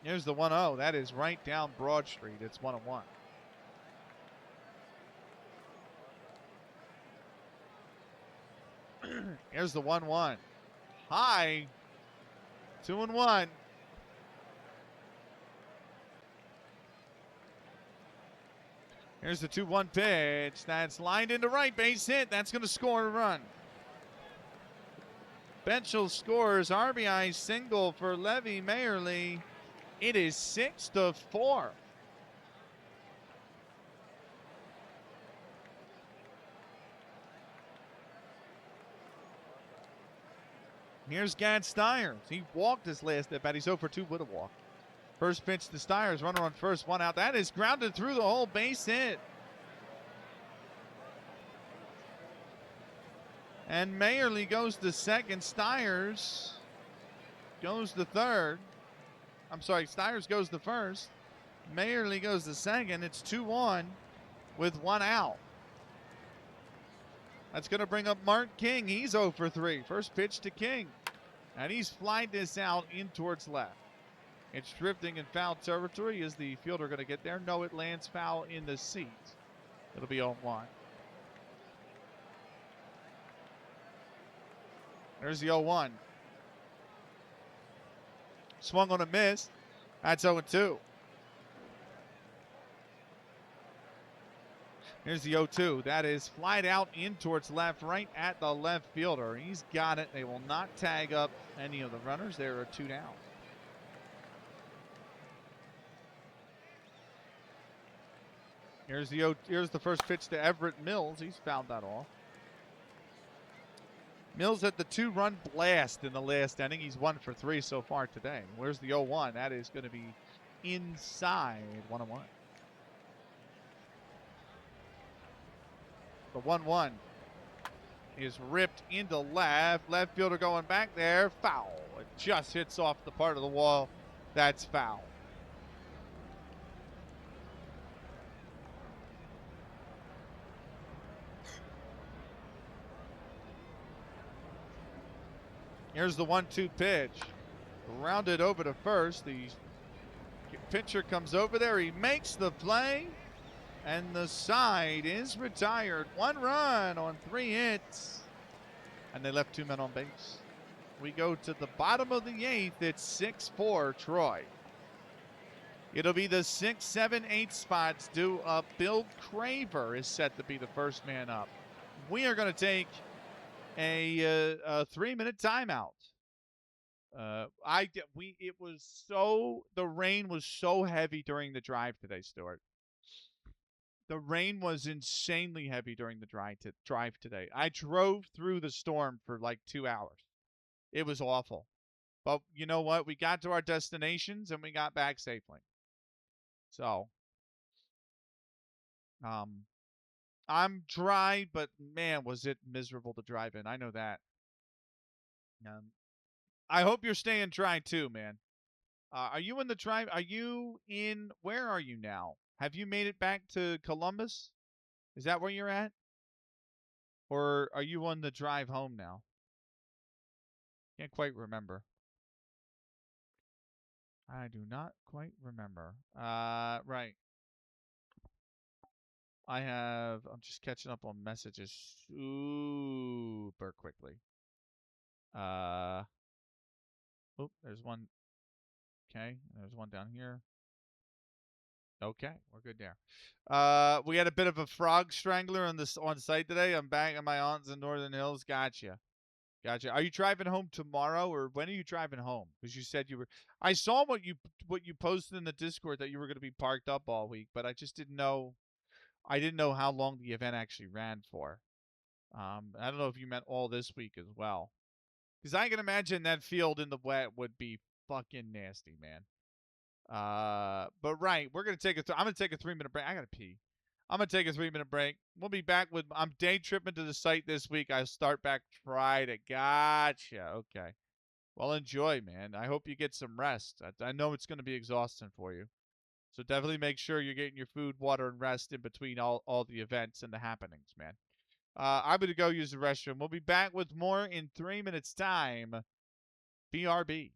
Here's the 1-0. That is right down Broad Street. It's 1-1. Here's the 1-1. High. 2-1. Here's the 2-1 pitch. That's lined into right, base hit. That's going to score a run. Betchell scores RBI single for Levy Mayerly. It is 6-4. Here's Gad Stiers. He walked his last at bat. He's 0 for 2 with a walk. First pitch to Stiers. Runner on first, one out. That is grounded through the hole, base hit. And Mayerly goes to second. Stiers goes to third. I'm sorry, Stiers goes to first. Mayerly goes to second. It's 2-1 with one out. That's going to bring up Mark King. He's 0 for 3. First pitch to King. And he's flied this out in towards left. It's drifting in foul territory. Is the fielder going to get there? No, it lands foul in the seat. It'll be 0-1. There's the 0-1. Swung on a miss. That's 0-2. Here's the 0-2. That is flied out in towards left, right at the left fielder. He's got it. They will not tag up any of the runners. There are 2 down. Here's the first pitch to Everett Mills. He's fouled that off. Mills had the 2-run blast in the last inning. He's 1 for 3 so far today. Where's the 0-1? That is going to be inside 1-1. The 1-1 is ripped into left. Left fielder going back there. Foul. It just hits off the part of the wall. That's foul. Here's the 1-2 pitch. Rounded over to first. The pitcher comes over there. He makes the play. And the side is retired. 1 run on 3 hits. And they left 2 men on base. We go to the bottom of the 8th. It's 6-4 Troy. It'll be the 6, 7, 8 spots due up. Bill Craver is set to be the first man up. We are going to take a 3-minute timeout. The rain was so heavy during the drive today, Stuart. The rain was insanely heavy during the drive today. I drove through the storm for like 2 hours. It was awful. But you know what? We got to our destinations and we got back safely. So, I'm dry, but man, was it miserable to drive in. I know that. Um, I hope you're staying dry too, man. Are you in the drive? Are you in? Where are you now? Have you made it back to Columbus? Is that where you're at? Or are you on the drive home now? Can't quite remember. I do not quite remember. Right. I'm just catching up on messages super quickly. Uh, oh, there's one. Okay, there's one down here. Okay, we're good there. We had a bit of a frog strangler on site today. I'm back at my aunt's in Northern Hills. Gotcha. Gotcha. Are you driving home tomorrow, or when are you driving home? Because you said you were. I saw what you posted in the Discord that you were going to be parked up all week, but I just didn't know. I didn't know how long the event actually ran for. I don't know if you meant all this week as well. Because I can imagine that field in the wet would be fucking nasty, man. But right, we're gonna take I'm gonna take a 3-minute break. I gotta pee. I'm gonna take a 3-minute break. We'll be back with. I'm day tripping to the site this week. I start back Friday. Gotcha. Okay. Well, enjoy, man. I hope you get some rest. I know it's gonna be exhausting for you. So definitely make sure you're getting your food, water, and rest in between all the events and the happenings, man. I'm gonna go use the restroom. We'll be back with more in 3 minutes time. BRB.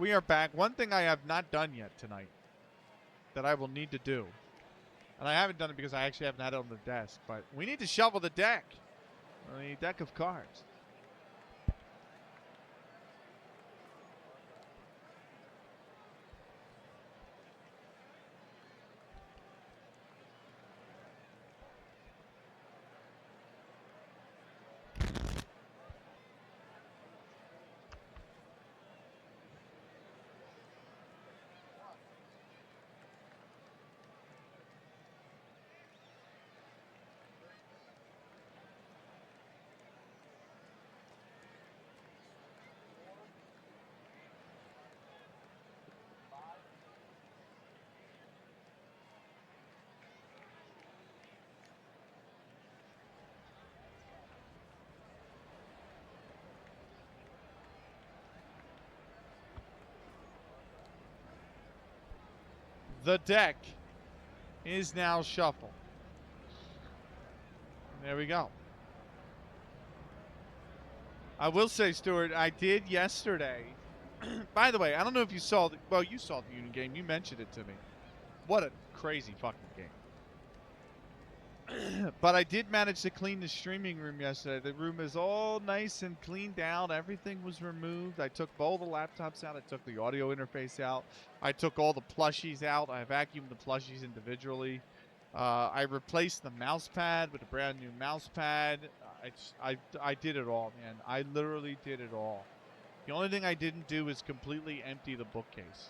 We are back. One thing I have not done yet tonight that I will need to do, and I haven't done it because I actually haven't had it on the desk, but we need to shovel the deck. The deck of cards. The deck is now shuffled. There we go. I will say, Stuart, I did yesterday. By the way, I don't know if you saw the, well, you saw the Union game. You mentioned it to me. What a crazy fucking game. But I did manage to clean the streaming room yesterday. The room is all nice and cleaned out. Everything was removed. I took both the laptops out. I took the audio interface out. I took all the plushies out. I vacuumed the plushies individually. I replaced the mouse pad with a brand new mouse pad. I did it all, man. I literally did it all. The only thing I didn't do is completely empty the bookcase.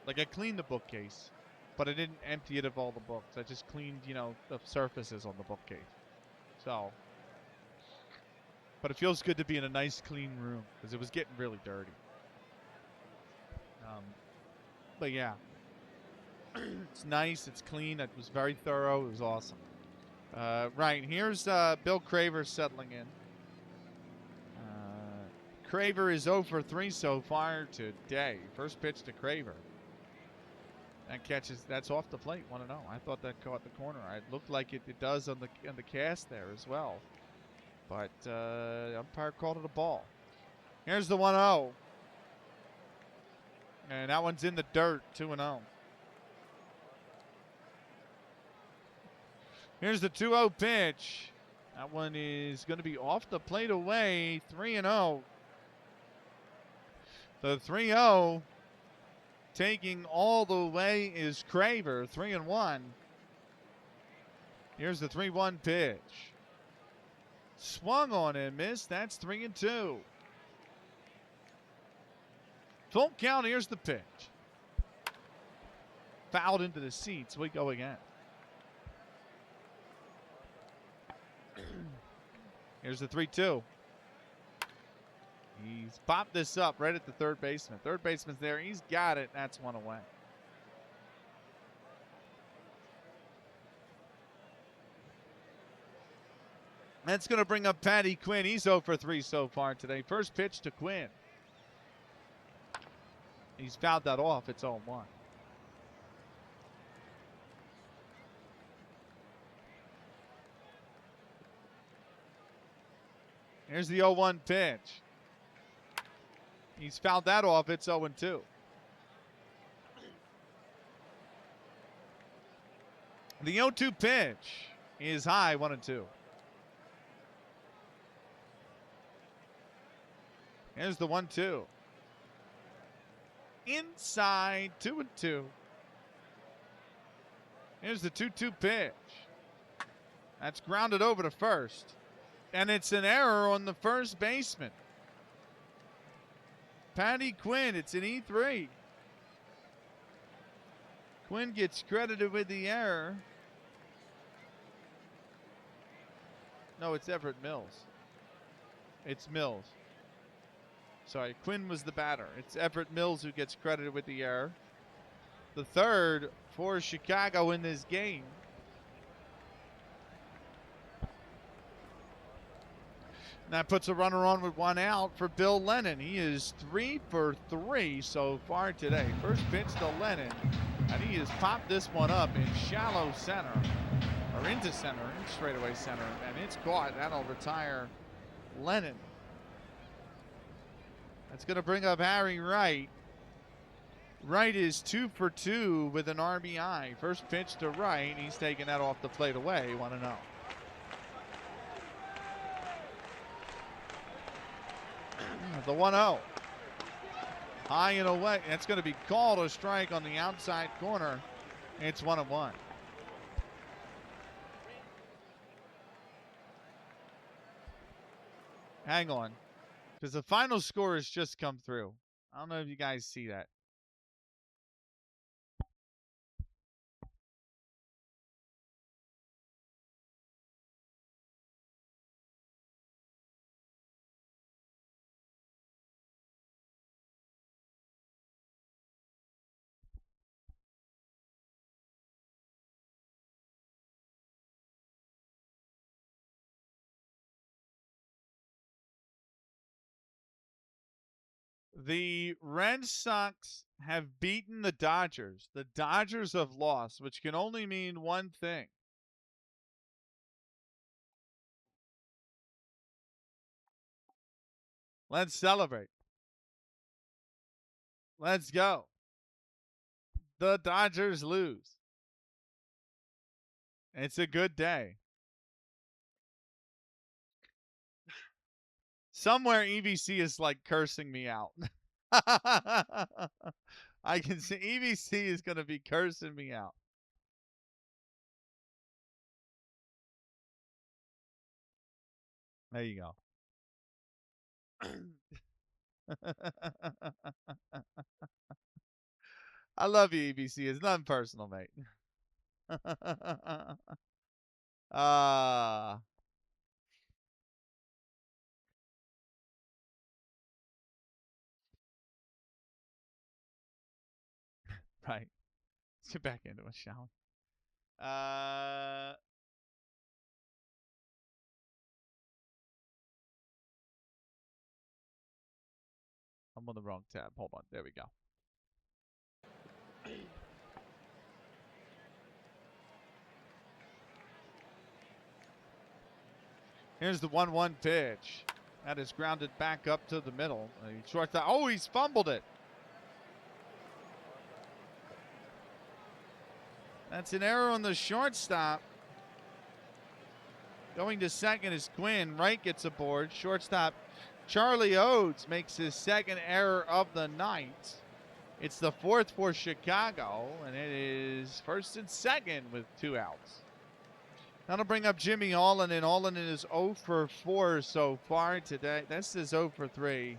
Like, I cleaned the bookcase, but I didn't empty it of all the books. I just cleaned, you know, the surfaces on the bookcase. So, but it feels good to be in a nice, clean room because it was getting really dirty. But yeah, it's nice. It's clean. It was very thorough. It was awesome. Right, here's Bill Craver settling in. Craver is 0 for 3 so far today. First pitch to Craver. That catches. That's off the plate. 1-0. I thought that caught the corner. It looked like it does on the cast there as well. But umpire called it a ball. Here's the 1-0. And that one's in the dirt. 2-0. Here's the 2-0 pitch. That one is going to be off the plate away. 3-0. The 3-0 taking all the way is Craver. 3-1. Here's the 3-1 pitch. Swung on and missed. That's 3-2. Full count. Here's the pitch. Fouled into the seats. We go again. Here's the 3-2. He's popped this up right at the third baseman. Third baseman's there. He's got it. That's one away. That's going to bring up Patty Quinn. He's 0 for 3 so far today. First pitch to Quinn. He's fouled that off. It's 0-1. Here's the 0-1 pitch. He's fouled that off. It's 0-2. The 0-2 pitch is high. 1-2. Here's the 1-2. Inside. 2-2. Here's the 2-2 pitch. That's grounded over to first. And it's an error on the first baseman. Patty Quinn, it's an E3. Quinn gets credited with the error. No, it's Everett Mills. It's Mills. Sorry, Quinn was the batter. It's Everett Mills who gets credited with the error. The third for Chicago in this game. That puts a runner on with one out for Bill Lennon. He is 3 for 3 so far today. First pitch to Lennon, and he has popped this one up in shallow center, or into center, in straightaway center, and it's caught. That'll retire Lennon. That's going to bring up Harry Wright. Wright is 2 for 2 with an RBI. First pitch to Wright. He's taking that off the plate away. 1-0. The 1-0. High and away. That's going to be called a strike on the outside corner. It's 1-1. Hang on. Because the final score has just come through. I don't know if you guys see that. The Red Sox have beaten the Dodgers. The Dodgers have lost, which can only mean one thing. Let's celebrate. Let's go. The Dodgers lose. It's a good day. Somewhere EVC is like cursing me out. I can see EVC is going to be cursing me out. There you go. I love you, EBC. It's nothing personal, mate. uh right. Let's get back into it, shall we? I'm on the wrong tab. Hold on. There we go. Here's the 1-1 pitch. That is grounded back up to the middle. Shortstop. Oh, he's fumbled it. That's an error on the shortstop. Going to second is Quinn. Wright gets aboard. Shortstop Charlie Oates makes his second error of the night. It's the fourth for Chicago, and it is first and second with 2 outs. That'll bring up Jimmy Holland, and Holland is 0 for 4 so far today. This is 0 for 3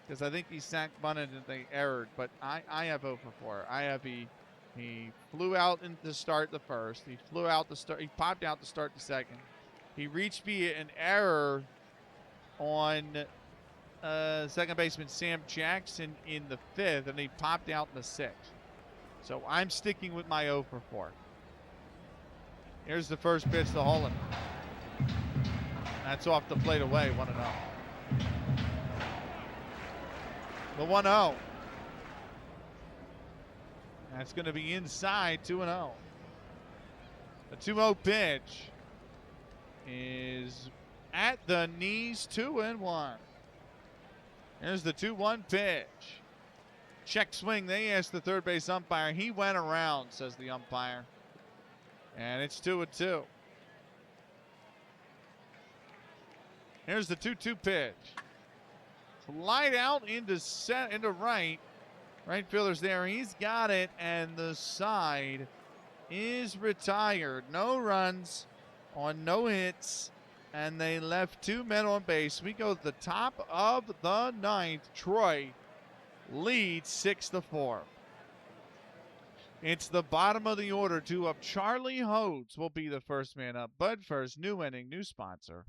because I think he sacked bunted and they erred, but I have 0 for 4. I have he flew out to start the first. He flew out to start. He popped out to start the second. He reached via an error on second baseman Sam Jackson in the 5th, and he popped out in the 6th. So I'm sticking with my 0 for 4. Here's the first pitch to Holland. That's off the plate away, 1-0. The 1-0. That's going to be inside, 2-0. The 2-0 pitch is at the knees, 2-1. There's the 2-1 pitch. Check swing. They asked the third base umpire. He went around, says the umpire. And it's 2-2. Here's the 2-2 pitch. Slide out into right. Right fielder's there. He's got it, and the side is retired. No runs on no hits, and they left 2 men on base. We go to the top of the 9th. Troy leads 6-4. It's the bottom of the order. 2 up. Charlie Hodes will be the first man up. But first, new inning, new sponsor.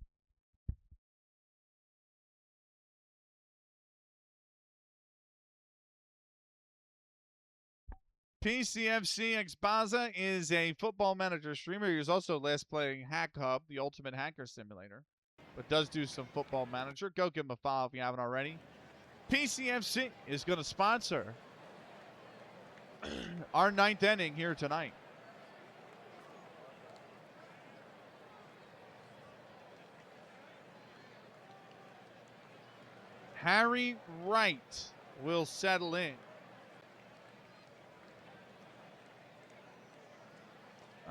PCFC Xbaza is a football manager streamer. He was also last playing Hack Hub, the ultimate hacker simulator, but does do some football manager. Go give him a follow if you haven't already. PCFC is going to sponsor our 9th inning here tonight. Harry Wright will settle in.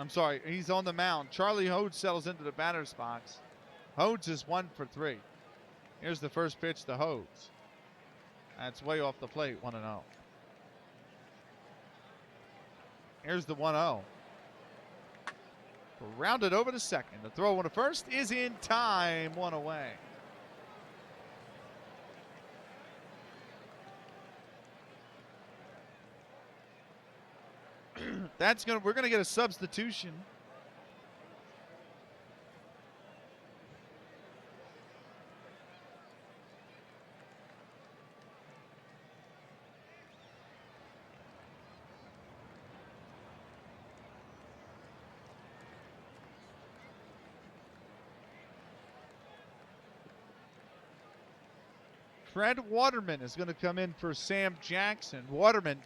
I'm sorry, he's on the mound. Charlie Hodes settles into the batter's box. Hodes is 1 for 3. Here's the first pitch to Hodes. That's way off the plate, 1-0. Here's the 1-0. Rounded over to second. The throw on to first is in time. 1 away. We're gonna get a substitution. Fred Waterman is going to come in for Sam Jackson. Waterman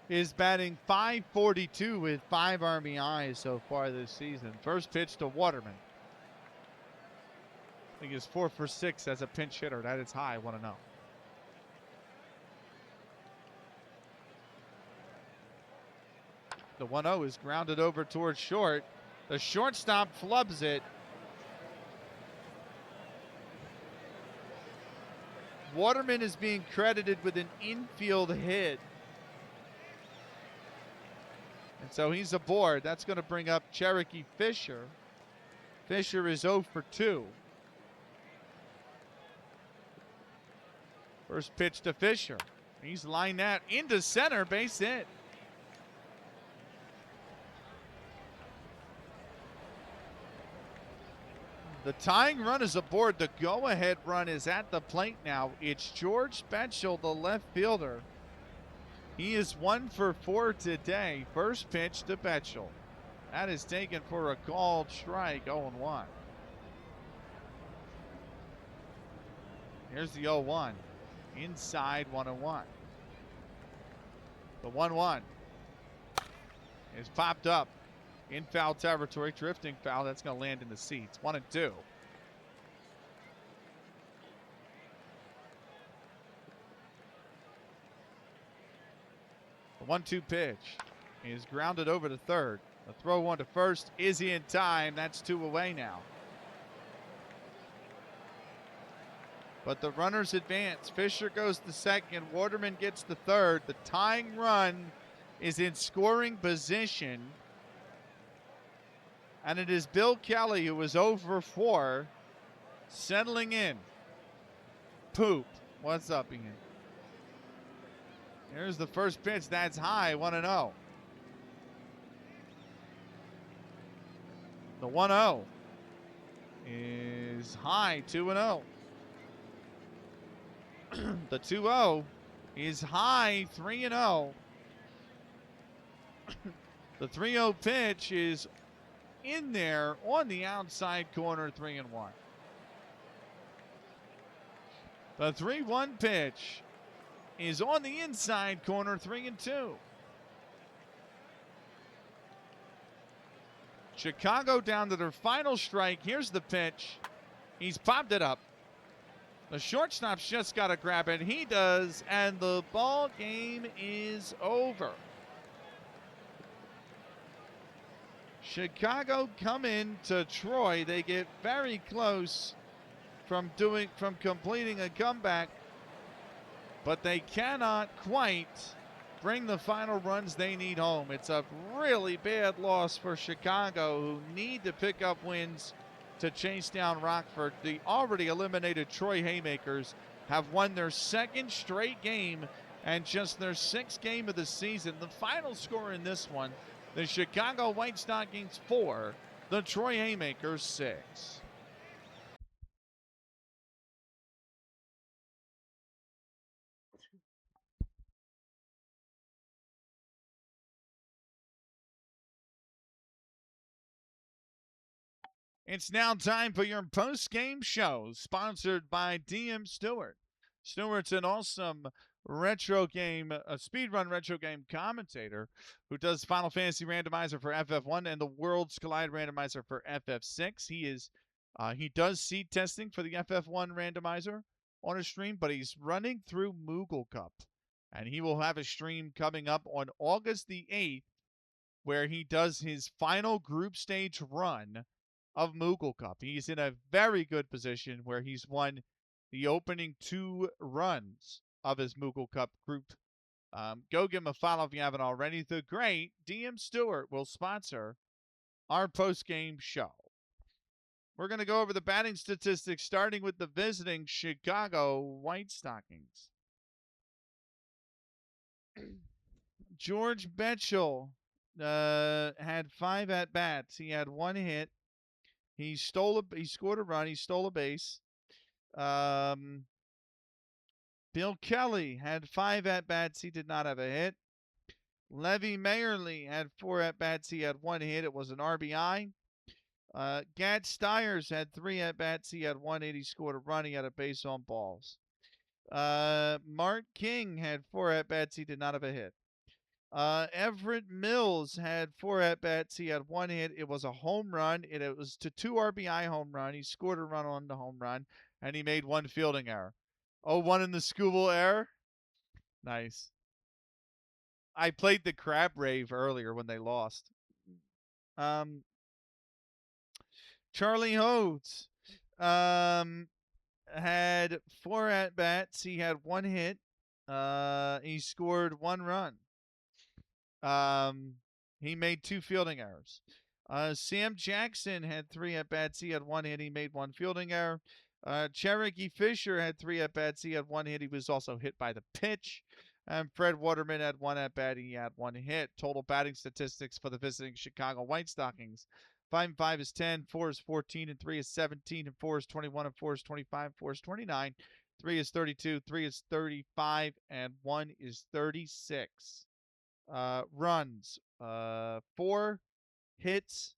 is batting .542 with 5 RBIs so far this season. First pitch to Waterman. I think he's 4 for 6 as a pinch hitter. That is high, 1-0. The 1-0 is grounded over towards short. The shortstop flubs it. Waterman is being credited with an infield hit. And so he's aboard. That's going to bring up Cherokee Fisher. Fisher is 0 for 2. First pitch to Fisher. He's lined that into center, base hit. The tying run is aboard. The go-ahead run is at the plate now. It's George Betchel, the left fielder. He is 1 for 4 today. First pitch to Betchel. That is taken for a called strike, 0-1. Here's the 0-1. Inside 1-1. The 1-1 is popped up. In foul territory, drifting foul. That's going to land in the seats. 1-2. The 1-2 pitch is grounded over to third. The throw 1 to first is in time. That's 2 away now. But the runners advance. Fisher goes to second. Waterman gets to third. The tying run is in scoring position. And it is Bill Kelly, who was 0 for 4, settling in. Poop. What's up, Ian? Here's the first pitch. That's high, 1-0. The 1-0 is high, 2-0. The 2-0 is high, 3-0. The 3-0 pitch is in there on the outside corner, 3-1. The 3-1 pitch is on the inside corner, 3-2. Chicago down to their final strike. Here's the pitch. He's popped it up. The shortstop's just got to grab it. He does, and the ball game is over. Chicago come into Troy. They get very close from completing a comeback, but they cannot quite bring the final runs they need home. It's a really bad loss for Chicago, who need to pick up wins to chase down Rockford. The already eliminated Troy Haymakers have won their 2nd straight game and just their 6th game of the season. The final score in this one, the Chicago White Stockings 4, the Troy Haymakers 6. It's now time for your post-game show, sponsored by DM Stewart. Stewart's an awesome retro game, a speedrun retro game commentator who does Final Fantasy Randomizer for FF1 and the Worlds Collide Randomizer for FF6. He does seed testing for the FF1 randomizer on a stream, but he's running through Moogle Cup, and he will have a stream coming up on August the 8th where he does his final group stage run of Moogle Cup. He's in a very good position where he's won the opening 2 runs of his Moogle Cup group. Go give him a follow if you haven't already. The great DM Stewart will sponsor our post-game show. We're going to go over the batting statistics, starting with the visiting Chicago White Stockings. George Betchel had 5 at-bats. He had 1 hit. He scored a run. He stole a base. Bill Kelly had 5 at-bats. He did not have a hit. Levy Mayerly had 4 at-bats. He had 1 hit. It was an RBI. Gad Stiers had 3 at-bats. He had 1 hit. He scored a run. He had a base on balls. Mark King had 4 at-bats. He did not have a hit. Everett Mills had 4 at-bats. He had 1 hit. It was a home run. It was to 2 RBI home run. He scored a run on the home run, and he made 1 fielding error. Oh, 1 in the Scooble error? Nice. I played the Crab Rave earlier when they lost. Charlie Hodes had 4 at-bats. He had 1 hit. He scored 1 run. He made 2 fielding errors. Sam Jackson had 3 at-bats. He had 1 hit. He made 1 fielding error. Cherokee Fisher had 3 at-bats. He had 1 hit. He was also hit by the pitch. And Fred Waterman had 1 at-bat. He had 1 hit. Total batting statistics for the visiting Chicago White Stockings. 5 and 5 is 10. 4 is 14. And 3 is 17. And 4 is 21. And 4 is 25. 4 is 29. 3 is 32. 3 is 35. And 1 is 36. Runs. 4 hits.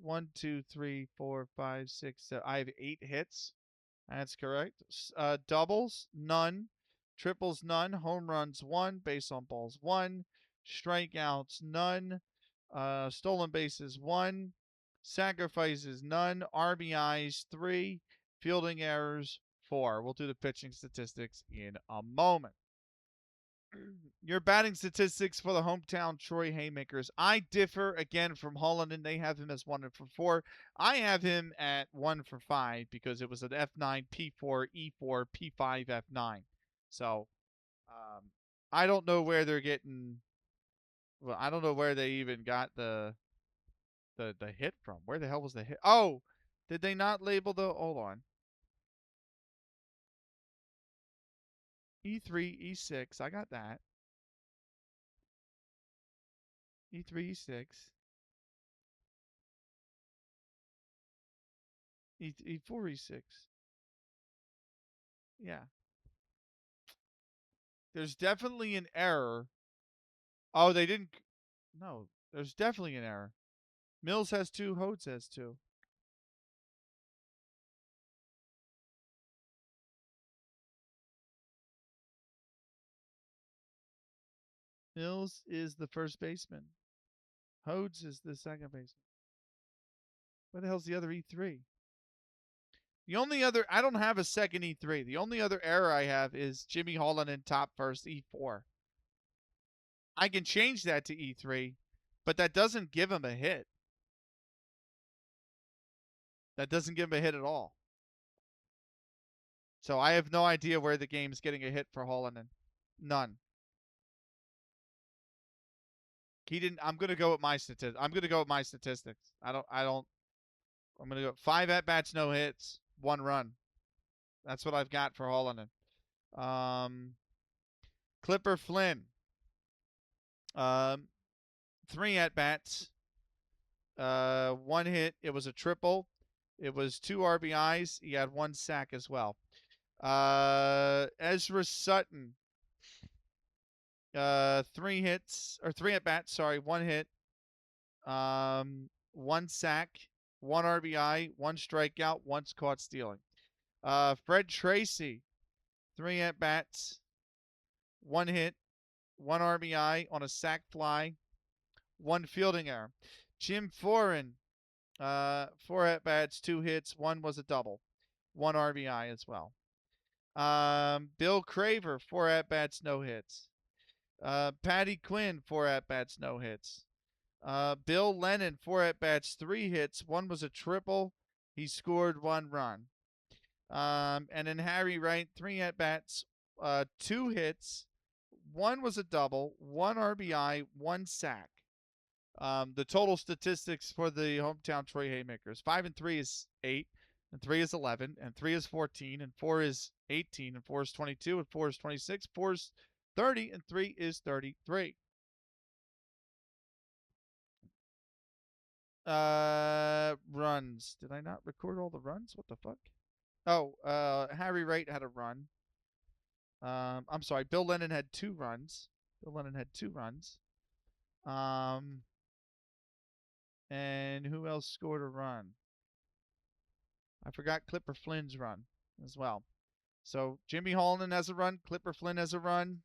1, 2, 3, 4, 5, 6, 7. I have 8 hits. That's correct. Doubles, none. Triples, none. Home runs, 1. Base on balls, 1. Strikeouts, none. Stolen bases, 1. Sacrifices, none. RBIs, 3. Fielding errors, 4. We'll do the pitching statistics in a moment. Your batting statistics for the hometown Troy Haymakers. I differ again from Holland, and they have him as 1 for 4. I have him at 1 for 5 because it was an F9, P4, E4, P5, F9. So I don't know where they're getting. Well, I don't know where they even got the hit from. Where the hell was the hit? Oh, did they not label the? Hold on. E3, E6. I got that. E3, E6. E4, E6. Yeah. There's definitely an error. Oh, they didn't. No, there's definitely an error. Mills has 2. Hodes has 2. Mills is the first baseman. Hodes is the second baseman. Where the hell's the other E3? The only other, I don't have a second E3. The only other error I have is Jimmy Holland in top first E4. I can change that to E3, but that doesn't give him a hit. That doesn't give him a hit at all. So I have no idea where the game's getting a hit for Holland. None. He didn't. I'm gonna go with my statistics. I'm gonna go with my statistics. I'm gonna go 5 at bats, no hits, 1 run. That's what I've got for Holland. Clipper Flynn. 3 at bats. 1 hit. It was a triple. It was 2 RBIs. He had 1 sack as well. Ezra Sutton. 3 hits or 3 at bats. Sorry, 1 hit. 1 sack, 1 RBI, 1 strikeout, 1 caught stealing. Fred Tracy, 3 at bats, 1 hit, 1 RBI on a sac fly, 1 fielding error. Jim Foran, 4 at bats, 2 hits, 1 was a double, 1 RBI as well. Bill Craver, 4 at bats, no hits. Patty Quinn, 4 at bats, no hits. Bill Lennon, 4 at-bats, 3 hits. 1 was a triple. He scored 1 run. And then Harry Wright, 3 at-bats, 2 hits. 1 was a double, 1 RBI, 1 sack. The total statistics for the hometown Troy Haymakers: 5 and 3 is 8, and 3 is 11, and 3 is 14, and 4 is 18, and 4 is 22, and 4 is 26, 4 is 30, and 3 is 33. Runs. Did I not record all the runs? What the fuck? Oh, Harry Wright had a run. I'm sorry. Bill Lennon had 2 runs. Bill Lennon had 2 runs. And who else scored a run? I forgot Clipper Flynn's run as well. So Jimmy Holland has a run. Clipper Flynn has a run.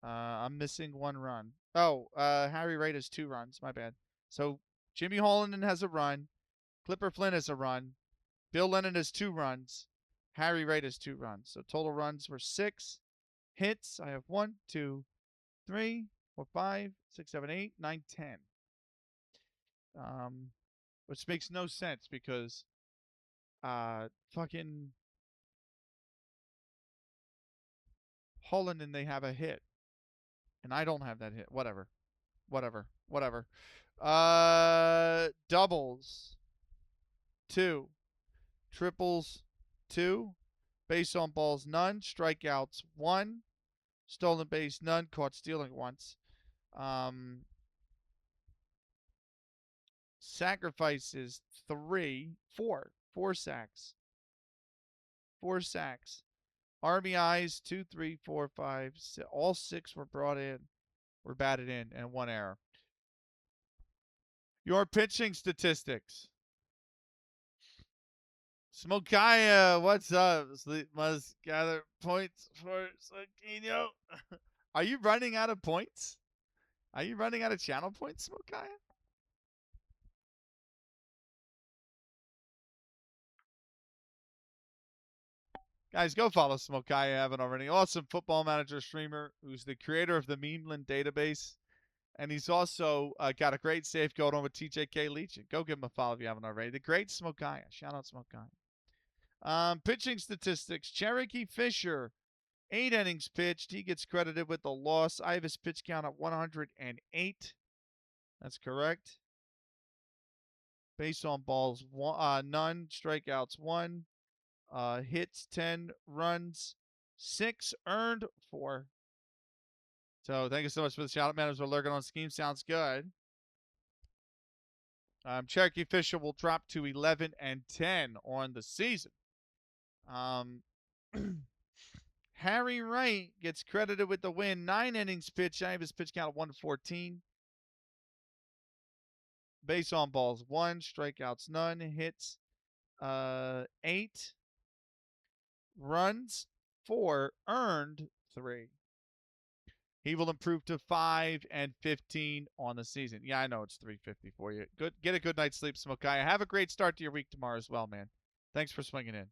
I'm missing 1 run. Oh, Harry Wright has 2 runs. My bad. So Jimmy Holland has a run. Clipper Flynn has a run. Bill Lennon has 2 runs. Harry Wright has 2 runs. So total runs were 6. Hits, I have 1, 2, 3, 4, 5, 6, 7, 8, 9, 10. Which makes no sense because fucking Holland and they have a hit. And I don't have that hit. Whatever. Doubles 2. Triples 2. Base on balls none. Strikeouts 1. Stolen base none. Caught stealing once. Sacrifices 4 sacks. 4 sacks. RBIs 2, 3, 4, 5, 6. All 6 were batted in, and 1 error. Your pitching statistics. Smokaya, what's up? Sleep must gather points for Saquinho. Are you running out of points? Are you running out of channel points, Smokaya? Guys, go follow Smokaya. Haven't already. Awesome football manager streamer who's the creator of the Memeland database. And he's also got a great safe going on with TJK Legion. Go give him a follow if you haven't already. The great Smokaya. Shout out Smokaya. Pitching statistics. Cherokee Fisher, 8 innings pitched. He gets credited with the loss. I have his pitch count at 108. That's correct. Base on balls, none. Strikeouts, 1. Hits, 10. Runs, 6. Earned, 4. So thank you so much for the shout out, man. As we're lurking on scheme, sounds good. Cherokee Fisher will drop to 11 and 10 on the season. Harry Wright gets credited with the win. 9 innings pitched. I have his pitch count of 114. Base on balls 1. Strikeouts none. Hits 8. Runs 4. Earned 3. He will improve to 5 and 15 on the season. Yeah, I know it's 350 for you. Good. Get a good night's sleep, Smokaya. Have a great start to your week tomorrow as well, man. Thanks for swinging in.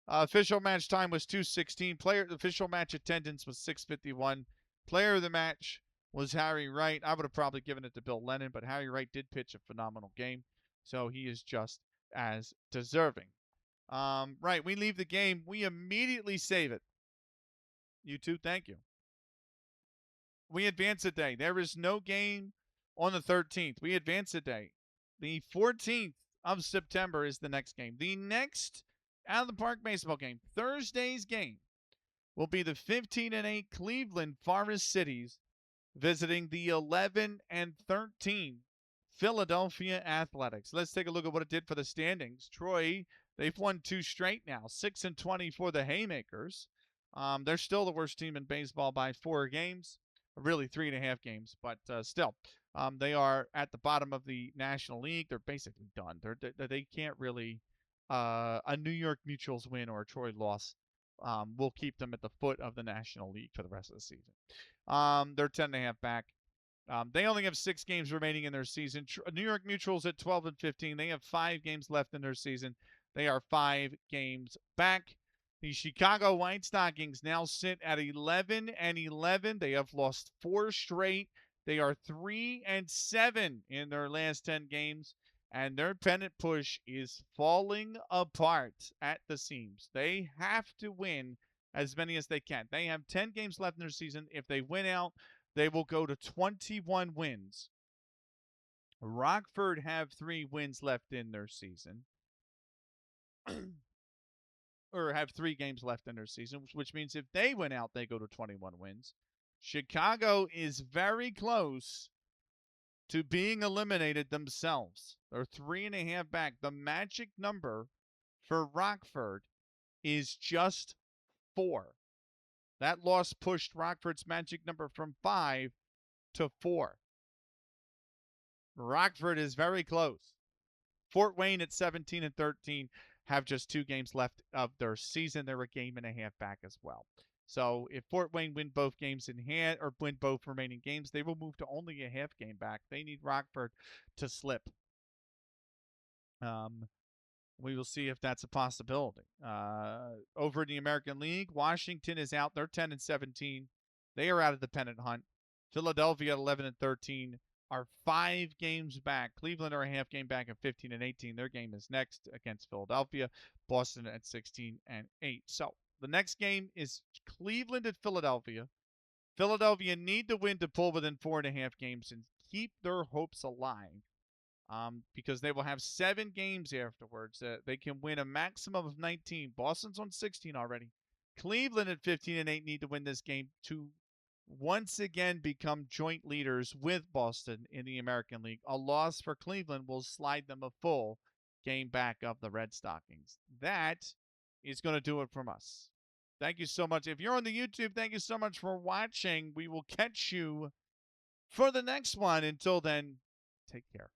Official match time was 2:16. Official match attendance was 651. Player of the match was Harry Wright. I would have probably given it to Bill Lennon, but Harry Wright did pitch a phenomenal game, so he is just as deserving. Right, we leave the game. We immediately save it. You too, thank you. We advance a day. There is no game on the 13th. We advance a day. The 14th of September is the next game. The next out of the park baseball game, Thursday's game, will be the 15 and 8 Cleveland Forest Cities visiting the 11 and 13 Philadelphia Athletics. Let's take a look at what it did for the standings. Troy, they've won 2 straight now, 6 and 20 for the Haymakers. They're still the worst team in baseball by 4 games. Really 3.5 games, but still, they are at the bottom of the National League. They're basically done. They can't really. A New York Mutual's win or a Troy loss will keep them at the foot of the National League for the rest of the season. They're 10.5 back. They only have 6 games remaining in their season. New York Mutual's at 12 and 15. They have 5 games left in their season. They are 5 games back. The Chicago White Stockings now sit at 11 and 11. They have lost 4 straight. They are 3-7 in their last 10 games, and their pennant push is falling apart at the seams. They have to win as many as they can. They have 10 games left in their season. If they win out, they will go to 21 wins. Rockford have 3 wins left in their season. Or have 3 games left in their season, which means if they win out, they go to 21 wins. Chicago is very close to being eliminated themselves. They're 3.5 back. The magic number for Rockford is just 4. That loss pushed Rockford's magic number from 5 to 4. Rockford is very close. Fort Wayne at 17-13 have just 2 games left of their season. They're a game and a half back as well. So if Fort Wayne win both games in hand or win both remaining games, they will move to only a half game back. They need Rockford to slip. We will see if that's a possibility. Over in the American League, Washington is out. They're 10-17. They are out of the pennant hunt. Philadelphia at 11-13 are 5 games back. Cleveland are a half game back at 15-18. Their game is next against Philadelphia. Boston at 16-8. So the next game is Cleveland at Philadelphia. Philadelphia need to win to pull within 4.5 games and keep their hopes alive. Because they will have 7 games afterwards. They can win a maximum of 19. Boston's on 16 already. Cleveland at 15-8 need to win this game to once again become joint leaders with Boston in the American League. A loss for Cleveland will slide them a full game back of the Red Stockings. That is going to do it from us. Thank you so much. If you're on the YouTube, thank you so much for watching. We will catch you for the next one. Until then, take care.